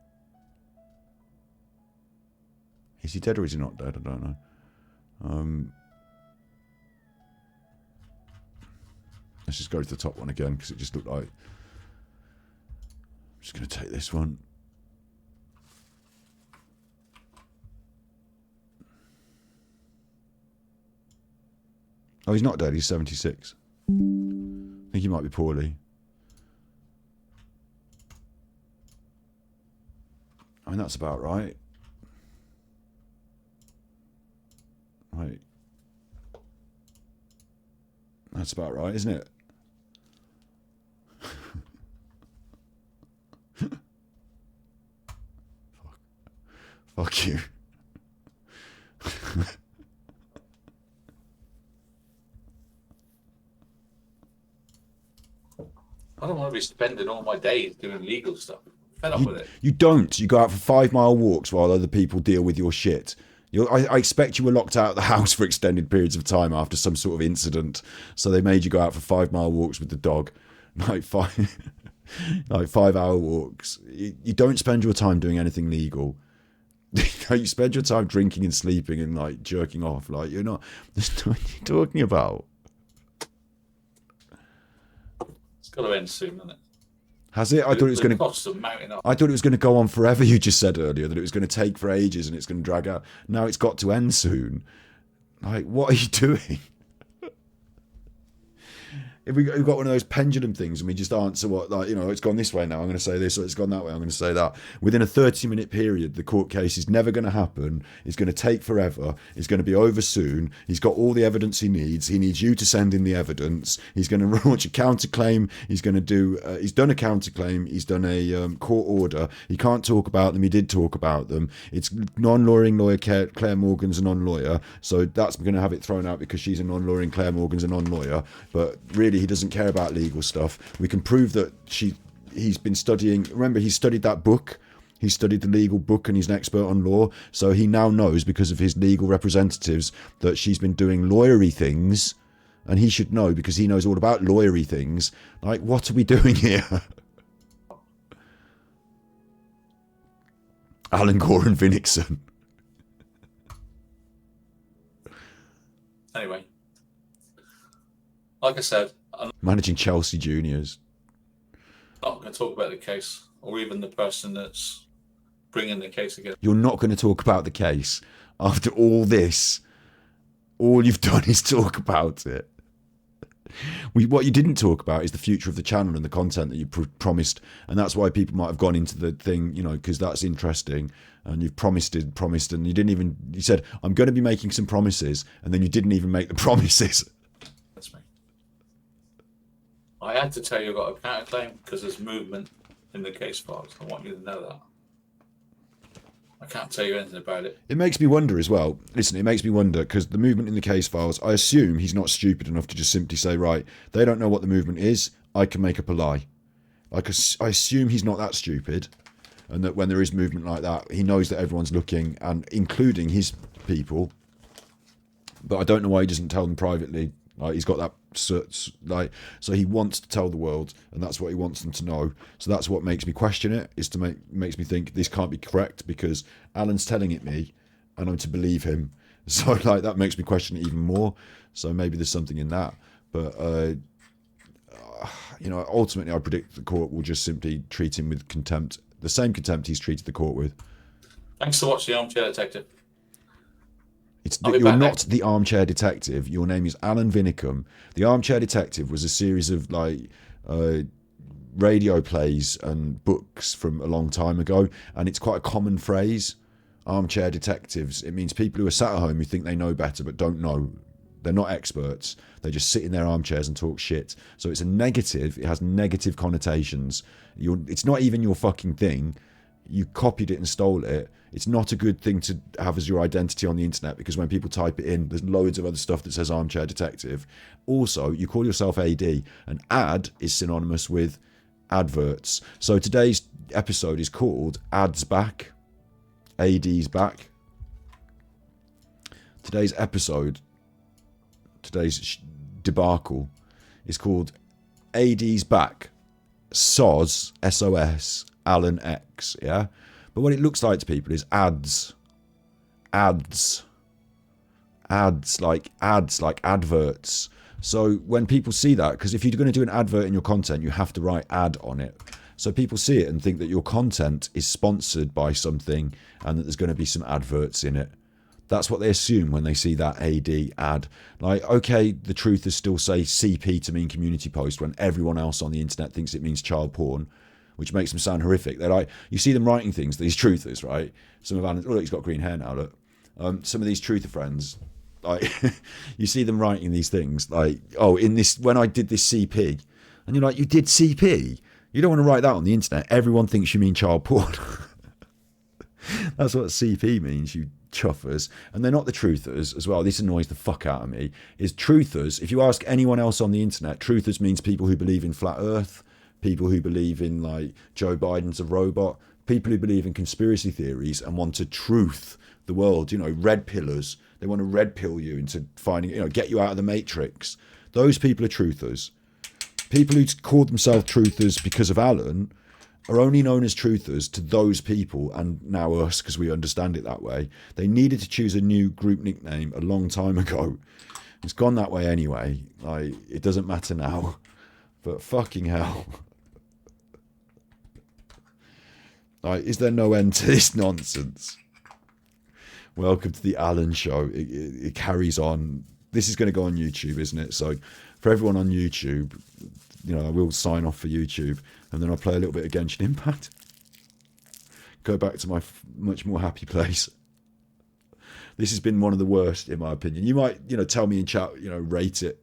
Is he dead or is he not dead? I don't know. Let's just go to the top one again because it just looked like... I'm just going to take this one. Oh, he's not dead. He's 76. I think he might be poorly. I mean, that's about right. Right. That's about right, isn't it? Fuck you. I don't want to be spending all my days doing legal stuff. Fed up with it. You don't. You go out for 5-mile walks while other people deal with your shit. I expect you were locked out of the house for extended periods of time after some sort of incident. So they made you go out for 5-mile walks with the dog. Like 5-hour walks. You don't spend your time doing anything legal. You spend your time drinking and sleeping and like jerking off. Like you're not. What are you talking about? It's got to end soon, hasn't it? Has it? I thought it was going to. Costs are mounting up. I thought it was going to go on forever. You just said earlier that it was going to take for ages and it's going to drag out. Now it's got to end soon. Like, what are you doing? if we've got one of those pendulum things and we just answer what, like, you know, it's gone this way now, I'm going to say this, or it's gone that way, I'm going to say that. Within a 30-minute period, the court case is never going to happen. It's going to take forever. It's going to be over soon. He's got all the evidence he needs. He needs you to send in the evidence. He's going to launch a counterclaim. He's going to do, he's done a counterclaim. He's done a court order. He can't talk about them. He did talk about them. It's non-lawyering lawyer Claire Morgan's a non-lawyer. So that's going to have it thrown out because she's a non-lawyering, Claire Morgan's a non-lawyer. But really, he doesn't care about legal stuff. We can prove that he's been studying. Remember, he studied that book. He studied the legal book and he's an expert on law. So he now knows, because of his legal representatives, that she's been doing lawyery things. And he should know because he knows all about lawyery things. Like, what are we doing here? Alan Gore and Vinnickson. Anyway, like I said, I'm Managing Chelsea Juniors. not going to talk about the case or even the person that's bringing the case again. You're not going to talk about the case. After all this, all you've done is talk about it. What you didn't talk about is the future of the channel and the content that you promised, and that's why people might have gone into the thing, you know, because that's interesting. And you've promised, and you didn't even. You said, "I'm going to be making some promises," and then you didn't even make the promises. That's me. I had to tell you I got a counterclaim because there's movement in the case files. I want you to know that. I can't tell you anything about it. It makes me wonder as well. Listen, it makes me wonder because the movement in the case files, I assume he's not stupid enough to just simply say, right, they don't know what the movement is, I can make up a lie. Like, I assume he's not that stupid, and that when there is movement like that, he knows that everyone's looking, and including his people. But I don't know why he doesn't tell them privately. Like, he's got that, so he wants to tell the world, and that's what he wants them to know. So that's what makes me question it, is to makes me think this can't be correct because Alan's telling it me, and I'm to believe him. So like that makes me question it even more. So maybe there's something in that. But you know, ultimately, I predict the court will just simply treat him with contempt, the same contempt he's treated the court with. Thanks for watching The Armchair Detective. You're not the Armchair Detective. Your name is Alan Vinnicum. The Armchair Detective was a series of like radio plays and books from a long time ago, and it's quite a common phrase. Armchair detectives. It means people who are sat at home who think they know better but don't know. They're not experts. They just sit in their armchairs and talk shit. So it's a negative. It has negative connotations. It's not even your fucking thing. You copied it and stole it. It's not a good thing to have as your identity on the internet, because when people type it in, there's loads of other stuff that says Armchair Detective. Also, you call yourself AD, and ad is synonymous with adverts. So today's episode is called Ads Back. AD's Back. Today's episode, today's debacle is called AD's Back. SOS, SOS, Alan X, yeah? But what it looks like to people is ads, like adverts. So when people see that, because if you're going to do an advert in your content, you have to write ad on it. So people see it and think that your content is sponsored by something and that there's going to be some adverts in it. That's what they assume when they see that AD ad. Like, okay, the truthers still say CP to mean community post when everyone else on the internet thinks it means child porn, which makes them sound horrific. They're like, you see them writing things, these truthers, right? Some of Alan's, oh, look, he's got green hair now, look. Some of these truther friends, like, you see them writing these things, like, oh, when I did this CP, and you're like, you did CP? You don't want to write that on the internet. Everyone thinks you mean child porn. That's what CP means, you chuffers. And they're not the truthers as well. This annoys the fuck out of me. Is truthers, if you ask anyone else on the internet, truthers means people who believe in flat earth, people who believe in like Joe Biden's a robot, people who believe in conspiracy theories and want to truth the world, you know, red pillers. They want to red pill you into finding, you know, get you out of the matrix. Those people are truthers. People who call themselves truthers because of Alan are only known as truthers to those people, and now us, because we understand it that way. They needed to choose a new group nickname a long time ago. It's gone that way anyway. Like, it doesn't matter now. But fucking hell. Like, is there no end to this nonsense? Welcome to the Alan Show. It carries on. This is going to go on YouTube, isn't it? So For everyone on YouTube, you know, I will sign off for YouTube, and then I'll play a little bit of Genshin Impact. Go back to my much more happy place. This has been one of the worst, in my opinion. You might, you know, tell me in chat, you know, rate it.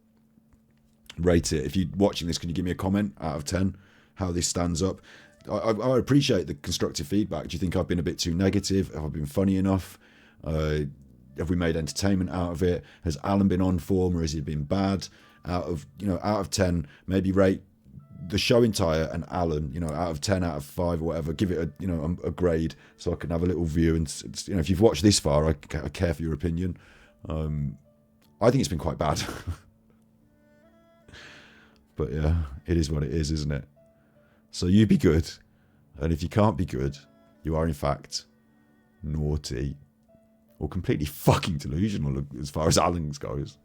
If you're watching this, can you give me a comment out of 10 how this stands up? I appreciate the constructive feedback. Do you think I've been a bit too negative? Have I been funny enough? Have we made entertainment out of it? Has Alan been on form, or has he been bad? Out of 10, maybe rate the show entire and Alan, you know, out of 10, out of 5 or whatever. Give it a grade, so I can have a little view. And, you know, if you've watched this far, I care for your opinion. I think it's been quite bad. But yeah, it is what it is, isn't it? So you be good, and if you can't be good, you are in fact naughty or completely fucking delusional as far as Alan goes.